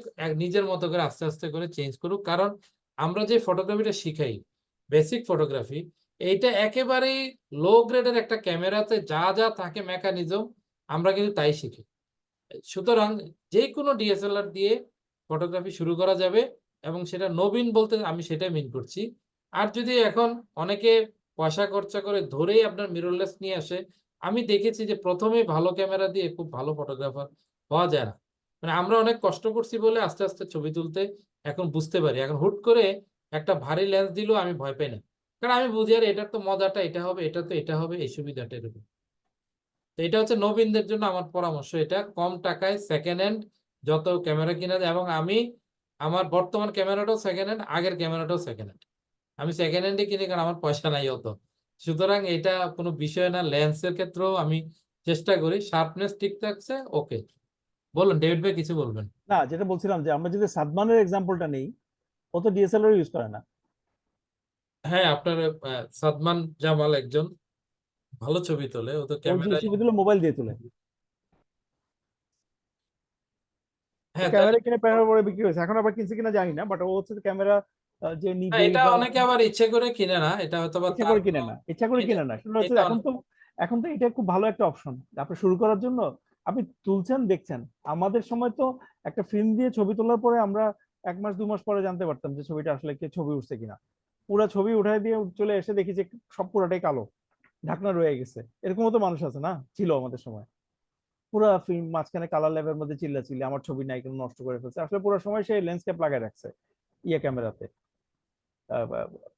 নিজের মতো করে আস্তে আস্তে করে চেঞ্জ করুক। কারণ আমরা যে ফটোগ্রাফিটা শিখাই, বেসিক ফটোগ্রাফি, এইটা একেবারেই লো গ্রেডের একটা ক্যামেরাতে যা যা থাকে মেকানিজম, আমরা কিন্তু তাই শিখি। সুতরাং যে কোনো ডিএসএলআর দিয়ে ফটোগ্রাফি শুরু করা যাবে, এবং সেটা নবীন বলতে আমি সেটাই মিন করছি। আর যদি এখন অনেকে পয়সা খরচা করে ধরেই আপনার মিররলেস নিয়ে আসে, আমি দেখেছি যে প্রথমে ভালো ক্যামেরা দিয়ে খুব ভালো ফটোগ্রাফার হওয়া যায় না। মানে আমরা অনেক কষ্ট করছি বলে আস্তে আস্তে ছবি তুলতে এখন বুঝতে পারি। এখন হুট করে একটা ভারী লেন্স দিলেও আমি ভয় পাই না, কারণ আমি বুঝি আর এটার তো মজাটা এটা হবে, এটা তো এটা হবে, এই সুবিধাটা এরকম। তো এটা হচ্ছে নবীনদের জন্য আমার পরামর্শ, এটা কম টাকায় সেকেন্ড হ্যান্ড যত ক্যামেরা কিনা যায়। এবং আমি আমার বর্তমান ক্যামেরাটাও সেকেন্ড হ্যান্ড, আগের ক্যামেরাটাও সেকেন্ড হ্যান্ড। আমি সেকেন্ড হ্যান্ডে কিনি কারণ আমার পয়সা নাই অত। সুতরাং এটা কোনো বিষয় না। লেন্সের ক্ষেত্রেও আমি চেষ্টা করি, শার্পনেস ঠিক থাকছে, ওকে। বলুন ডেভিড ভাই, কিছু বলবেন? না, যেটা বলছিলাম যে আমরা যদি সাদমানের এক্সাম্পলটা নেই, ও তো ডিএসএলআর ইউজ করে না। হ্যাঁ, আপনার সাদমান জামাল একজন ভালো ছবি তোলে, ও তো ওর যে ক্যামেরা। ছবিগুলো মোবাইল দিয়ে তোলে, হ্যাঁ, তাই। ক্যামেরা কিনে প্যানেল পরে বিক্রি হয়েছে, এখন আবার কিনছে কিনা জানি না, বাট ও হচ্ছে ক্যামেরা যে হ্যাঁ, নিবেই এটা বা অনেকে আবার ইচ্ছে করে কিনে না, এটা হয়তো বা ইচ্ছা তার করে কিনে কোনো না, ইচ্ছা করে এটা কিনে না, সেটা হচ্ছে এটা এখন তো এটা খুব ভালো একটা অপশন আপনি শুরু করার জন্য। আপনি তুলছেন, দেখছেন। আমাদের সময় তো একটা ফিল্ম দিয়ে ছবি তোলার পরে আমরা 1 মাস 2 মাস পরে জানতে পারতাম যে ছবিটা আসলে কে ছবি উঠছে কিনা। পুরা ছবি উঠাই দিয়ে চলে এসে দেখি যে সব পুরাটাই কালো, ঢাকনা রয়ে গেছে। এরকমও তো মানুষ আছে, না ছিল আমাদের সময়। পুরা ফিল্ম মাঝখানে কালার ল্যাবের মধ্যে চিল্লাচিল্লি, আমার ছবি নাই কেন, নষ্ট করে ফেলছে। আসলে পুরো সময় সে লেন্স ক্যাপ লাগাই রাখছে ইয়ে ক্যামেরাতে,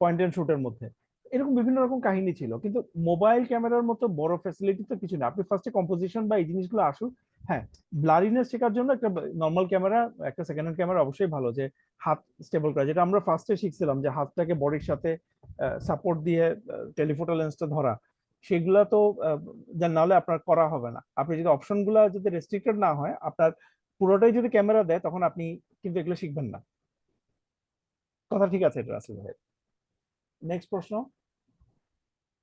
পয়েন্ট এন্ড শুটের মধ্যে। এরকম বিভিন্ন রকম কাহিনী ছিল, কিন্তু মোবাইল ক্যামেরার মতো বড় ফ্যাসিলিটি তো কিছু না। আপনি ফার্স্টে কম্পোজিশন বা এই জিনিসগুলো আসুক। হ্যাঁ, ব্লারিনেস শেখার জন্য একটা নর্মাল ক্যামেরা, একটা সেকেন্ড হ্যান্ড ক্যামেরা অবশ্যই ভালো, যে হাত স্টেবল করা, যেটা আমরা ফার্স্টে শিখছিলাম, যে হাতটাকে বডির সাথে সাপোর্ট দিয়ে টেলিফোটো লেন্সটা ধরা। সেগুলা তো যা নাহলে আপনার করা হবে না। আপনি যদি অপশন গুলা যদি রেস্ট্রিক্টেড না হয়, আপনার পুরোটাই যদি ক্যামেরা দেয়, তখন আপনি কিন্তু এগুলো শিখবেন না। কথা ঠিক আছে এটা রাসেল ভাই। নেক্সট প্রশ্ন।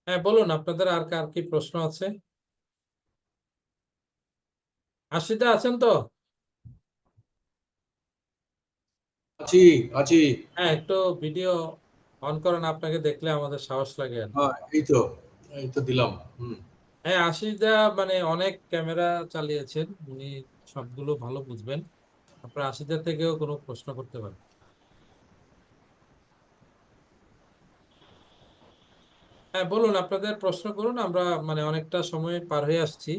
হ্যাঁ, বলুন আপনাদের আর কার কি প্রশ্ন আছে? আশিতা আছেন তো? আছি আছি। হ্যাঁ, একটু ভিডিও অন করেন, আপনাকে দেখলে আমাদের সাহস লাগে আর কি। হ্যাঁ, এই তো দিলাম। হুম। হ্যাঁ, আশিসদা মানে অনেক ক্যামেরা চালিয়েছেন উনি, সবগুলো ভালো বুঝবেন। আপনার আশিসদার থেকেও কোনো প্রশ্ন করতে পারেন। হ্যাঁ, বলুন আপনাদের প্রশ্ন করুন, আমরা মানে অনেকটা সময় পার হয়ে আসছি।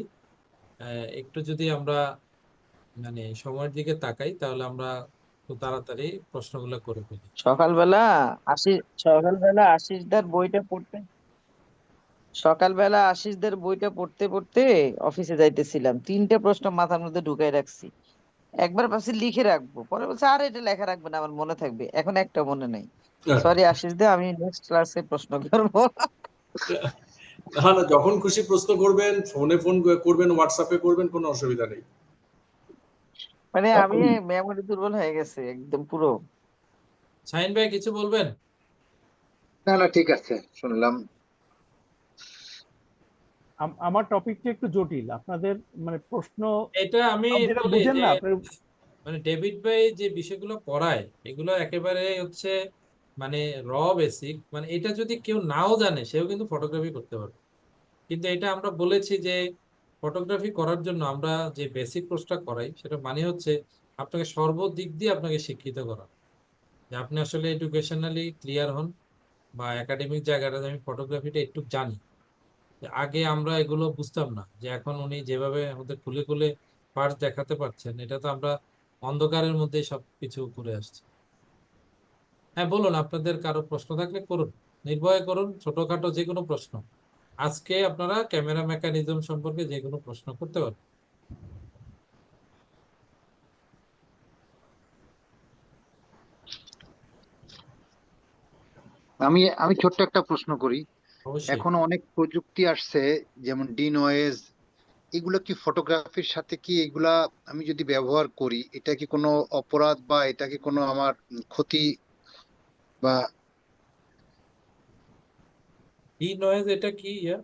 একটু যদি আমরা মানে সময়ের দিকে তাকাই, তাহলে আমরা খুব তাড়াতাড়ি প্রশ্নগুলো করে ফেলি। সকালবেলা সকালবেলা আশিসদার বইটা পড়তে সকালবেলা আশিসদের বইটা পড়তে পড়তে অফিসে যাইতেছিলাম, 3টে প্রশ্ন মাথার মধ্যে ঢুকাই রাখছি। একবার ভাবছি লিখে রাখবো, পরে বলছে আর এটা লেখা রাখবে না, আমার মনে থাকবে। এখন একটা মনে নাই। সরি আশিস দা, আমি নেক্সট ক্লাসে প্রশ্ন করবো। না না, যখন খুশি প্রশ্ন করবেন, ফোন করবেন, হোয়াটসঅ্যাপে করবেন, কোনো অসুবিধা নেই। মানে আমি মেমোরি দুর্বল হয়ে গেছে একদম পুরো। শাহিন ভাই কিছু বলবেন? না না, ঠিক আছে, শুনলাম। আমার টপিকটা একটু জটিল, আপনাদের মানে প্রশ্ন এটা আমি যেটা বলি বুঝেন যে না আপনার। মানে ডেভিড ভাই যে বিষয়গুলো পড়ায় এগুলো একেবারে হচ্ছে মানে র বেসিক, মানে এটা যদি কেউ নাও জানে সেও কিন্তু ফটোগ্রাফি করতে পারবে। কিন্তু এটা আমরা বলেছি যে ফটোগ্রাফি করার জন্য আমরা যে বেসিক কোর্সটা করাই সেটা মানে হচ্ছে আপনাকে সর্বদিক দিয়ে আপনাকে শিক্ষিত করা, যে আপনি আসলে এডুকেশনালি ক্লিয়ার হন বা একাডেমিক জায়গাটা আমি ফটোগ্রাফিটা একটু জানি। যে আগে আমরা এগুলো বুঝতাম না, যে এখন উনি যেভাবে আমাদের খুলে খুলে পার্টস দেখাতে পারছেন, এটা তো আমরা অন্ধকারের মধ্যে সবকিছু করে আসছি। হ্যাঁ বলুন, আপনাদের কারো প্রশ্ন থাকলে করুন, নির্ভয় করুন, ছোটখাটো যে কোনো প্রশ্ন। আজকে আপনারা ক্যামেরা মেকানিজম সম্পর্কে যে কোনো প্রশ্ন করতে পারেন। আমি আমি ছোট্ট একটা প্রশ্ন করি। অবশ্যই। এখন অনেক প্রযুক্তি আসছে, যেমন ডিনয়েজ, এগুলো কি ফটোগ্রাফির সাথে কি এগুলা আমি যদি ব্যবহার করি, এটা কি কোনো অপরাধ বা এটা কি কোনো আমার ক্ষতি বা ই নয়েজ এটা কি ইয়া?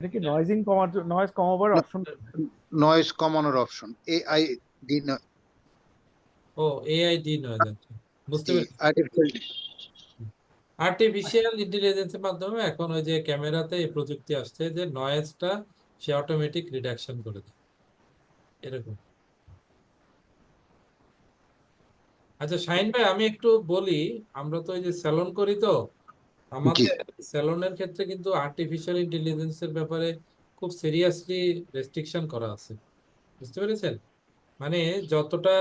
এটা কি নয়েজ কমাবার অপশন? নয়েজ কমানোর অপশন, এআই, ডি ও এআই ডি নয়েজ, আচ্ছা বুঝতে পেরেছি। আর্টিফিশিয়াল। আর্টিফিশিয়াল ইন্টেলিজেন্সের মাধ্যমে এখন ওই যে ক্যামেরাতে এই প্রযুক্তি আসছে যে নয়েজটা সে অটোমেটিক রিডাকশন করে দেয়, এরকম। আচ্ছা শাহিন ভাই আমি একটু বলি, আমরা তো ওই যে স্যালন করি, তো জি, আমাদের স্যালনের ক্ষেত্রে কিন্তু আর্টিফিশিয়াল ইন্টেলিজেন্সের ব্যাপারে খুব সিরিয়াসলি রেস্ট্রিকশন করা আছে, বুঝতে পেরেছেন? মানে যতটা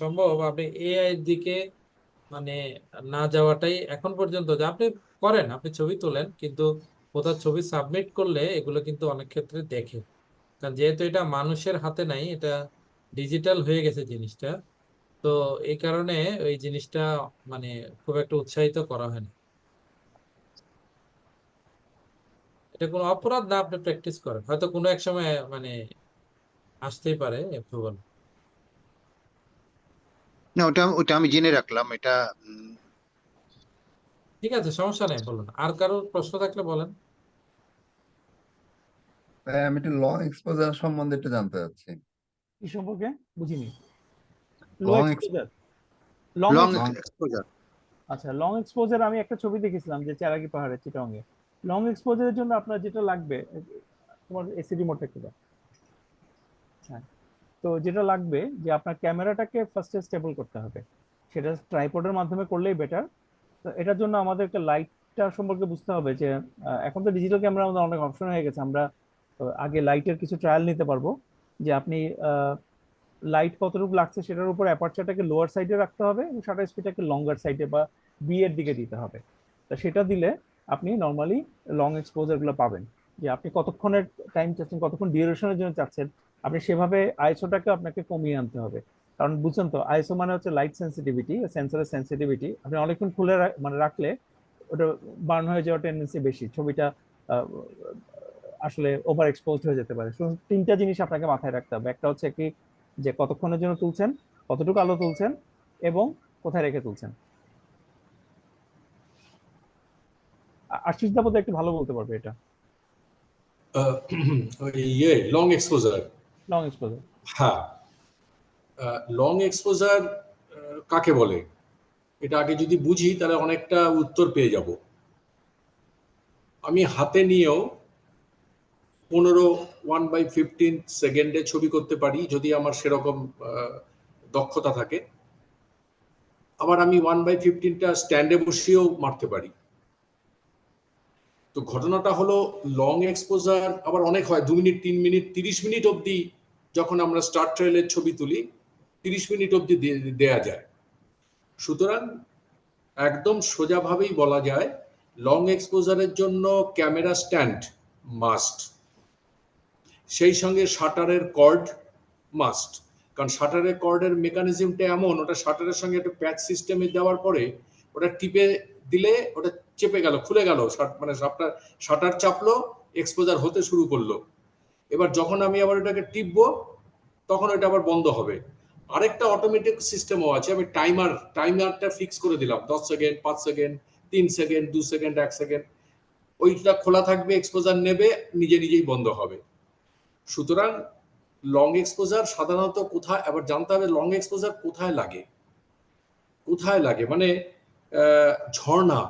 সম্ভব আপনি এআই এর দিকে মানে না যাওয়াটাই এখন পর্যন্ত, যে আপনি করেন, আপনি ছবি তোলেন, কিন্তু কোথাও ছবি সাবমিট করলে এগুলো কিন্তু অনেক ক্ষেত্রে দেখে, কারণ যেহেতু এটা মানুষের হাতে নাই, এটা ডিজিটাল হয়ে গেছে জিনিসটা। তো এই কারণে ওই জিনিসটা মানে খুব একটা উৎসাহিত করা হয় না। এটা কোনো অপরাধ না, আপনি প্র্যাকটিস করেন, হয়তো কোনো এক সময় মানে আসতেই পারে অ্যাপ্রুভাল। না, ওটা ওটা আমি জেনে রাখলাম এটা। ঠিক আছে, সমস্যা নেই, বলুন। আর কারো প্রশ্ন থাকলে বলেন। তাই আমি একটু লং এক্সপোজার সম্বন্ধে একটু জানতে চাচ্ছি। কি সম্পর্কে বুঝিনি? Low long exposure, long long long exposure. আচ্ছা, লং এক্সপোজার আমি একটা ছবি দেখেছিলাম যে চেরাগি পাহাড়ে, চিটাগং এ। লং এক্সপোজারের জন্য আপনার যেটা লাগবে, তোমার এসি রিমোট একটু দাও। হ্যাঁ, তো যেটা লাগবে যে আপনার ক্যামেরাটাকে ফার্স্টে স্টেবল করতে হবে, সেটা ট্রাইপডের মাধ্যমে করলেই বেটার। তো এটার জন্য আমাদেরকে লাইটটা সম্পর্কে বুঝতে হবে যে এখন তো ডিজিটাল ক্যামেরা আমাদের অনেক অপশন হয়ে গেছে। আমরা আগে লাইটের কিছু ট্রায়াল নিতে পারবো, যে আপনি লাইট কতটুকু লাগছে সেটার উপর অ্যাপারচারটাকে লোয়ার সাইডে রাখতে হবে এবং শাটার স্পিডটাকে লঙ্গার সাইডে বা বি এর দিকে দিতে হবে। তা সেটা দিলে আপনি নর্মালি লং এক্সপোজার গুলো পাবেন, যে আপনি কতক্ষণের টাইম চাচ্ছেন, কতক্ষণ ডিউরেশনের জন্য চাচ্ছেন, আপনি সেভাবে আইএসওটাকে আপনাকে কমিয়ে আনতে হবে। কারণ বুঝছেন তো, আইএসও মানে হচ্ছে লাইট সেন্সিটিভিটি, সেন্সরের সেন্সিটিভিটি। আপনি অনেকক্ষণ খুলে মানে রাখলে ওটা বার্ন হয়ে যাওয়ার টেন্ডেন্সি বেশি, ছবিটা আহ, আসলে ওভার এক্সপোজড হয়ে যেতে পারে। তিনটা জিনিস আপনাকে মাথায় রাখতে হবে। একটা হচ্ছে কি, যে কতক্ষণের জন্য তুলছেন, কতটুকু আলো তুলছেন, এবং কোথায় রেখে তুলছেন। আশিস দা বোধহয় একটু ভালো বলতে পারবে এটা, লং এক্সপোজার। Long exposure. হ্যাঁ, লং এক্সপোজার কাকে বলে এটা আগে যদি বুঝি তাহলে অনেকটা উত্তর পেয়ে যাব। আমি হাতে নিয়েও 1/15 সেকেন্ডে ছবি করতে পারি যদি আমার সেরকম দক্ষতা থাকে। আবার আমি 1/15টা স্ট্যান্ডে বসিয়েও মারতে পারি। তো ঘটনাটা হলো লং এক্সপোজার আবার অনেক হয়, 2 মিনিট, 3 মিনিট, 30 মিনিট অবধি। যখন আমরা স্টার ট্রেলের ছবি তুলি 30 মিনিট অবধি দেয়া যায়। সুতরাং একদম সোজাভাবেই বলা যায় লং এক্সপোজারের জন্য ক্যামেরা স্ট্যান্ড মাস্ট, সেই সঙ্গে শাটারের কর্ড মাস্ট। কারণ শাটারের কর্ডের মেকানিজমটা এমন, ওটা শাটারের সঙ্গে একটা প্যাচ সিস্টেমে দেওয়ার পরে ওটা টিপে দিলে ওটা চেপে গেল, খুলে গেল, মানে শাটার চাপলো, এক্সপোজার হতে শুরু করলো। এবার যখন আমি আবার এটাকে টিপবো তখন এটা আবার বন্ধ হবে। আরেকটা অটোমেটিক সিস্টেমও আছে, আমি টাইমারটা ফিক্স করে দিলাম 10 second, 5 second, 3 second, 2 second, 1 second, ওইটা খোলা থাকবে, এক্সপোজার নেবে, নিজে নিজেই বন্ধ হবে। সুতরাং লং এক্সপোজার সাধারণত কোথায়, আবার জানতে হবে লং এক্সপোজার কোথায় লাগে, মানে ঝর্ণা,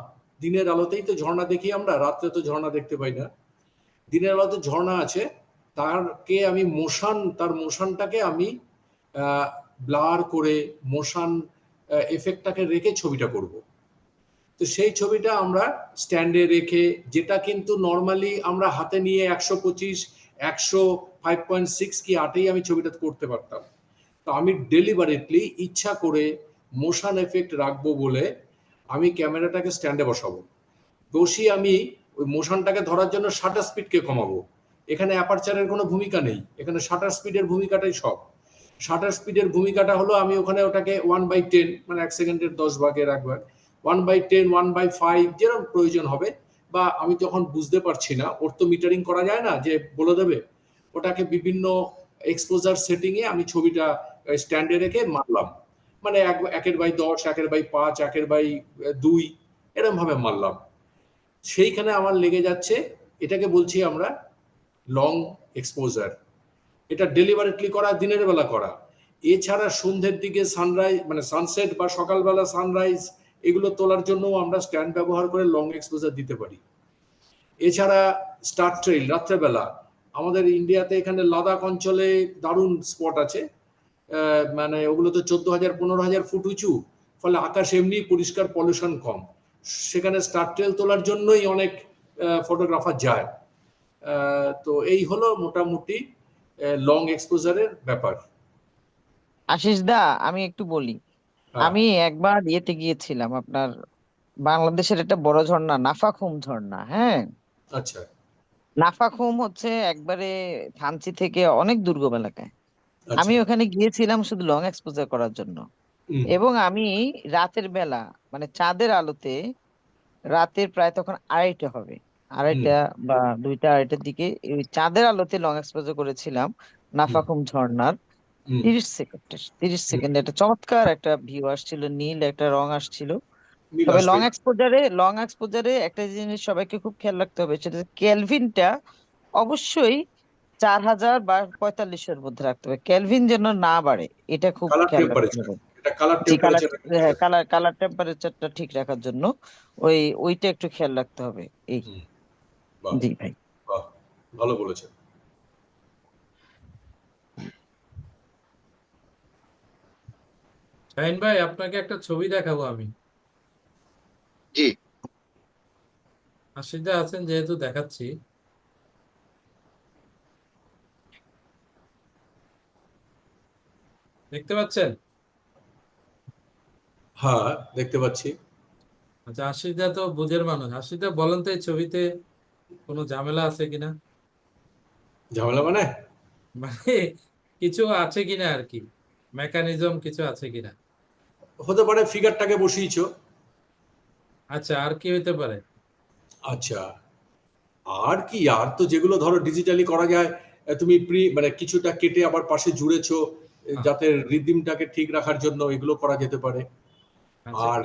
দিনের আলোতেই তো ঝর্ণা দেখি আমরা, রাত্রে তো ঝর্ণা দেখতে পাই না। দিনের আলোতে ঝর্ণা আছে, তার মোশনটাকে আমি ব্লার করে মোশন এফেক্টটাকে রেখে ছবিটা করব। তো সেই ছবিটা আমরা স্ট্যান্ডে রেখে, যেটা কিন্তু নর্মালি আমরা হাতে নিয়ে 125, 100, 5.6 কি 8-এই আমি ছবিটা করতে পারতাম। তো আমি ডেলিবারেটলি ইচ্ছা করে মোশন এফেক্ট রাখবো বলে আমি ক্যামেরাটাকে স্ট্যান্ডে বসাবো, বসিয়ে আমি ওই মোশনটাকে ধরার জন্য শাটার স্পিডকে কমাবো। এখানে অ্যাপারচারের কোনো ভূমিকা নেই, এখানে শাটার স্পিডের ভূমিকাটাই সব। শাটার স্পিডের ভূমিকাটা হলো আমি ওখানে ওটাকে 1/10, মানে 1 সেকেন্ডের 10 ভাগের 1 ভাগ, 1/10, 1/5 যেরকম প্রয়োজন হবে। বা আমি যখন বুঝতে পারছি না, ওর তো মিটারিং করা যায় না যে বলে দেবে, ওটাকে বিভিন্ন এক্সপোজার সেটিংয়ে আমি ছবিটা স্ট্যান্ডে রেখে মারলাম, মানে 1/10, 1/5, 1/2 এরকম ভাবে মারলাম। সেইখানে আমার লেগে যাচ্ছে, এটাকে বলছি আমরা লং এক্সপোজার। এটা ডেলিভারেটলি করা, দিনের বেলা করা। এছাড়া সন্ধ্যের দিকে সানরাইজ, মানে সানসেট বা সকালবেলা সানরাইজ, এগুলো তোলার জন্য আমরা স্ট্যান্ড ব্যবহার করে লং এক্সপোজার দিতে পারি। এছাড়া স্টার ট্রেইল, রাত্রেবেলা আমাদের ইন্ডিয়াতে এখানে লাদাখ অঞ্চলে দারুণ স্পট আছে, মানে ওগুলো তো 14,000, 15,000 ফুট উঁচু, ফলে আকাশ এমনি পরিষ্কার, পলিউশন কম, সেখানে স্টার ট্রেল তোলার জন্যই অনেক ফটোগ্রাফার যায়। তো এই হলো মোটামুটি লং এক্সপোজারের ব্যাপার। আশিস দা, আমি একটু বলি। হ্যাঁ, আমি একবার ইয়েতে গিয়েছিলাম, আপনার বাংলাদেশের একটা বড় ঝর্ণা, নাফাখুম ঝর্ণা। হ্যাঁ, আচ্ছা নাফাখুম হচ্ছে একবারে থানচি থেকে অনেক দুর্গম এলাকায়। আমি আচ্ছা। ওখানে গিয়েছিলাম শুধু লং এক্সপোজার করার জন্য। হুম, এবং আমি রাতের বেলা, মানে চাঁদের আলোতে, রাতের প্রায় তখন 2:30 হবে, হুম, 2:30 বা 2টা 2:30-র দিকে ওই চাঁদের আলোতে লং এক্সপোজার করেছিলাম হুম, নাফাখুম ঝর্ণার। হুম, 30 সেকেন্ডে একটা চমৎকার একটা ভিউ আসছিল, নীল একটা রং আসছিল। মিল তবে আসবে। লং এক্সপোজারে একটা জিনিস সবাইকে খুব খেয়াল রাখতে হবে, সেটা কেলভিনটা অবশ্যই 4000 বা 4500-এর মধ্যে রাখতে হবে, কেলভিন যেন না বাড়ে, এটা খুব কালার খেয়াল রাখতে টেম্পারেচার, হবে। এটা কালার জি, কালার, টেম্পারেচার। হ্যাঁ, কালার টেম্পারেচারটা ঠিক রাখার জন্য ওইটা একটু খেয়াল রাখতে হবে। এই, হুম, বাহ, জি ভাই। বাহ, ভালো বলেছেন। শাহিন ভাই, আপনাকে একটা ছবি দেখাবো আমি। জি, আশিসদা আছেন যেহেতু দেখাচ্ছি, দেখতে পাচ্ছেন? হ্যাঁ, দেখতে পাচ্ছি। আচ্ছা, আশিসদা তো বুঝের মানুষ। আশিসদা বলেন তো, এই ছবিতে কোনো ঝামেলা আছে কিনা, ঝামেলা মানে? মানে কিছু আছে কিনা আর কি, মেকানিজম কিছু আছে কিনা। হতে পারে ফিগারটাকে বসিয়েছো। আচ্ছা, আর কি হইতে পারে? আচ্ছা, আর কি, আর তো যেগুলো ধরো ডিজিটালি করা যায়, তুমি মানে কিছুটা কেটে আবার পাশে জুড়েছো, আহ, যাতে রিদিমটাকে ঠিক রাখার জন্য, এগুলো করা যেতে পারে। আচ্ছা, আর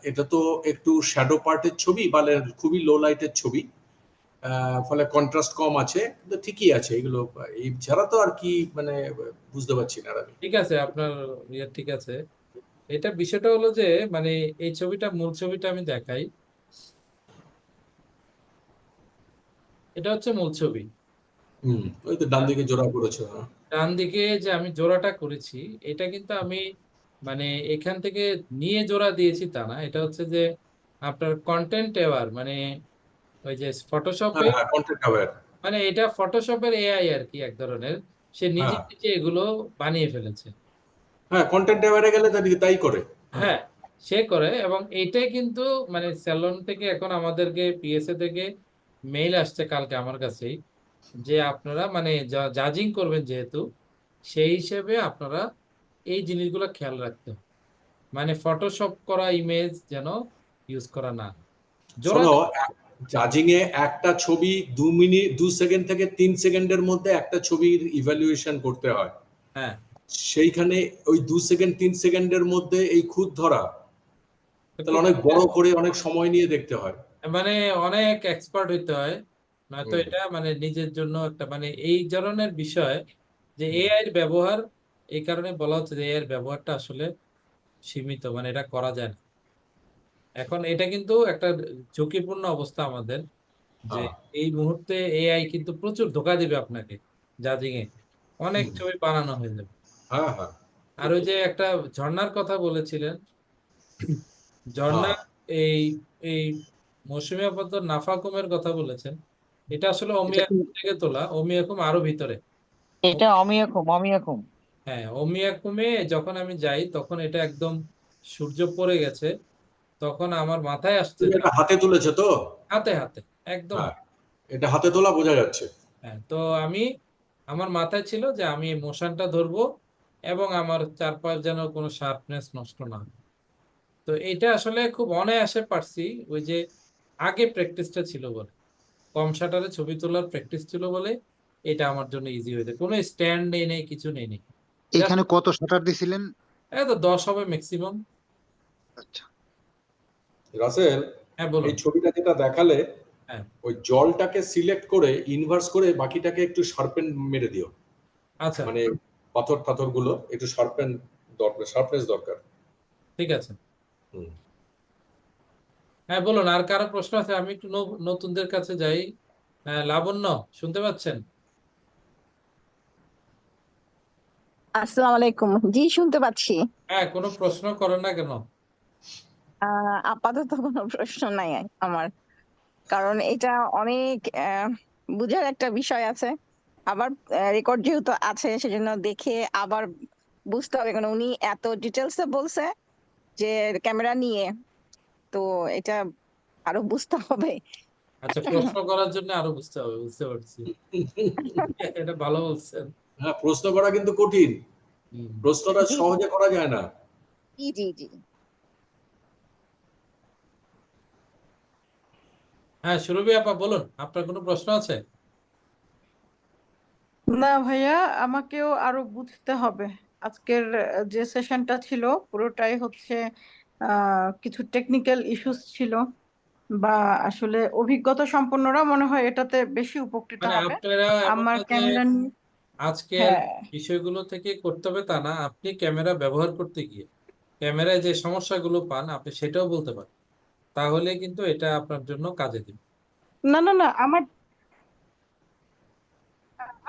এটা তো একটু শ্যাডো পার্টের ছবি, মানে খুবই লো লাইটের ছবি, ফলে কন্ট্রাস্ট কম আছে, কিন্তু ঠিকই আছে এগুলো। এই ছাড়া তো আর কি, মানে বুঝতে পারছি না আর আমি। ঠিক আছে, আপনার ইয়ে ঠিক আছে। এটা বিষয়টা হলো যে, মানে এই ছবিটা, মূল ছবিটা আমি দেখাই। এটা হচ্ছে মূল ছবি। হুম, ওই তো ডান আর দিকে জোড়া করেছো, হ্যাঁ। ডান দিকে যে আমি জোড়াটা করেছি, এটা কিন্তু আমি মানে এখান থেকে নিয়ে জোড়া দিয়েছি তা না। এটা হচ্ছে যে আপনার কন্টেন্ট এওয়ার, মানে ওই যে ফটোশপে, হ্যাঁ, হ্যাঁ, কন্টেন্ট অ্যাওয়্যার। মানে এটা ফটোশপের এআই আর কি, এক ধরনের। সে নিজে হ্যাঁ, নিজে এগুলো বানিয়ে ফেলেছে। হ্যাঁ, কন্টেন্ট অ্যাওয়্যারে গেলে তাই করে। হ্যাঁ, হ্যাঁ, সে করে। এবং এইটাই কিন্তু মানে স্যালন থেকে এখন আমাদেরকে, পিএসএ থেকে মেইল আসছে কালকে আমার কাছেই, যে আপনারা মানে জাজিং করবেন যেহেতু, সেই হিসেবে আপনারা এই জিনিসগুলো খেয়াল রাখতে হবে। মানে ফটোশপ করা ইমেজ যেন ইউজ করা না হয়। জোড়া শোনো, জাজিং এ একটা ছবি 2 সেকেন্ড থেকে 3 সেকেন্ডের মধ্যে একটা ছবির ইভ্যালুয়েশন করতে হয়। হ্যাঁ, সেইখানে ওই 2 সেকেন্ড 3 সেকেন্ডের মধ্যে এই খুঁত ধরা, তাহলে অনেক বড় করে অনেক সময় নিয়ে দেখতে হয়। মানে অনেক এক্সপার্ট হইতে হয়, নয়তো হুম। এটা মানে নিজের জন্য একটা মানে এই ধরনের বিষয় যে এআই এর ব্যবহার, এই কারণে বলা হচ্ছে যে এআই এর ব্যবহারটা আসলে সীমিত, মানে এটা করা যায় না। এখন এটা কিন্তু একটা ঝুঁকিপূর্ণ অবস্থা আমাদের, যে হ্যাঁ। এই মুহূর্তে এআই কিন্তু প্রচুর ধোঁকা দিবে আপনাকে জাজিং এ, অনেক হুম। ছবি বানানো হয়ে যাবে। হ্যাঁ, হ্যাঁ, আর ওই যে একটা ঝর্ণার কথা বলেছিলেন, ঝর্ণা, হ্যাঁ। এই এই মৌসুমী আপাতত নাফাকুমের কথা বলেছেন, এটা আসলে এটা কি অমিয়াকুম থেকে তোলা, অমিয়াকুম আরো ভিতরে। এটা অমিয়াকুম, অমিয়াকুম। হ্যাঁ, অমিয়াকুমে যখন আমি যাই তখন এটা একদম সূর্য পড়ে গেছে, তখন আমার মাথায় আসছে তুমি যে এটা হাতে তুলেছো তো? হাতে হাতে একদম। হ্যাঁ, এটা হাতে তোলা বোঝা যাচ্ছে। হ্যাঁ, তো আমি, আমার মাথায় ছিল যে আমি এই মোশনটা ধরবো এবং আমার চারপাশ যেন কোনো শার্পনেস নষ্ট না হয়। তো এটা আসলে খুব অনায়াসে পারছি, ওই যে আগে প্র্যাকটিসটা ছিল বলে, কম শাটারে ছবি তোলার প্র্যাকটিস ছিল বলে এটা আমার জন্য ইজি হয়েছে। কোনো স্ট্যান্ড নেই, নেই কিছু নেই, নেই এখানে কত শাটার দিছিলেন? তো 10 হবে ম্যাক্সিমাম। আচ্ছা, হ্যাঁ, রাসেল, এই বলুন। ছবিটা যেটা দেখালে, হ্যাঁ, ওই জলটাকে সিলেক্ট করে ইনভার্স করে বাকিটাকে একটু শার্পেন মেরে দিও। আচ্ছা, মানে পাথর টাথর গুলো একটু শার্পেন দরকার, শার্পনেস দরকার। ঠিক আছে। হুম। হ্যাঁ, বলুন, আর কারো প্রশ্ন আছে? আমি একটু নতুনদের কাছে যাই। হ্যাঁ, লাবণ্য, শুনতে পাচ্ছেন? আসসালামু আলাইকুম, জি শুনতে পাচ্ছি। হ্যাঁ, কোনো প্রশ্ন করেন না কেন? আপাতত কোনো প্রশ্ন নাই আমার, কারণ এটা অনেক বুঝার একটা বিষয় আছে। আবার রেকর্ড যেহেতু আছে সেজন্য দেখে আবার বুঝতে হবে, কারণ উনি এত ডিটেলসে বলছে যে ক্যামেরা নিয়ে, তো এটা আরো বুঝতে হবে। আচ্ছা, প্রশ্ন করার জন্য আরো বুঝতে হবে, বুঝতে পারছি। এটা ভালো বলছেন। হ্যাঁ, প্রশ্ন করা কিন্তু কঠিন, হুম। প্রশ্নটা জি সহজে করা যায় না। জি জি জি। হ্যাঁ, সুরভি আপা, বলুন, আপনার কোনো প্রশ্ন আছে? না ভাইয়া, আমাকেও আরো বুঝতে হবে। আজকের যে সেশনটা ছিল পুরোটাই হচ্ছে কিছু টেকনিক্যাল ইস্যুস ছিল, বা আসলে অভিজ্ঞতা সম্পন্নরা মনে হয় এটাতে বেশি উপকৃত মানে হবে। আপনারা এমন আমার না যে ক্যামেরা নিয়ে, আজকের হ্যাঁ, বিষয়গুলো থেকে করতে হবে তা না, আপনি ক্যামেরা ব্যবহার করতে গিয়ে ক্যামেরায় যে সমস্যাগুলো পান আপনি সেটাও বলতে পারেন, তাহলে কিন্তু এটা আপনার জন্য কাজে দিবে। না না না, আমার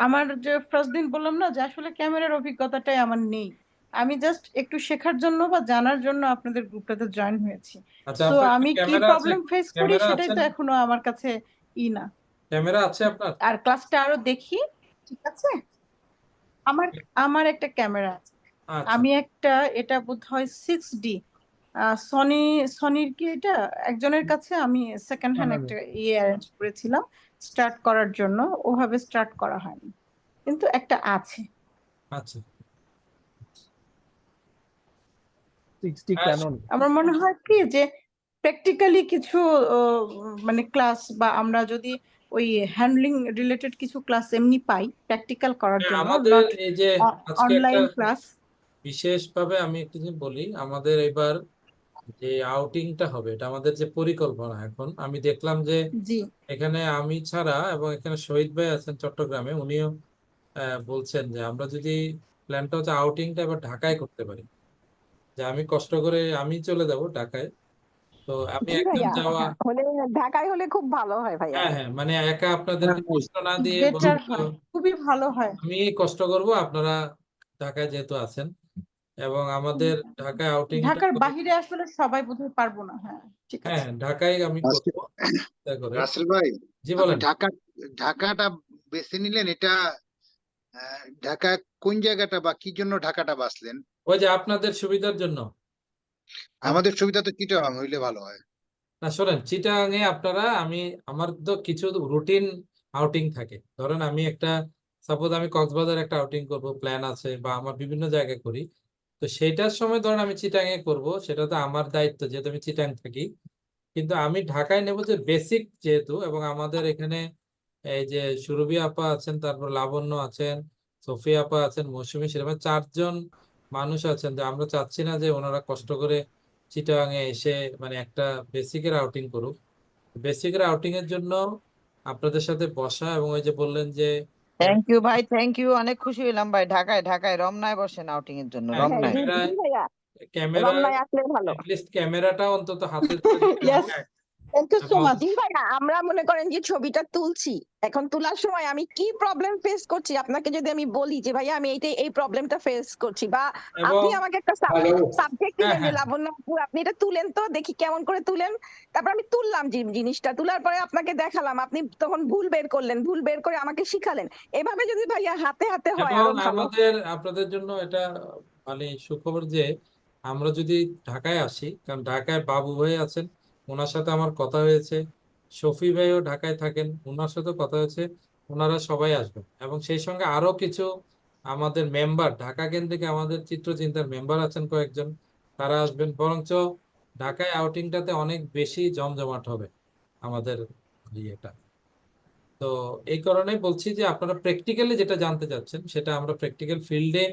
আমার যে ফার্স্ট দিন বললাম না যে আসলে ক্যামেরার অভিজ্ঞতাটাই আমার নেই। আমি জাস্ট একটু শেখার জন্য বা জানার জন্য আপনাদের গ্রুপটাতে জয়েন হয়েছি। আচ্ছা, সো আপনার কি আমি কি ক্যামেরা আছে? প্রবলেম ফেস করি ক্যামেরা সেটাই আছেন? তো এখনো আমার কাছে না। ক্যামেরা আছে আপনার? আর ক্লাসটা আরো দেখি, ঠিক আছে। আমার আমার একটা ক্যামেরা আছে। আচ্ছা, আমি একটা, এটা বোধহয় 6D সনি, সনির কি এটা, একজনের কাছে আমি সেকেন্ড হ্যান্ড একটা অ্যারেঞ্জ করেছিলাম স্টার্ট করার জন্য, ওভাবে স্টার্ট করা হয়নি, কিন্তু একটা আছে। আচ্ছা। 60 হ্যাঁ, ক্যানন। আমার মনে হয় কি যে প্র্যাকটিক্যালি কিছু মানে ক্লাস, বা আমরা যদি ওই হ্যান্ডলিং রিলেটেড কিছু ক্লাস এমনি পাই প্র্যাকটিক্যাল করার জন্য, আমাদের নট এই যে আজকে একটা অনলাইন ক্লাস। বিশেষভাবে আমি একটু জিনিস বলি, আমাদের এবার যে আউটিংটা হবে এটা আমাদের যে পরিকল্পনা, এখন আমি দেখলাম যে জি, এখানে আমি ছাড়া এবং এখানে শহীদ ভাই আছেন চট্টগ্রামে, উনিও বলছেন যে আমরা যদি প্ল্যানটা হচ্ছে আউটিংটা এবার ঢাকায় করতে পারি, যে আমি কষ্ট করে আমি চলে যাব ঢাকায়, তো আমি জি একদম ভাইয়া, যাওয়া। হ্যাঁ, হলে ঢাকায় হলে খুব ভালো হয় ভাইয়া। হ্যাঁ, হ্যাঁ, মানে একা আপনাদেরকে কষ্ট না দিয়ে বেটার বরঞ্চ হয়, খুবই ভালো হয়। আমি কষ্ট করব, আপনারা ঢাকায় যেহেতু আছেন, এবং আমাদের ঢাকায় আউটিংটা ঢাকার করে। বাহিরে আসলে সবাই বোধহয় পারবো না, হ্যাঁ ঠিক হ্যাঁ, আছে। ঢাকায় আমি রাসেল করবো চেষ্টা করে। রাসেল ভাই, জি, আপনি বলেন। ঢাকাটা বেছে নিলেন, এটা ঢাকা কোন জায়গাটা বা কি জন্য ঢাকাটা বাছলেন? ওই যে আপনাদের সুবিধার জন্য। আমাদের সুবিধা তো চিটাগাং হইলে ভালো হয়। না, শোনেন, চিটাগাং এ আপনারা, আমার তো কিছু রুটিন আউটিং থাকে, ধরেন আমি একটা, সাপোজ আমি কক্সবাজার একটা আউটিং করব প্ল্যান আছে, বা আমার বিভিন্ন জায়গায় করি, তো সেইটার সময় ধরেন আমি চিটাগাং এ করবো, সেটা তো আমার দায়িত্ব যেহেতু আমি চিটাগাং থাকি। কিন্তু আমি ঢাকায় নেব যে বেসিক যেহেতু, এবং আমাদের এখানে এই যে সুরভি আপা আছেন, তারপর লাবণ্য আছেন, সোফিয়া আপা আছেন, মৌসুমী, সেরকম 4 জন মানুষ আছেন। যে আমরা চাচ্ছি না যে ওনারা কষ্ট করে চিটাগাং এ এসে মানে একটা বেসিকের আউটিং করুক। বেসিকের আউটিং এর জন্য আপনাদের সাথে বসা, এবং ওই যে বললেন যে থ্যাংক ইউ ভাই, থ্যাংক ইউ, অনেক খুশি হলাম ভাই। ঢাকায় রমনায় বসেন আউটিং এর জন্য, হ্যাঁ, হ্যাঁ, রমনায়। জি জি ভাইয়া, ক্যামেরা রমনায় আসলে ভালো। লিস্ট ক্যামেরাটা অন্তত হাতে ধরে নিতে Yes. হবে। থ্যাংক ইউ সো এবং মাচ। জি ভাইয়া, আমরা মনে করেন যে ছবিটা তুলছি, এখন তোলার সময় আমি কি প্রবলেম ফেস করছি আপনাকে যদি আমি বলি যে ভাইয়া আমি এই প্রবলেমটা ফেস করছি, বা এবং আপনি আমাকে একটা হ্যাঁ যাবো। সাবজেক্ট হ্যাঁ দিলেন যে হ্যাঁ লাবণ্য আপু আপনি এটা তুলেন তো দেখি কেমন করে তুলেন, তারপর আমি তুললাম জিনিসটা, তোলার পরে আপনাকে দেখালাম, আপনি তখন ভুল বের করলেন, ভুল বের করে আমাকে শিখালেন। এভাবে যদি ভাইয়া হাতে হাতে হয় এবং আরো ভালো। আমাদের আপনাদের জন্য এটা মানে সুখবর যে আমরা যদি ঢাকায় আসি, কারণ ঢাকায় বাবু ভাই আছেন, ওনার সাথে আমার কথা হয়েছে, শফি ভাইও ঢাকায় থাকেন, ওনার সাথে কথা হয়েছে, ওনারা সবাই আসবেন। এবং সেই সঙ্গে আরো কিছু আমাদের মেম্বার, ঢাকা কেন্দ্রিক আমাদের চিত্রচিন্তার মেম্বার আছেন কয়েকজন, তারা আসবেন। বরঞ্চ ঢাকায় আউটিংটাতে অনেক বেশি জমজমাট হবে আমাদের ইয়েটা। তো এই কারণে বলছি যে আপনারা প্র্যাকটিক্যালি যেটা জানতে চাচ্ছেন সেটা আমরা প্র্যাকটিক্যাল ফিল্ডে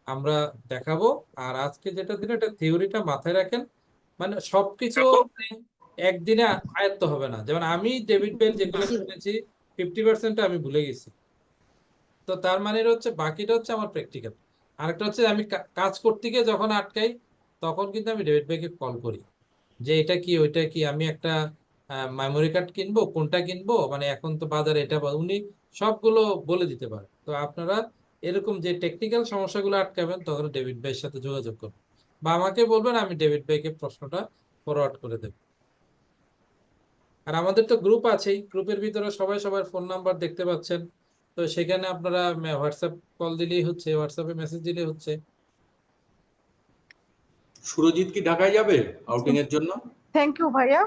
আমরা দেখাবো। আর আজকে যেটা দিন এটা থিওরিটা মাথায় রাখেন, মানে সবকিছু মানে একদিনে আয়ত্ত হবে না। যেমন আমি ডেভিড বেল যেগুলো শুনেছি 50% আমি ভুলে গেছি। তো তার মানে হচ্ছে বাকিটা হচ্ছে আমার প্র্যাকটিক্যাল। আরেকটা হচ্ছে আমি কাজ করতে গিয়ে যখন আটকাই, তখন কিন্তু আমি ডেভিড ভাইকে কল করি যে এটা কি ওইটা কি, আমি একটা মেমোরি কার্ড কিনবো, কোনটা কিনবো, মানে এখন তো বাজারে এটা উনি সবগুলো বলে দিতে পারে। তো আপনারা এরকম যে টেকনিক্যাল সমস্যাগুলো আটকাবেন, তখন ডেভিড ভাইয়ের সাথে যোগাযোগ করবেন বা আমাকে বলবেন, আমি ডেভিড ভাইকে প্রশ্নটা ফরওয়ার্ড করে দেব। আর আমাদের তো গ্রুপ আছেই, গ্রুপের ভিতরে সবাই সবার ফোন নাম্বার দেখতে পাচ্ছেন। তো সেখানে আপনারা হোয়াটসঅ্যাপ কল দিলেই হচ্ছে, হোয়াটসঅ্যাপে মেসেজ দিলেই হচ্ছে। সুরজিৎ কি ঢাকায় যাবে আউটিং এর জন্য? থ্যাংক ইউ ভাইয়া।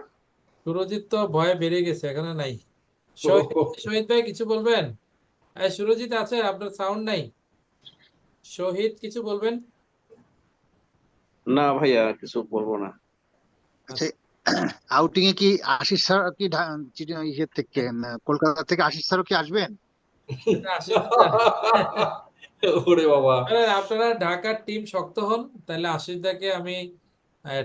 সুরজিৎ তো ভয়ে বেরিয়ে গেছে, এখানে নাই। শহীদ শহীদ ভাই কিছু বলবেন? সুরজিৎ আছে, আপনার সাউন্ড নাই। শহীদ কিছু বলবেন? না ভাইয়া, কিছু বলবো না। আচ্ছা, আউটিং এ কি আশিস স্যার কি ইয়ে থেকে কলকাতা থেকে আশিস স্যারও কি আসবেন? ওরে বাবা, আপনারা ঢাকার টিম শক্ত হন, তাহলে আশিস দাকে আমি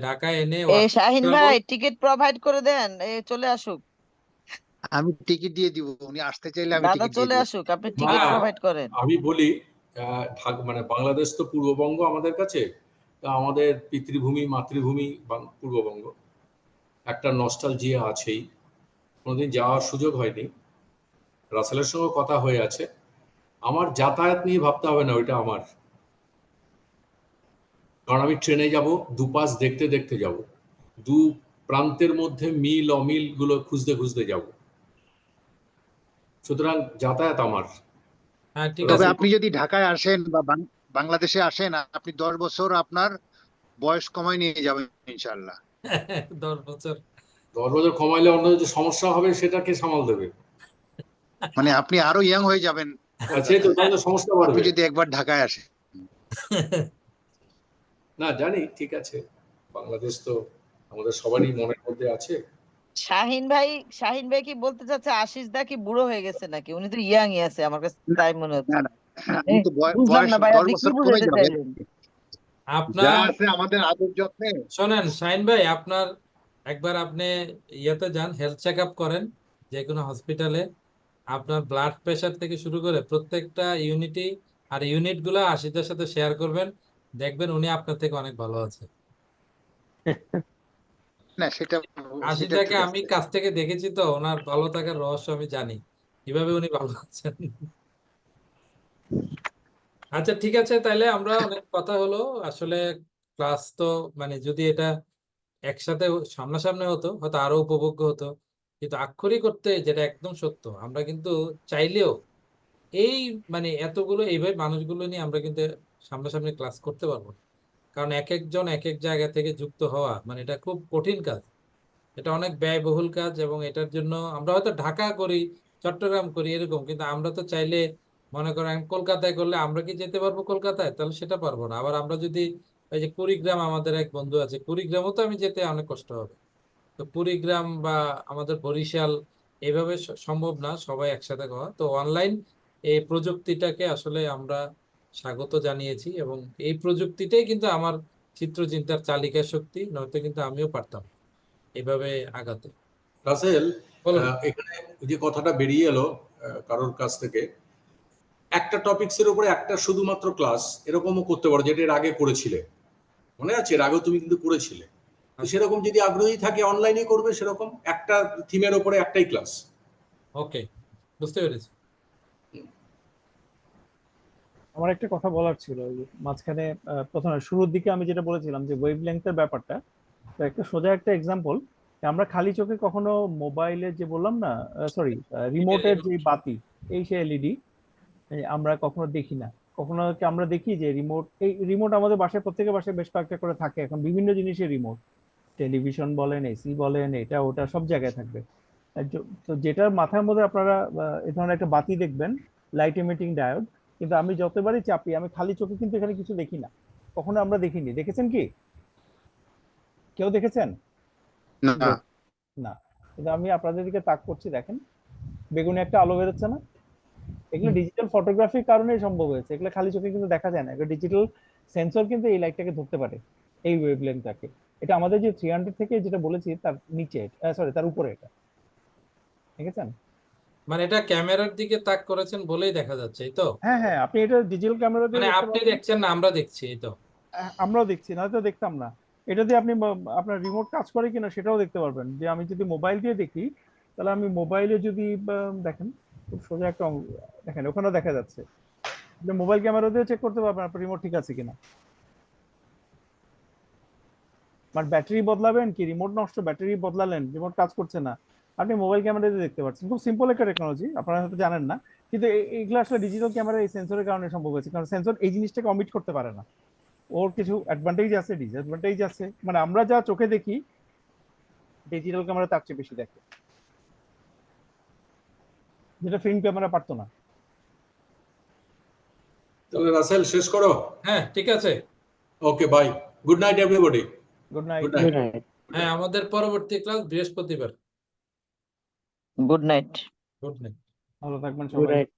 ঢাকায় এনে শাহিন ভাই টিকিট প্রোভাইড করে দেন, চলে আসুক, আমি টিকিট দিয়ে দিব, উনি আসতে চাইলে আমি দাদা টিকিট দিয়ে চলে দিব। আসুক, আপনি টিকিট হ্যাঁ, প্রোভাইড করেন। আমি বলি মানে বাংলাদেশ তো পূর্ববঙ্গ আমাদের কাছে, তা আমাদের পিতৃভূমি মাতৃভূমি পূর্ববঙ্গ, একটা নস্টালজিয়া আছেই। কোনোদিন যাওয়ার সুযোগ হয়নি, রাসেলের সঙ্গে কথা হয়ে আছে। আমার যাতায়াত নিয়ে ভাবতে হবে না, ওইটা আমার, কারণ আমি ট্রেনে যাব, দুপাশ দেখতে দেখতে যাব, দু প্রান্তের মধ্যে মিল অমিল গুলো খুঁজতে খুঁজতে যাব, সুতরাং যাতায়াত আমার। হ্যাঁ ঠিক তবে আছে। আপনি যদি ঢাকায় আসেন বা বাংলাদেশে আসেন, আপনি 10 বছর আপনার বয়স কমায় নিয়ে যাবেন ইনশাআল্লাহ। 10 বছর 10 বছর কমাইলে অন্য যে সমস্যা হবে সেটাকে সামাল দেবে। মানে আপনি আরো ইয়াং হয়ে যাবেন সেই তো, তাহলে সমস্যা আপনি বাড়বে। যদি একবার ঢাকায় আসেন। না জানি, ঠিক আছে, বাংলাদেশ তো আমাদের সবারই মনের মধ্যে আছে। শাহিন ভাই কি বলতে চাচ্ছে আশিস দা কি বুড়ো হয়ে গেছে নাকি? উনি তো ইয়াংই আছে, আমার কাছে তাই মনে হচ্ছে। না না, আপনি তো বুঝলাম বয়স না ভাই, 10 আপনি কি বছর কমে বুঝাতে যাবে। চাইলেন? যা আপনার আছে আমাদের আদর যত্নে। শোনেন শাহিন ভাই, আপনার একবার আপনি ইয়েতে যান, হেলথ চেক আপ করেন যে কোনো হসপিটালে। আপনার ব্লাড প্রেশার থেকে শুরু করে প্রত্যেকটা ইউনিটি আর ইউনিট গুলা আশিসের সাথে শেয়ার করবেন, দেখবেন উনি আপনার থেকে অনেক ভালো আছে। না সেটা আশিসদাকে ঠিক আমি আছে। কাছ থেকে দেখেছি, তো ওনার ভালো থাকার রহস্য আমি জানি, কিভাবে উনি ভালো আছেন। আচ্ছা ঠিক আছে, তাহলে আমরা অনেক কথা হলো। আসলে ক্লাস তো মানে যদি এটা একসাথে সামনাসামনি হতো হয়তো আরো উপভোগ্য হতো, কিন্তু আক্ষরিক করতে যেটা একদম সত্য, আমরা কিন্তু চাইলেও এই মানে এতগুলো এইভাবে মানুষগুলো নিয়ে আমরা কিন্তু সামনাসামনি ক্লাস করতে পারবো না। কারণ এক একজন এক এক জায়গা থেকে যুক্ত হওয়া মানে এটা খুব কঠিন কাজ, এটা অনেক ব্যয়বহুল কাজ। এবং এটার জন্য আমরা হয়তো ঢাকা করি, চট্টগ্রাম করি এরকম, কিন্তু আমরা তো চাইলে মনে করেন কলকাতায় করলে আমরা কি যেতে পারবো কলকাতায়? তাহলে সেটা পারবো না। আবার আমরা যদি এই যে কুড়িগ্রাম, আমাদের এক বন্ধু আছে কুড়িগ্রামও, তো আমি যেতে অনেক কষ্ট হবে। তো কুড়িগ্রাম বা আমাদের বরিশাল এভাবে সম্ভব না সবাই একসাথে হওয়া। তো অনলাইন এই প্রযুক্তিটাকে আসলে আমরা স্বাগত জানিয়েছি, এবং এই প্রযুক্তিটাই কিন্তু আমার চিত্রচিন্তার চালিকা শক্তি, নয়তো কিন্তু আমিও পারতাম এভাবে আগাতে। রাসেল, বলুন। এখানে যে কথাটা বেরিয়ে এলো কারোর কাছ থেকে, একটা টপিকসের উপরে একটা শুধুমাত্র ক্লাস এরকমও করতে পারো, যেটা এর আগে করেছিলে, মনে আছে? এর আগেও তুমি কিন্তু করেছিলে। তো সেরকম যদি আগ্রহী থাকে অনলাইনে করবে, সেরকম একটা থিমের উপরে একটাই ক্লাস। ওকে, বুঝতে পেরেছি। আমার একটা কথা বলার ছিল ওই যে মাঝখানে প্রথমে শুরুর দিকে আমি যেটা বলেছিলাম যে ওয়েভ লেন্থের ব্যাপারটা, তো একটা সোজা একটা এক্সাম্পল, আমরা খালি চোখে কখনো মোবাইলে যে বললাম না, সরি, রিমোটের যে বাতি, এই সে এলইডি আমরা কখনো দেখি না। কখনো কি আমরা দেখি যে রিমোট, এই রিমোট আমাদের বাসায়, প্রত্যেকের বাসায় বেশ কয়েকটা করে থাকে এখন, বিভিন্ন জিনিসের রিমোট, টেলিভিশন বলেন, এসি বলেন, এটা ওটা সব জায়গায় থাকবে। তো যেটার মাথার মধ্যে আপনারা এই ধরনের একটা বাতি দেখবেন, লাইট এমিটিং ডায়োড, কিন্তু আমি যতবারই চাপি আমি খালি চোখে কিন্তু এখানে কিছু দেখি না, কখনো আমরা দেখিনি। দেখেছেন কি? কেউ দেখেছেন? না, না। কিন্তু আমি আপনাদের দিকে তাক করছি, দেখেন বেগুনি একটা আলো বেরোচ্ছে না? এগুলো ডিজিটাল ফটোগ্রাফির কারণেই সম্ভব হয়েছে, এগুলো খালি চোখে কিন্তু দেখা যায় না। এগুলো ডিজিটাল সেন্সর কিন্তু এই লাইটটাকে ধরতে পারে, এই ওয়েভলেন্থটাকে। এটা আমাদের যে 300 থেকে যেটা বলেছি তার নিচে, সরি তার উপরে এটা, দেখেছেন? মানে এটা ক্যামেরার দিকে তাক করেছেন বলেই দেখা যাচ্ছে, এই তো? হ্যাঁ হ্যাঁ, আপনি এটা ডিজিটাল ক্যামেরা দিয়ে মানে দেখতে আপনি পাবেন। দেখছেন না, আমরা দেখছি, এই তো? আমরাও দেখছি, না তো দেখতাম না। এটা দিয়ে আপনি আপনার রিমোট কাজ করে কিনা সেটাও দেখতে পারবেন। যে আমি যদি মোবাইল দিয়ে দেখি, তাহলে আমি মোবাইলে যদি দেখেন, খুব সোজা একটা দেখেন ওখানেও দেখা যাচ্ছে। আপনি মোবাইল ক্যামেরা দিয়ে চেক করতে পারবেন আপনার রিমোট ঠিক আছে কিনা। মানে ব্যাটারি বদলাবেন কি, রিমোট নষ্ট, ব্যাটারি বদলালেন, রিমোট কাজ করছে না, আপনি মোবাইল ক্যামেরা দিয়ে দেখতে পাচ্ছেন। খুব সিম্পল একটা টেকনোলজি, আপনারা হয়তো জানেন না, কিন্তু এইগুলো আসলে ডিজিটাল ক্যামেরা এই সেন্সরের কারণে সম্ভব হয়েছে, কারণ সেন্সর এই জিনিসটাকে অমিট করতে পারে না। ওর কিছু অ্যাডভান্টেজ আছে, ডিসঅ্যাডভান্টেজ আছে, মানে আমরা যা চোখে দেখি ডিজিটাল ক্যামেরা তার চেয়ে বেশি দেখে, যেটা ফিল্ম ক্যামেরা পারতো না। তাহলে রাসেল শেষ করো। হ্যাঁ, ঠিক আছে। Okay, bye, good night everybody. Good night. Good night. হ্যাঁ, আমাদের পরবর্তী ক্লাস বৃহস্পতিবার। Good night. Good night. ভালো থাকবেন গুড সবাই। নাইট।